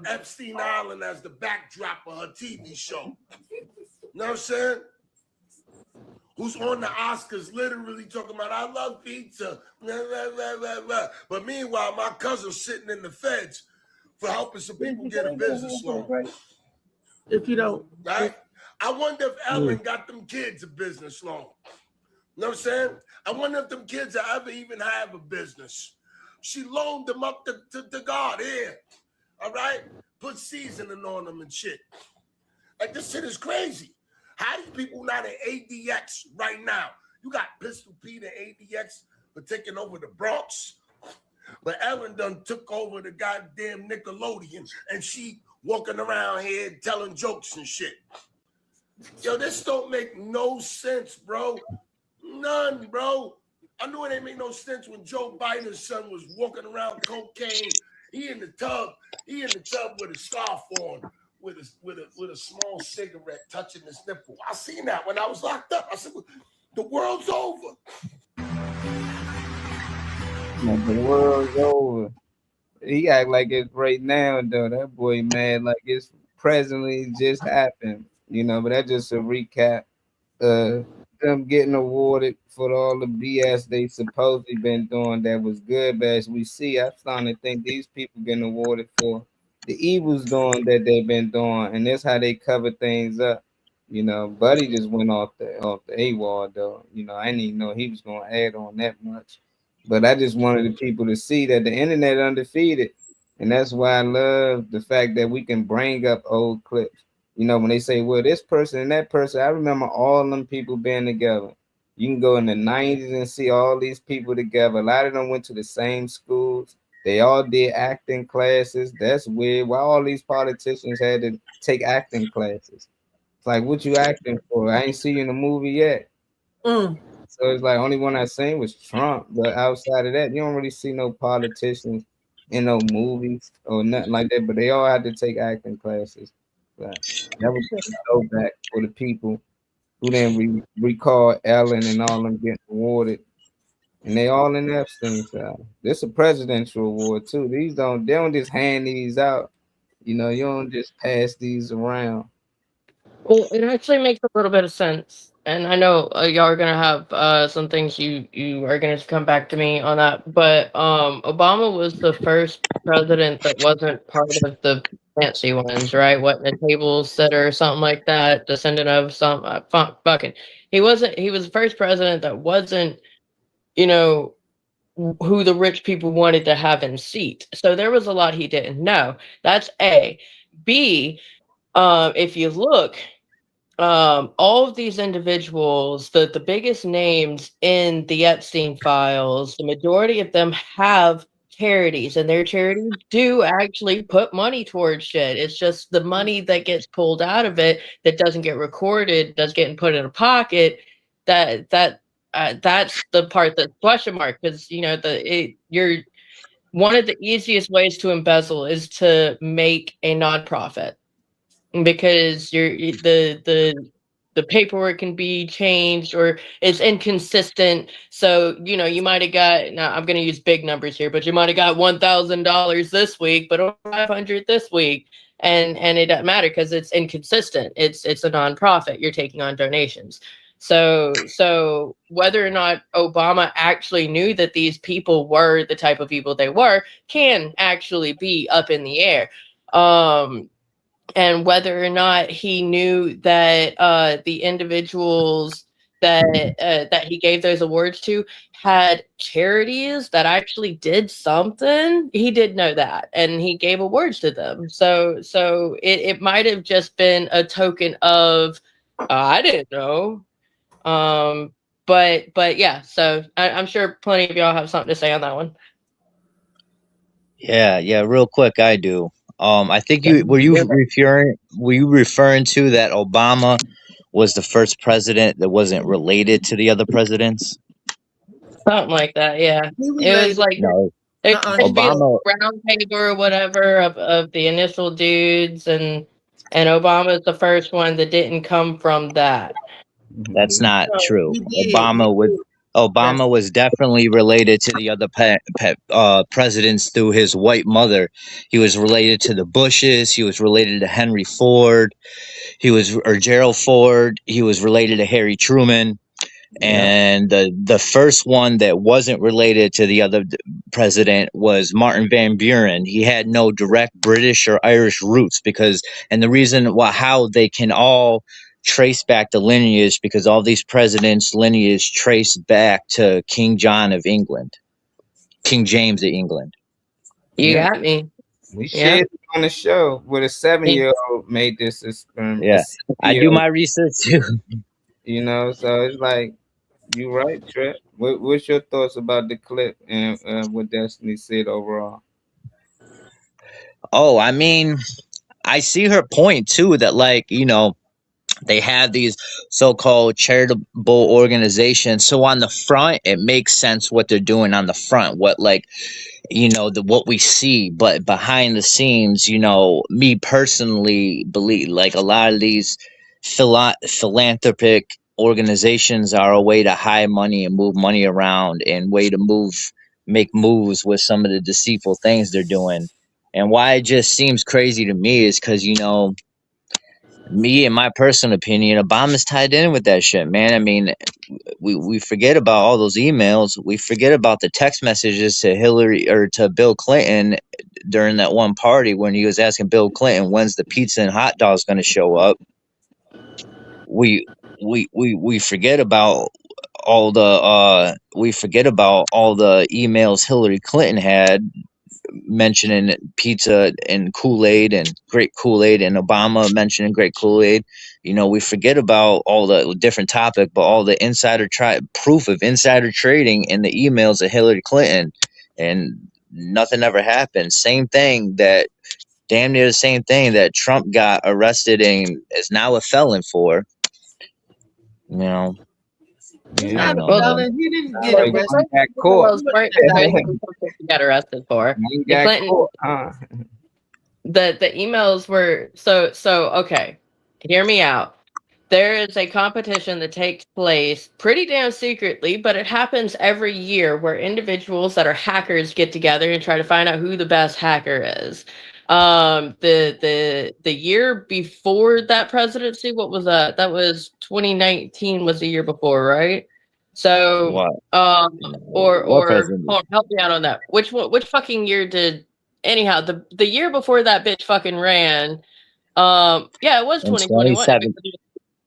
[SPEAKER 16] Epstein Island as the backdrop of her TV show. You know what I'm saying? who's on the Oscars literally talking about, I love pizza, blah, blah, blah, blah, blah. But meanwhile, my cousin's sitting in the feds for helping some people get a business loan.
[SPEAKER 2] If you don't.
[SPEAKER 16] Right? I wonder if Ellen got them kids a business loan. You know what I'm saying? I wonder if them kids will ever even have a business. She loaned them up to God here. All right? Put seasoning on them and shit. Like, this shit is crazy. How these people not at ADX right now? You got Pistol Pete and ADX for taking over the Bronx. But Ellen done took over the goddamn Nickelodeon, and she walking around here telling jokes and shit. Yo, this don't make no sense, bro. None, bro. I knew it ain't make no sense when Joe Biden's son was walking around cocaine. He in the tub with a scarf on, with a small cigarette touching his nipple. I seen that when I was locked up. I said, the world's over.
[SPEAKER 4] The world's over. He act like it's right now, though. That boy mad like it's presently just happened. You know, but that's just a recap. Them getting awarded for all the BS they supposedly been doing that was good, but as we see, I'm starting to think these people getting awarded for the evils doing that they've been doing, and that's how they cover things up. You know, Buddy just went off the AWOL though. You know, I didn't even know he was gonna add on that much. But I just wanted the people to see that the internet undefeated. And that's why I love the fact that we can bring up old clips. You know, when they say, well, this person and that person, I remember all them people being together. You can go in the 90s and see all these people together. A lot of them went to the same schools. They all did acting classes. That's weird. Why all these politicians had to take acting classes? It's like, what you acting for? I ain't see you in the movie yet. So it's like only one I seen was Trump. But outside of that, you don't really see no politicians in no movies or nothing like that. But they all had to take acting classes. But that was a throwback for the people who didn't recall Ellen and all them getting awarded. And they all in Epstein's trial. This is a presidential award too. They don't just hand these out. You know, you don't just pass these around.
[SPEAKER 3] Well, it actually makes a little bit of sense. And I know y'all are gonna have some things you are gonna come back to me on that. But Obama was the first president that wasn't part of the fancy ones, right? What, a table setter or something like that, descendant of some fucking. He was the first president that wasn't, you know, who the rich people wanted to have in seat. So there was a lot he didn't know. That's A. B, if you look, all of these individuals, the biggest names in the Epstein files, the majority of them have charities, and their charities do actually put money towards shit. It's just the money that gets pulled out of it that doesn't get recorded, that's getting put in a pocket. That's the part that's question mark, because you know you're one of the easiest ways to embezzle is to make a nonprofit, because the paperwork can be changed or it's inconsistent. So, you know, you might have got, now I'm going to use big numbers here, but you might have got $1,000 this week, but $500 this week. And it doesn't matter because it's inconsistent. It's a nonprofit. You're taking on donations. So whether or not Obama actually knew that these people were the type of people they were can actually be up in the air. And whether or not he knew that the individuals that he gave those awards to had charities that actually did something, he did know that, and he gave awards to them. So it might have just been a token of I didn't know. But yeah. So I'm sure plenty of y'all have something to say on that one.
[SPEAKER 6] Yeah, real quick, I do. I think were you referring to that Obama was the first president that wasn't related to the other presidents?
[SPEAKER 3] Something like that, yeah. It was like it could be a round table or whatever of the initial dudes, and Obama is the first one that didn't come from that.
[SPEAKER 6] That's not true. Obama was definitely related to the other presidents through his white mother. He was related to the Bushes. He was related to Henry Ford. Gerald Ford. He was related to Harry Truman. And the first one that wasn't related to the other president was Martin Van Buren. He had no direct British or Irish roots and the reason how they can all trace back the lineage, because all these presidents' lineage trace back to King John of England, King James of England.
[SPEAKER 3] You got me.
[SPEAKER 4] We shared it on the show where a 7-year-old made this experiment.
[SPEAKER 6] Yeah, I do my research too.
[SPEAKER 4] You know, so it's like, you right, Trent. What's your thoughts about the clip and what Destiny said overall?
[SPEAKER 6] Oh, I mean, I see her point too, that like, you know, they have these so-called charitable organizations. So on the front, it makes sense what they're doing on the front, what like, you know, what we see, but behind the scenes, you know, me personally believe like a lot of these philanthropic organizations are a way to hide money and move money around, and way to make moves with some of the deceitful things they're doing. And why it just seems crazy to me is because, you know, me, in my personal opinion, Obama's tied in with that shit, man. I mean, we forget about all those emails. We forget about the text messages to Hillary or to Bill Clinton during that one party when he was asking Bill Clinton, when's the pizza and hot dogs going to show up. We forget about all the emails Hillary Clinton had mentioning pizza and Kool-Aid and great Kool-Aid, and Obama mentioning great Kool-Aid. You know, we forget about all the different topic, but all the proof of insider trading in the emails of Hillary Clinton, and nothing ever happened. Damn near the same thing that Trump got arrested and is now a felon for. You know,
[SPEAKER 2] He's not a felon. He didn't get arrested.
[SPEAKER 3] Got arrested for. The Clinton, the emails were so okay. Hear me out. There is a competition that takes place pretty damn secretly, but it happens every year where individuals that are hackers get together and try to find out who the best hacker is. The year before that presidency, what was that? That was 2019 was the year before, right? So
[SPEAKER 6] what?
[SPEAKER 3] Hold on, help me out on that. Which fucking year did anyhow the year before that bitch fucking ran? Yeah, it was 2021.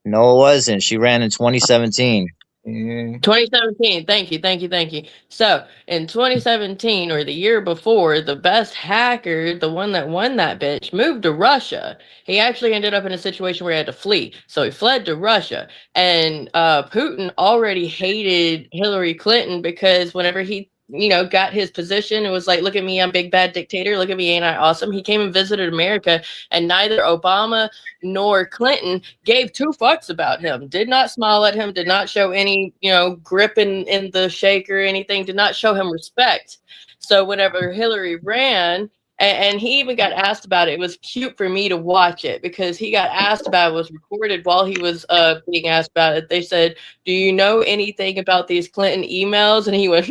[SPEAKER 6] No, it wasn't. She ran in 2017.
[SPEAKER 3] 2017. Thank you. So in 2017, or the year before, the best hacker, the one that won that bitch, moved to Russia. He actually ended up in a situation where he had to flee. So he fled to Russia. And Putin already hated Hillary Clinton because whenever he, you know, got his position, it was like, look at me, I'm big bad dictator. Look at me, ain't I awesome? He came and visited America, and neither Obama nor Clinton gave two fucks about him. Did not smile at him. Did not show any, you know, grip in the shake or anything. Did not show him respect. So whenever Hillary ran, and he even got asked about it, it was cute for me to watch it because he got asked about it, was recorded while he was being asked about it. They said, "Do you know anything about these Clinton emails?" And he went,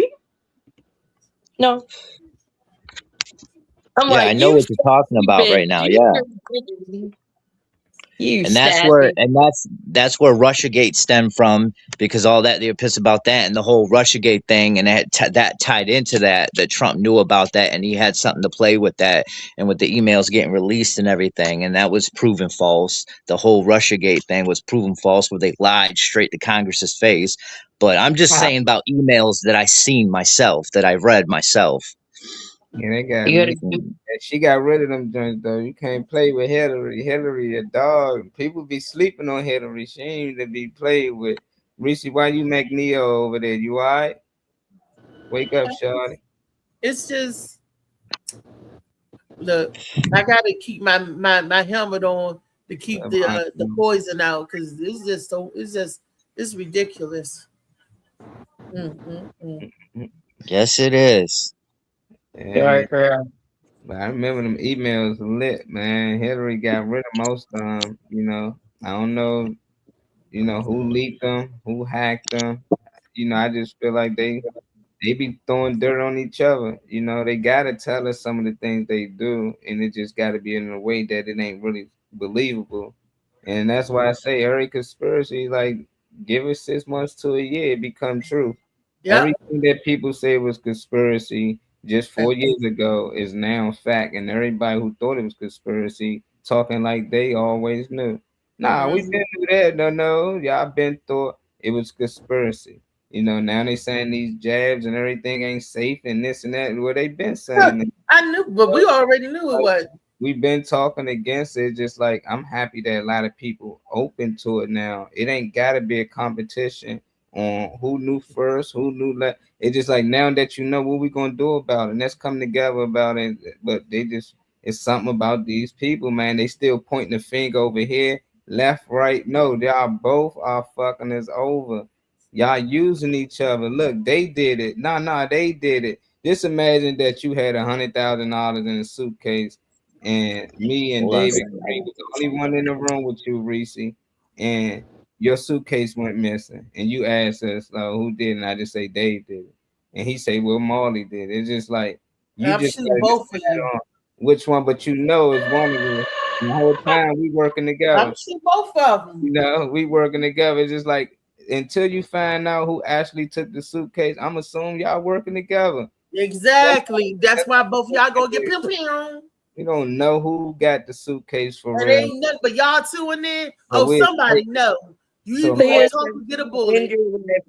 [SPEAKER 3] "No." I'm
[SPEAKER 6] I know what you're talking about right now. Yeah. And that's where Russiagate stemmed from, because all that they were pissed about that and the whole Russiagate thing, and that tied into that Trump knew about that, and he had something to play with that, and with the emails getting released and everything, and that was proven false. The whole Russiagate thing was proven false, where they lied straight to Congress's face. But I'm just saying about emails that I seen myself, that I've read myself.
[SPEAKER 4] Yeah, she got rid of them joints though. You can't play with Hillary. Hillary, a dog. People be sleeping on Hillary. She ain't to be played with. Reese, why you make Neo over there? You all right? Wake up, Shawty.
[SPEAKER 2] It's just, look, I gotta keep my helmet on to keep the poison out, because it's ridiculous.
[SPEAKER 6] Yes, it is.
[SPEAKER 4] Yeah. But I remember them emails lit, man. Hillary got rid of most of them. You know, I don't know, you know, who leaked them, who hacked them. You know, I just feel like they be throwing dirt on each other. You know, they gotta tell us some of the things they do, and it just gotta be in a way that it ain't really believable. And that's why I say every conspiracy, like, give it 6 months to a year, it become true.
[SPEAKER 2] Yep.
[SPEAKER 4] Everything that people say was conspiracy just 4 years ago is now fact, and everybody who thought it was conspiracy talking like they always knew. Nah, we been knew that. No, y'all been thought it was conspiracy. You know, now they saying these jabs and everything ain't safe and this and that. Well, they been saying it.
[SPEAKER 2] I knew, but we already knew it was.
[SPEAKER 4] We've been talking against it. Just like I'm happy that a lot of people open to it now. It ain't gotta be a competition on who knew first, who knew last. It's just like now that you know what we gonna do about it, and let's come together about it. But it's something about these people, man. They still pointing the finger over here, left, right. No, y'all both are fucking us over. Y'all using each other. Look, they did it. Nah, they did it. Just imagine that you had $100,000 in a suitcase, and me and David Green was the only one in the room with you, Reese, and your suitcase went missing. And you asked us, who did it? And I just say Dave did it. And he say, well, Marley did it. It's just like you
[SPEAKER 2] I'm
[SPEAKER 4] just
[SPEAKER 2] shooting both of you.
[SPEAKER 4] which one, but you know it's one of them. The whole time we working together.
[SPEAKER 2] I'm shooting both of them.
[SPEAKER 4] You know, we working together. It's just like until you find out who actually took the suitcase, I'm assuming y'all working together.
[SPEAKER 2] Exactly. That's why both of y'all go get pew.
[SPEAKER 4] You don't know who got the suitcase for
[SPEAKER 2] It
[SPEAKER 4] real.
[SPEAKER 2] ain't nothing but y'all two in there.
[SPEAKER 4] So
[SPEAKER 2] Oh, somebody know. You
[SPEAKER 4] so
[SPEAKER 2] even
[SPEAKER 4] who-
[SPEAKER 2] want to talk and get a bullet.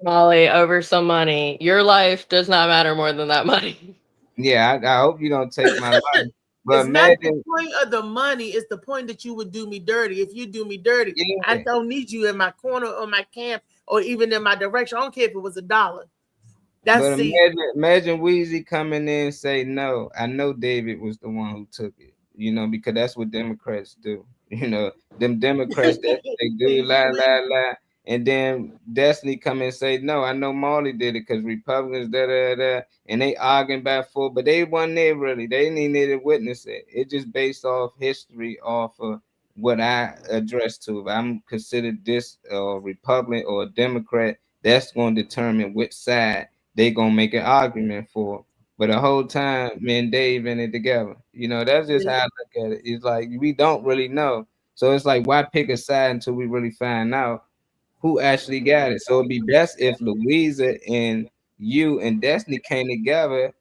[SPEAKER 3] Molly, over some money. Your life does not matter more than that money.
[SPEAKER 4] Yeah, I hope you don't take my life. But
[SPEAKER 2] It's not the
[SPEAKER 4] imagine,
[SPEAKER 2] point of the money. It's the point that you would do me dirty. If you do me dirty, I don't need you in my corner or my camp or even in my direction. I don't care if it was $1. That's
[SPEAKER 4] but
[SPEAKER 2] the
[SPEAKER 4] imagine Weezy coming in and say, no, I know David was the one who took it, you know, because that's what Democrats do. You know, them Democrats, they do lie. And then Destiny come and say, no, I know Marley did it because Republicans, and they arguing back forth, but they wasn't there really. They didn't even need to witness it. It just based off history, off of what I addressed to. If I'm considered this Republican or a Democrat, that's going to determine which side they going to make an argument for. But the whole time, me and Dave in it together. You know, that's just how I look at it. It's like we don't really know. So it's like, why pick a side until we really find out who actually got it? So it'd be best if Louisa and you and Destiny came together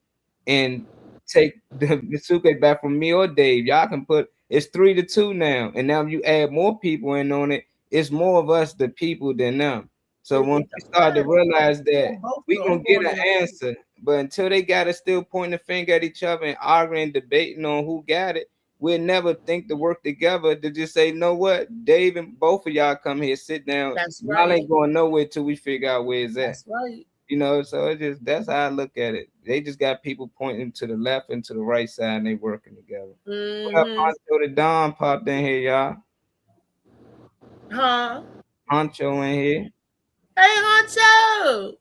[SPEAKER 4] and take the suitcase back from me or Dave. Y'all can put it's 3-2 now. And now you add more people in on it, it's more of us, the people, than them. So when we start to realize that we gonna get an answer, but until they gotta still point the finger at each other and arguing, debating on who got it, we'll never think to work together to just say, you know what, Dave and both of y'all come here, sit down.
[SPEAKER 2] That's
[SPEAKER 4] Y'all
[SPEAKER 2] right.
[SPEAKER 4] ain't going nowhere till we figure out where it's at.
[SPEAKER 2] That's right.
[SPEAKER 4] You know, so it just that's how I look at it. They just got people pointing to the left and to the right side, and they working together. What up, Honcho the Don popped in here, y'all.
[SPEAKER 2] Huh?
[SPEAKER 4] Honcho in here.
[SPEAKER 2] Hey, Honcho.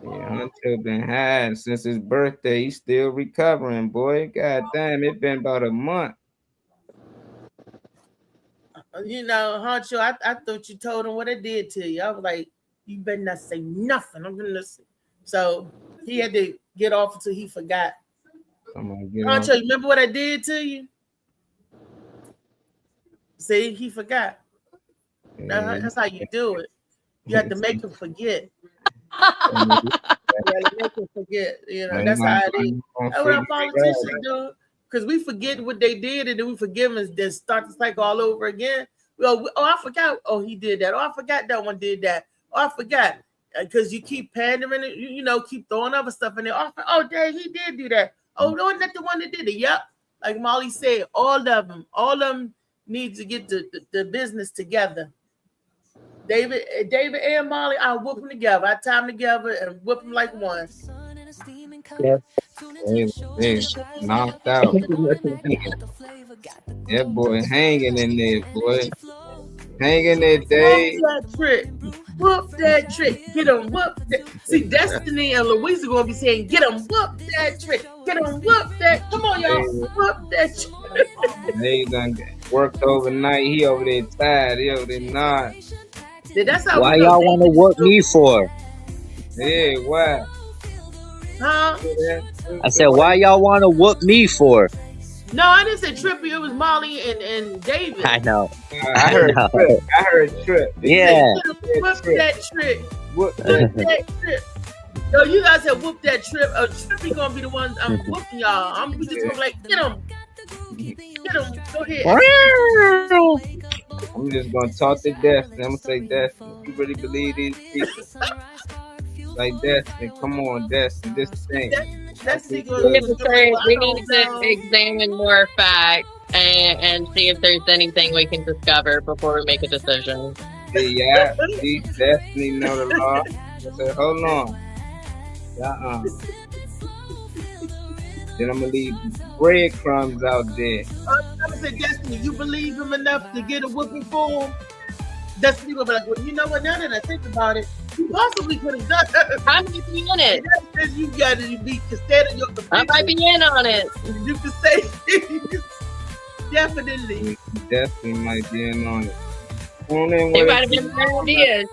[SPEAKER 4] Yeah, Honcho been high since his birthday. He's still recovering, boy. God damn, it's been about a month.
[SPEAKER 2] You know, Honcho, I thought you told him what I did to you. I was like, you better not say nothing. I'm gonna listen. So he had to get off until he forgot.
[SPEAKER 4] Come on, get
[SPEAKER 2] Honcho,
[SPEAKER 4] on.
[SPEAKER 2] you remember what I did to you? See, he forgot. That's how you do it. You have to make him forget. You gotta make him forget. You know, that's how it is. That's what our politicians do. Because we forget what they did and then we forgive them and then start the cycle all over again. Well, oh, I forgot. Oh, he did that. Oh, I forgot that one did that. Oh, I forgot. Because you keep pandering it, you know, keep throwing other stuff in there. Oh, dang, he did do that. Oh, no, not the one that did it. Yep. Like Molly said, all of them need to get the business together. David and Molly, I'll whoop them together. I tie them together and whip them like one.
[SPEAKER 4] Yeah. Hey, knocked out. That boy hanging in there, boy. Hanging there, Dave.
[SPEAKER 2] Whoop that trick. Whoop that trick. Get him, whoop that. See, Destiny and Louisa going to be saying, get him, whoop that trick. Get him, whoop that. Come on, y'all. Whoop that trick.
[SPEAKER 4] He done worked overnight. He over there tired. He over there not.
[SPEAKER 2] That's how
[SPEAKER 6] Why y'all want to work me for?
[SPEAKER 4] Yeah, why?
[SPEAKER 2] Huh?
[SPEAKER 6] I said, why y'all want to whoop me for?
[SPEAKER 2] No, I didn't say Trippy. It was Molly and David.
[SPEAKER 6] I know.
[SPEAKER 4] I heard
[SPEAKER 6] know.
[SPEAKER 4] Trip. I heard Trip.
[SPEAKER 6] Yeah.
[SPEAKER 2] Whoop that trick.
[SPEAKER 4] Whoop
[SPEAKER 2] Whoop that trip. No, you guys said whoop that trip. Trippy gonna be the one I'm whooping y'all. I'm just gonna be like, get him. Get him. Go ahead.
[SPEAKER 4] I'm just gonna talk to Destiny. I'm gonna say, Destiny, you really believe these people? Like Destiny, come on, Destiny, this thing.
[SPEAKER 3] We need to examine more facts and see if there's anything we can discover before we make a decision.
[SPEAKER 4] Yeah, see, Destiny know the law. I said, hold on. Then I'm gonna leave breadcrumbs out there.
[SPEAKER 2] I said, Destiny, you believe him enough to get a whooping for him? Destiny will be like, well, you know what? Now that I think about it, you possibly could have done it.
[SPEAKER 3] I might be in it.
[SPEAKER 2] You got to be instead of your.
[SPEAKER 3] I might be in on it.
[SPEAKER 2] You can say definitely.
[SPEAKER 4] Definitely might be in on it.
[SPEAKER 3] It might have been my idea.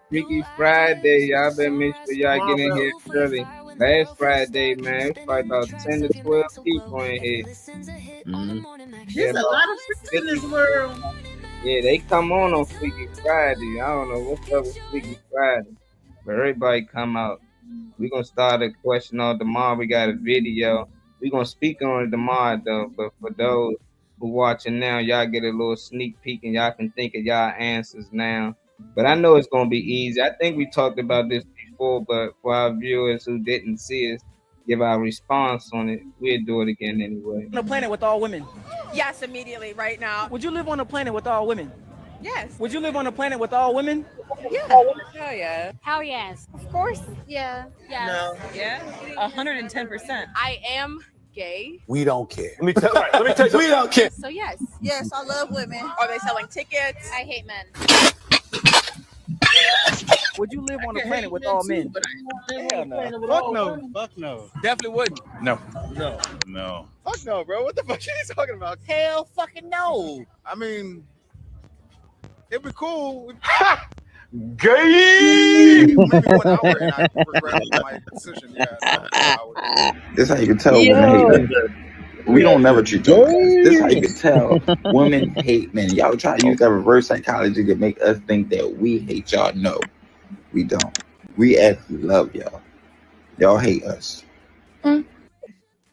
[SPEAKER 4] Freaky Friday, y'all better make sure y'all get in here early. Last Friday, man, it's probably about 10 to 12 people in here.
[SPEAKER 2] There's a lot of freaks in this world.
[SPEAKER 4] Yeah, they come on Freaky Friday. I don't know what's up with Freaky Friday, but everybody come out. We're going to start a question on tomorrow. We got a video. We're going to speak on it tomorrow, though, but for those who watching now, y'all get a little sneak peek and y'all can think of y'all answers now. But I know it's going to be easy. I think we talked about this before, but for our viewers who didn't see us give our response on it, we'll do it again anyway.
[SPEAKER 17] On a planet with all women?
[SPEAKER 18] Yes, immediately, right now.
[SPEAKER 17] Would you live on a planet with all women?
[SPEAKER 18] Yes.
[SPEAKER 17] Would you live on a planet with all women?
[SPEAKER 18] Yeah. Hell yeah.
[SPEAKER 11] Hell yes.
[SPEAKER 18] Of course.
[SPEAKER 11] Yeah. Yes.
[SPEAKER 18] No. Yeah. 110%. I am gay.
[SPEAKER 16] We don't care.
[SPEAKER 7] Let me tell you.
[SPEAKER 16] We don't care.
[SPEAKER 18] So yes. Yes, I love women. Are they selling tickets? I hate men.
[SPEAKER 17] Would you live on a planet with all men?
[SPEAKER 2] Hell no.
[SPEAKER 17] Fuck no.
[SPEAKER 19] Fuck no.
[SPEAKER 17] Definitely wouldn't.
[SPEAKER 19] No.
[SPEAKER 20] No.
[SPEAKER 19] Fuck no, bro. What the fuck are you talking about?
[SPEAKER 20] Hell fucking no.
[SPEAKER 19] I mean, it'd be cool.
[SPEAKER 20] Gay.
[SPEAKER 19] Maybe 1 hour and I regret my decision. Yeah.
[SPEAKER 21] This is how you can tell women hate men. We don't never treat them. This is how you can tell women hate men. Y'all try to use that reverse psychology to make us think that we hate y'all. No, we don't. We actually love y'all. Y'all hate us.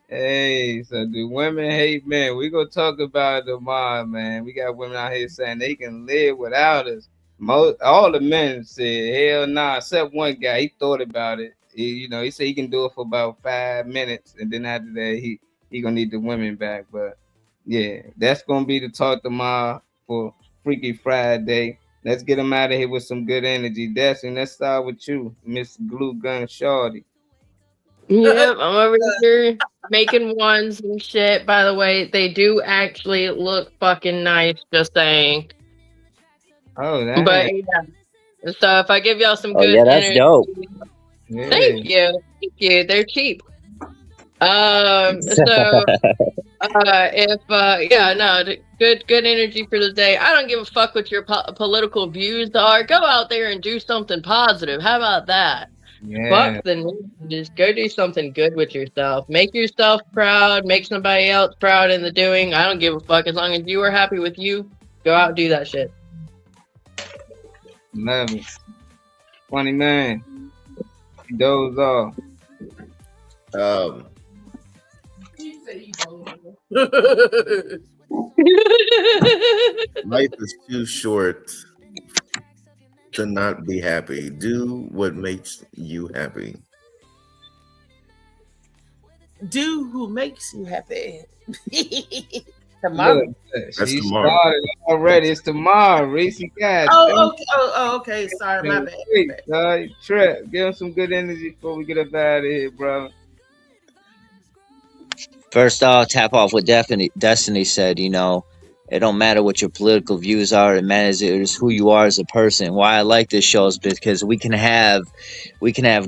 [SPEAKER 4] Hey, so do women hate men? We gonna talk about it tomorrow, man. We got women out here saying they can live without us. All the men said, hell nah, except one guy. He thought about it. He said he can do it for about 5 minutes, and then after that, he gonna need the women back. But yeah, that's gonna be the talk tomorrow for Freaky Friday. Let's get them out of here with some good energy. Destiny, let's start with you, Miss Glue Gun Shorty.
[SPEAKER 3] Yep, I'm over here making ones and shit. By the way, they do actually look fucking nice, just saying.
[SPEAKER 4] Oh, that.
[SPEAKER 3] But yeah. So if I give y'all some
[SPEAKER 6] Oh,
[SPEAKER 3] good
[SPEAKER 6] yeah, that's
[SPEAKER 3] energy,
[SPEAKER 6] dope.
[SPEAKER 4] Yeah.
[SPEAKER 3] Thank you. They're cheap. Good energy for the day. I don't give a fuck what your political views are. Go out there and do something positive. How about that?
[SPEAKER 4] Yeah.
[SPEAKER 3] Fuck the news. Just go do something good with yourself. Make yourself proud. Make somebody else proud in the doing. I don't give a fuck as long as you are happy with you. Go out and do that shit.
[SPEAKER 4] Love it. Funny man. He doze off.
[SPEAKER 8] Life is too short to not be happy. Do what makes you happy.
[SPEAKER 2] Do who makes you happy. Tomorrow.
[SPEAKER 4] Look,
[SPEAKER 8] That's
[SPEAKER 4] she
[SPEAKER 8] tomorrow.
[SPEAKER 4] started already. It's tomorrow. Reese, God.
[SPEAKER 2] Okay. Sorry, my bad.
[SPEAKER 4] Trip, give him some good energy before we get up out of here, bro.
[SPEAKER 6] First, I'll tap off what Destiny said. It don't matter what your political views are. It matters is who you are as a person. Why I like this show is because we can have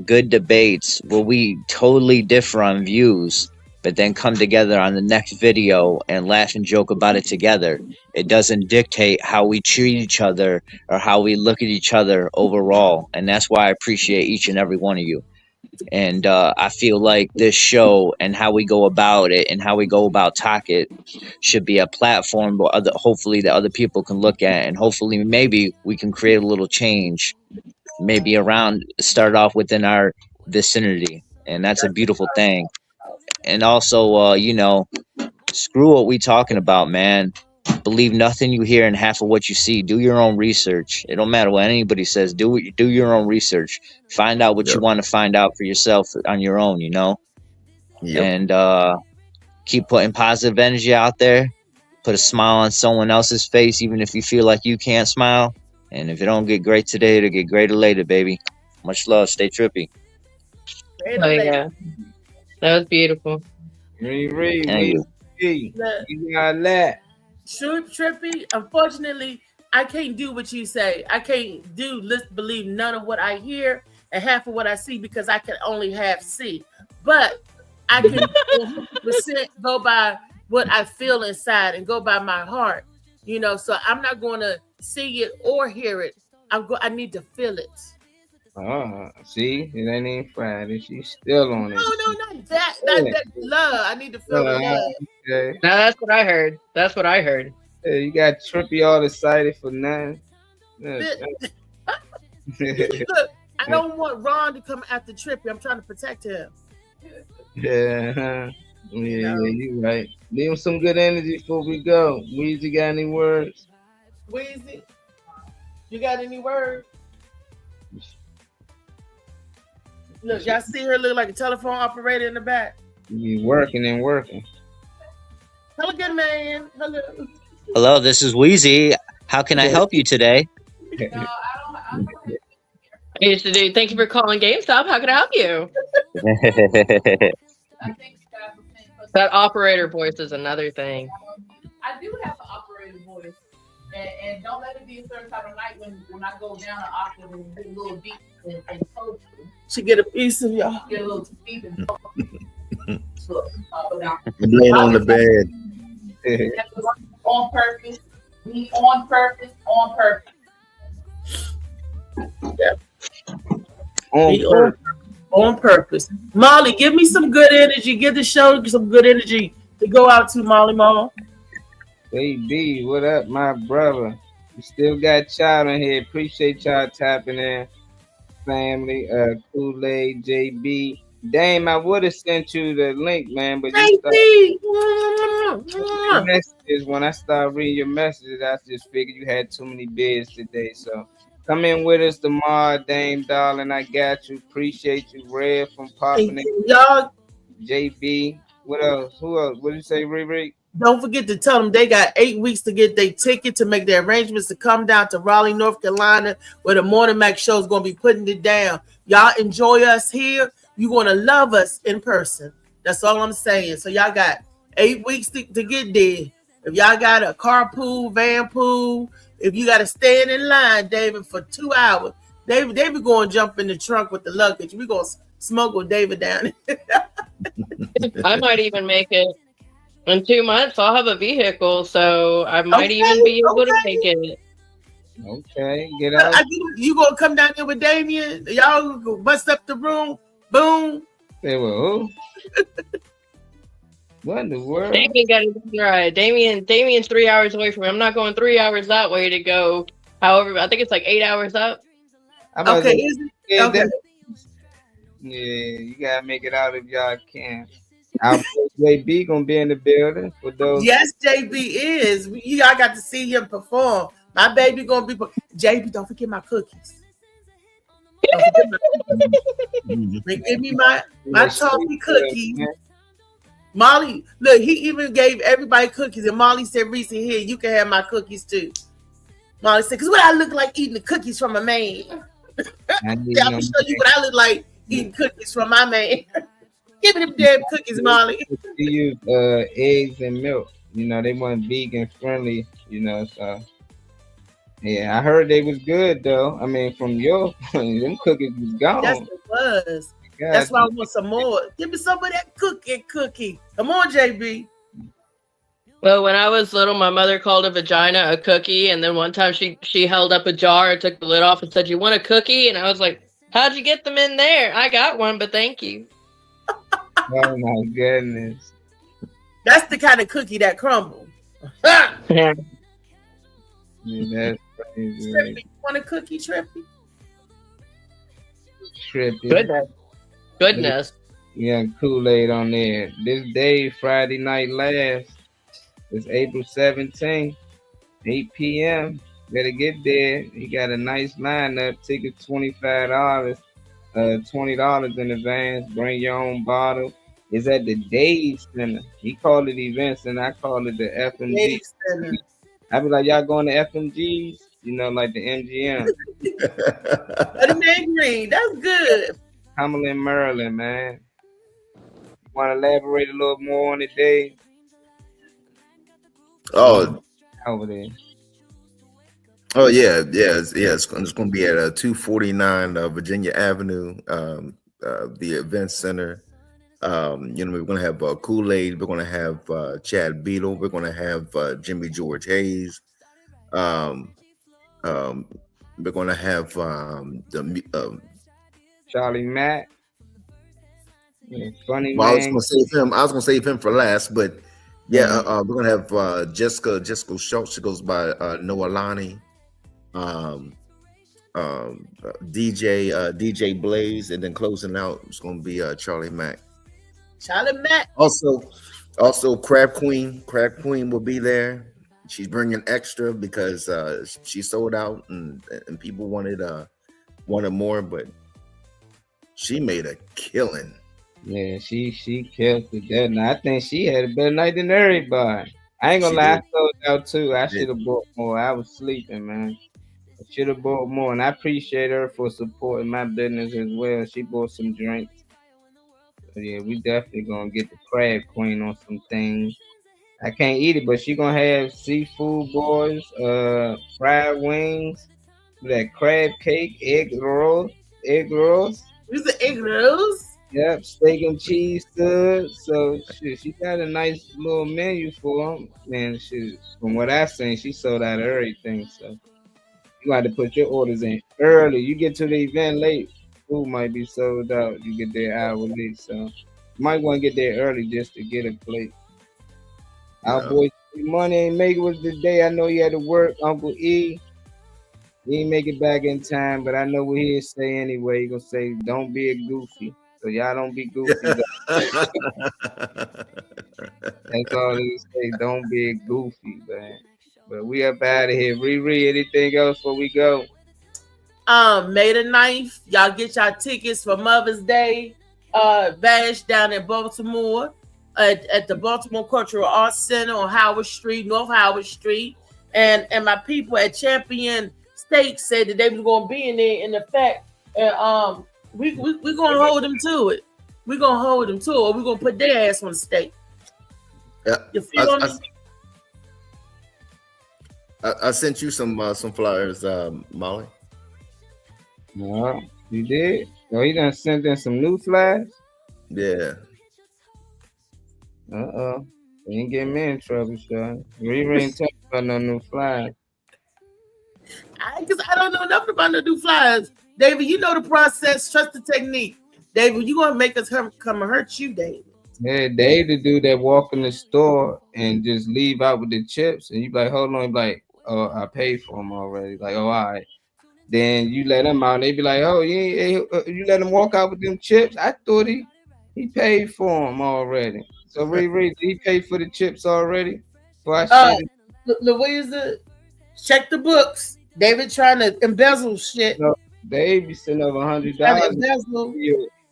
[SPEAKER 6] good debates where we totally differ on views, but then come together on the next video and laugh and joke about it together. It doesn't dictate how we treat each other or how we look at each other overall. And that's why I appreciate each and every one of you. And I feel like this show and how we go about it and how we go about talk it should be a platform where hopefully that other people can look at, and hopefully maybe we can create a little change, maybe start off within our vicinity, and that's a beautiful thing. And also, screw what we talking about, man. Believe nothing you hear and half of what you see. Do your own research. It don't matter what anybody says. Do your own research. Find out what you want to find out for yourself on your own, and keep putting positive energy out there. Put a smile on someone else's face, even if you feel like you can't smile. And if it don't get great today, it'll get greater later, baby. Much love. Stay trippy.
[SPEAKER 3] Oh yeah, that was beautiful.
[SPEAKER 4] You got that.
[SPEAKER 2] Trippy, unfortunately, I can't do what you say. I can't believe none of what I hear and half of what I see, because I can only half see. But I can 100% go by what I feel inside and go by my heart. So I'm not going to see it or hear it. I need to feel it.
[SPEAKER 4] See, it ain't even Friday. She's still on it.
[SPEAKER 2] No, not that. That love. I need to feel the love.
[SPEAKER 4] Okay.
[SPEAKER 3] Now that's what I heard.
[SPEAKER 4] Yeah, you got Trippy all excited for nothing.
[SPEAKER 2] Look, I don't want Ron to come after Trippy. I'm trying to protect him.
[SPEAKER 4] Yeah, you right. Leave him some good energy before we go. Weezy, got any words?
[SPEAKER 2] Weezy, you got any words? Look, y'all see her look like a telephone operator in the back.
[SPEAKER 4] You be working and working.
[SPEAKER 2] Hello, good man. Hello.
[SPEAKER 6] Hello, this is Wheezy. How can I help you today?
[SPEAKER 3] I used to do. Thank you for calling GameStop. How can I help you? That operator voice is another thing.
[SPEAKER 1] I do have an operator voice, and don't let it be a certain time of night when I go down an octave and get a little deep and coach.
[SPEAKER 2] She get a piece of y'all.
[SPEAKER 1] Get a little deep and
[SPEAKER 8] Laying on the bed.
[SPEAKER 1] on purpose. Be on purpose. On purpose.
[SPEAKER 2] Yeah. On purpose. Molly, give me some good energy. Give the show some good energy to go out to, Molly Mama.
[SPEAKER 4] Baby, what up, my brother? We still got y'all in here. Appreciate y'all tapping in. Family, Kool-Aid, JB. Dame, I would have sent you the link, man, but you messages. When I started reading your messages, I just figured you had too many bids today. So come in with us tomorrow, Dame, darling. I got you. Appreciate you. Red from popping in.
[SPEAKER 2] Y'all.
[SPEAKER 4] JB. What else? Who else? What did you say, Riri?
[SPEAKER 2] Don't forget to tell them they got 8 weeks to get their ticket, to make their arrangements to come down to Raleigh, North Carolina, where the Morning Mac show is going to be putting it down. Y'all enjoy us here. You're going to love us in person. That's all I'm saying. So y'all got 8 weeks to get there. If y'all got a carpool, van pool, if you got to stand in line, David, for 2 hours, David going to jump in the trunk with the luggage. We're going to smuggle David down.
[SPEAKER 3] I might even make it. In 2 months, I'll have a vehicle, so I might even be able to make it.
[SPEAKER 4] Okay, get out.
[SPEAKER 2] You gonna come down here with Damien? Y'all go bust up the room? Boom.
[SPEAKER 4] Say who? What in the world?
[SPEAKER 3] Damien got it right. Damien's 3 hours away from me. I'm not going 3 hours that way to go. However, I think it's like 8 hours up.
[SPEAKER 2] Okay, is it? Okay.
[SPEAKER 4] Yeah, you gotta make it out if y'all can. JB gonna be in the building for those.
[SPEAKER 2] Yes, JB is. Y'all got to see him perform. My baby gonna be. JB, don't forget my cookies. Give me my toffee cookies. Molly, look, he even gave everybody cookies, and Molly said, "Reese, here, you can have my cookies too." Molly said, "Cause what I look like eating the cookies from a man." I'm gonna show you what I look like eating cookies from my man. Give me them damn cookies, Molly.
[SPEAKER 4] They use eggs and milk. You know, they weren't vegan friendly, you know, so yeah, I heard they was good though. I mean, from your them cookies was gone.
[SPEAKER 2] Yes, it was.
[SPEAKER 4] God.
[SPEAKER 2] That's why I want some more. Give me some of that cookie. Come on, JB.
[SPEAKER 3] Well, when I was little, my mother called a vagina a cookie, and then one time she held up a jar and took the lid off and said, "You want a cookie?" And I was like, How'd you get them in there? I got one, but thank you.
[SPEAKER 4] Oh my goodness.
[SPEAKER 2] That's the kind of cookie that crumble.
[SPEAKER 4] Yeah, that's crazy.
[SPEAKER 2] Trippy, you want a cookie, Trippy?
[SPEAKER 4] Trippy.
[SPEAKER 3] Goodness.
[SPEAKER 4] Yeah, Kool-Aid on there. This day, Friday night last, is April 17th, 8 p.m. Better get there. He got a nice lineup. Tickets $25, $20 in advance. Bring your own bottle. It's at the Dave Center. He called it events, and I call it the FMG.
[SPEAKER 2] Dave Center.
[SPEAKER 4] I be like, y'all going to FMGs? You know, like the MGM.
[SPEAKER 2] The man green. That's good.
[SPEAKER 4] Cumberland, Maryland, man. Want to elaborate a little more on it, Dave?
[SPEAKER 8] Oh,
[SPEAKER 4] Over there.
[SPEAKER 8] oh yeah, it's going to be at 249 Virginia Avenue, the event center. You know, we're going to have Kool-Aid. We're going to have Chad Beadle. We're going to have Jimmy George Hayes. We're going to have
[SPEAKER 4] Charlie Mack. Yeah, funny
[SPEAKER 8] well, I was
[SPEAKER 4] man.
[SPEAKER 8] going to save him. I was going to save him for last, but yeah, we're going to have Jessica Schultz. She goes by Noelani. DJ Blaze, and then closing out it's going to be Charlie Mack.
[SPEAKER 2] Charlie Mack.
[SPEAKER 8] Also Crab Queen will be there. She's bringing extra because she sold out and people wanted more, but she made a killing.
[SPEAKER 4] Yeah, she killed it. And I think she had a better night than everybody. I ain't gonna lie, I sold out too. I should have bought more. I was sleeping, man. I should have bought more, and I appreciate her for supporting my business as well. She bought some drinks. But yeah, we definitely gonna get the Crab Queen on some things. I can't eat it, but she gonna have seafood boys, fried wings, that crab cake, egg rolls.
[SPEAKER 2] These are egg rolls.
[SPEAKER 4] Yep, steak and cheese stud. So shit, she got a nice little menu for them. Man, shit, from what I've seen, she sold out of everything. So you got to put your orders in early. You get to the event late, food might be sold out. You get there hour late, so you might want to get there early just to get a plate. Our boy Money ain't make it was the day. I know he had to work. Uncle E, he ain't make it back in time, but I know what he'll say anyway. He gonna say, "Don't be a goofy." So y'all don't be goofy. That's all he say. Don't be a goofy, man. But we up out of here. Riri, anything else before we go?
[SPEAKER 2] May the 9th, y'all get y'all tickets for Mother's Day bash down in Baltimore at the Baltimore Cultural Arts Center on Howard Street, North Howard Street. And my people at Champion Steak said that they was gonna be in there in effect. And we're gonna hold them to it. We're gonna hold them to it. We're gonna put their ass on the steak.
[SPEAKER 8] Yeah.
[SPEAKER 2] You feel me?
[SPEAKER 8] I sent you some flyers, Molly.
[SPEAKER 4] No, you did? No, he done sent in some new flyers?
[SPEAKER 8] Yeah.
[SPEAKER 4] You ain't getting me in trouble, Sean. Riri ain't talking about no new flyers.
[SPEAKER 2] Because I don't know nothing about no new flyers. David, you know the process, trust the technique. David, you gonna make us come and hurt you, David.
[SPEAKER 4] Yeah, they the dude that walk in the store and just leave out with the chips, and you be like, hold on, you be like, oh, I paid for them already. Like, oh, all right. Then you let them out, and they be like, oh, yeah, you let him walk out with them chips. I thought he paid for them already. So Riri, did he pay for the chips already?
[SPEAKER 2] Louisa, check the books. David trying to embezzle shit.
[SPEAKER 4] No, Dave be sending over $100.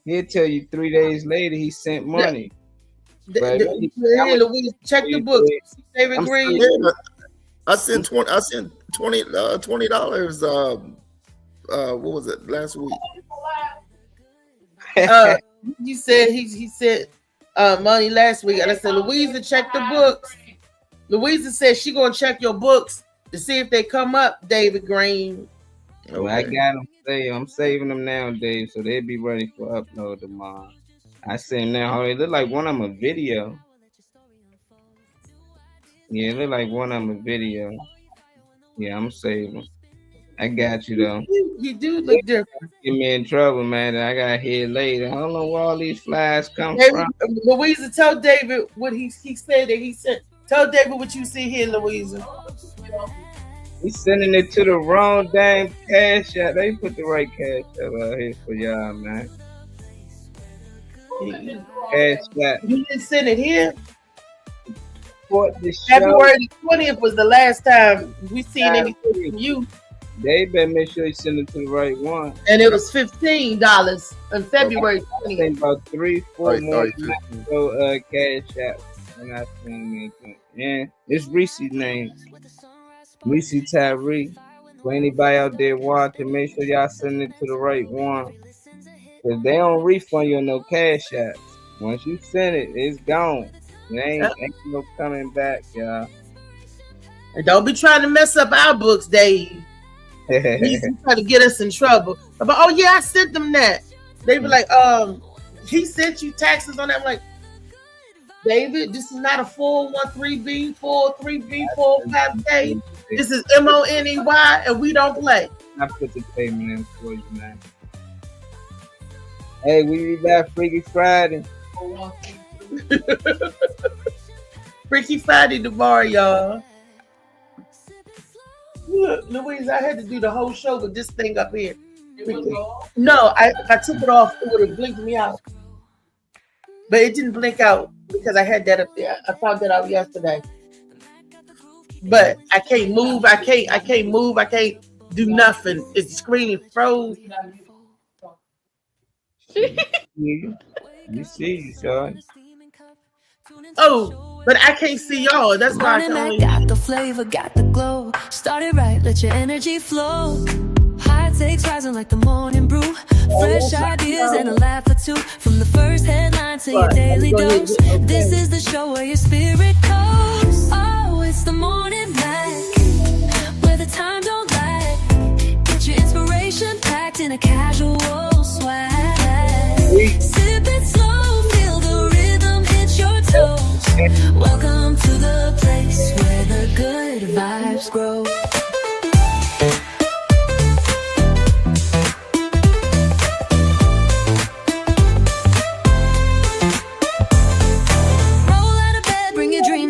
[SPEAKER 4] He'll tell you 3 days later he sent money.
[SPEAKER 2] Louise, check the book. David Green.
[SPEAKER 8] I sent $20. What was it last week?
[SPEAKER 2] He said he sent money last week, and I said, Louisa, check the books. Louisa said she gonna check your books to see if they come up, David Green.
[SPEAKER 4] Okay. I got them saved. I'm saving them now, Dave, so they'll be ready for upload tomorrow. I see them now. They look like one of them a video. Yeah, it look like one of them a video. Yeah, I'm saving them. I got you though.
[SPEAKER 2] You do look different.
[SPEAKER 4] Get me in trouble, man. I got here later. I don't know where all these flies come
[SPEAKER 2] David,
[SPEAKER 4] from.
[SPEAKER 2] Louisa, tell David what he said that he said. Tell David what you see here, Louisa.
[SPEAKER 4] He's sending it to the wrong damn cash app. They put the right cash app out here for y'all, man. Cash app.
[SPEAKER 2] You didn't send it here?
[SPEAKER 4] Support the show.
[SPEAKER 2] February 20th was the last time we seen anything from you.
[SPEAKER 4] They better make sure you send it to the right one.
[SPEAKER 2] And it was $15 on February 20th.
[SPEAKER 4] About 3-4 more so cash app. And I think yeah, it's Reese's name. Reese Tyree. For anybody out there watching, make sure y'all send it to the right one. Cause they don't refund you on no cash apps. Once you send it, it's gone. It ain't no coming back, y'all.
[SPEAKER 2] And don't be trying to mess up our books, Dave. He's trying to get us in trouble. But oh yeah, I sent them that. They were like, he sent you taxes on that. I'm like, David, this is not a 413B, 403B, 45K. This is MONEY, and we don't play.
[SPEAKER 4] I put the payment in for you, man. Hey, we be back Freaky Friday.
[SPEAKER 2] Freaky Friday tomorrow, y'all. Look, Louise, I had to do the whole show with this thing up here. No, I took it off. It would have blinked me out. But it didn't blink out because I had that up there. I found that out yesterday. But I can't move. I can't move. I can't do nothing. It's screen froze.
[SPEAKER 4] You see, you son.
[SPEAKER 2] Oh, but I can't see y'all. That's why I can only.
[SPEAKER 5] Got the flavor, got the glow. Started right, let your energy flow. High takes rising like the morning brew. Fresh ideas and a laugh or two. From the first headline to your daily dose. This is the show where your spirit goes. Oh, it's the morning Mac, where the time don't lag. Get your inspiration packed in a casual swag. Sip it slow, feel the rhythm hit your toes. Welcome to the place where the good vibes grow.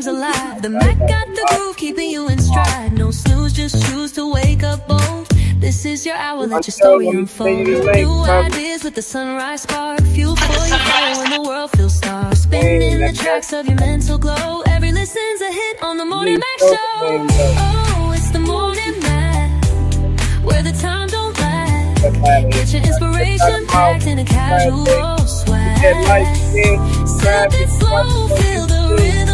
[SPEAKER 5] Alive. The Mac got the groove, keeping you in stride. No snooze, just choose to wake up bold. This is your hour, let your story unfold. New ideas with the sunrise spark. Fuel for your flow when the world feels stark. Spinning the tracks of your mental glow. Every listen's a hit on the Morning Mac Show. Oh, it's the Morning Mac, where the time don't lag. Get your inspiration packed in a casual swag. Sip it slow, feel the rhythm.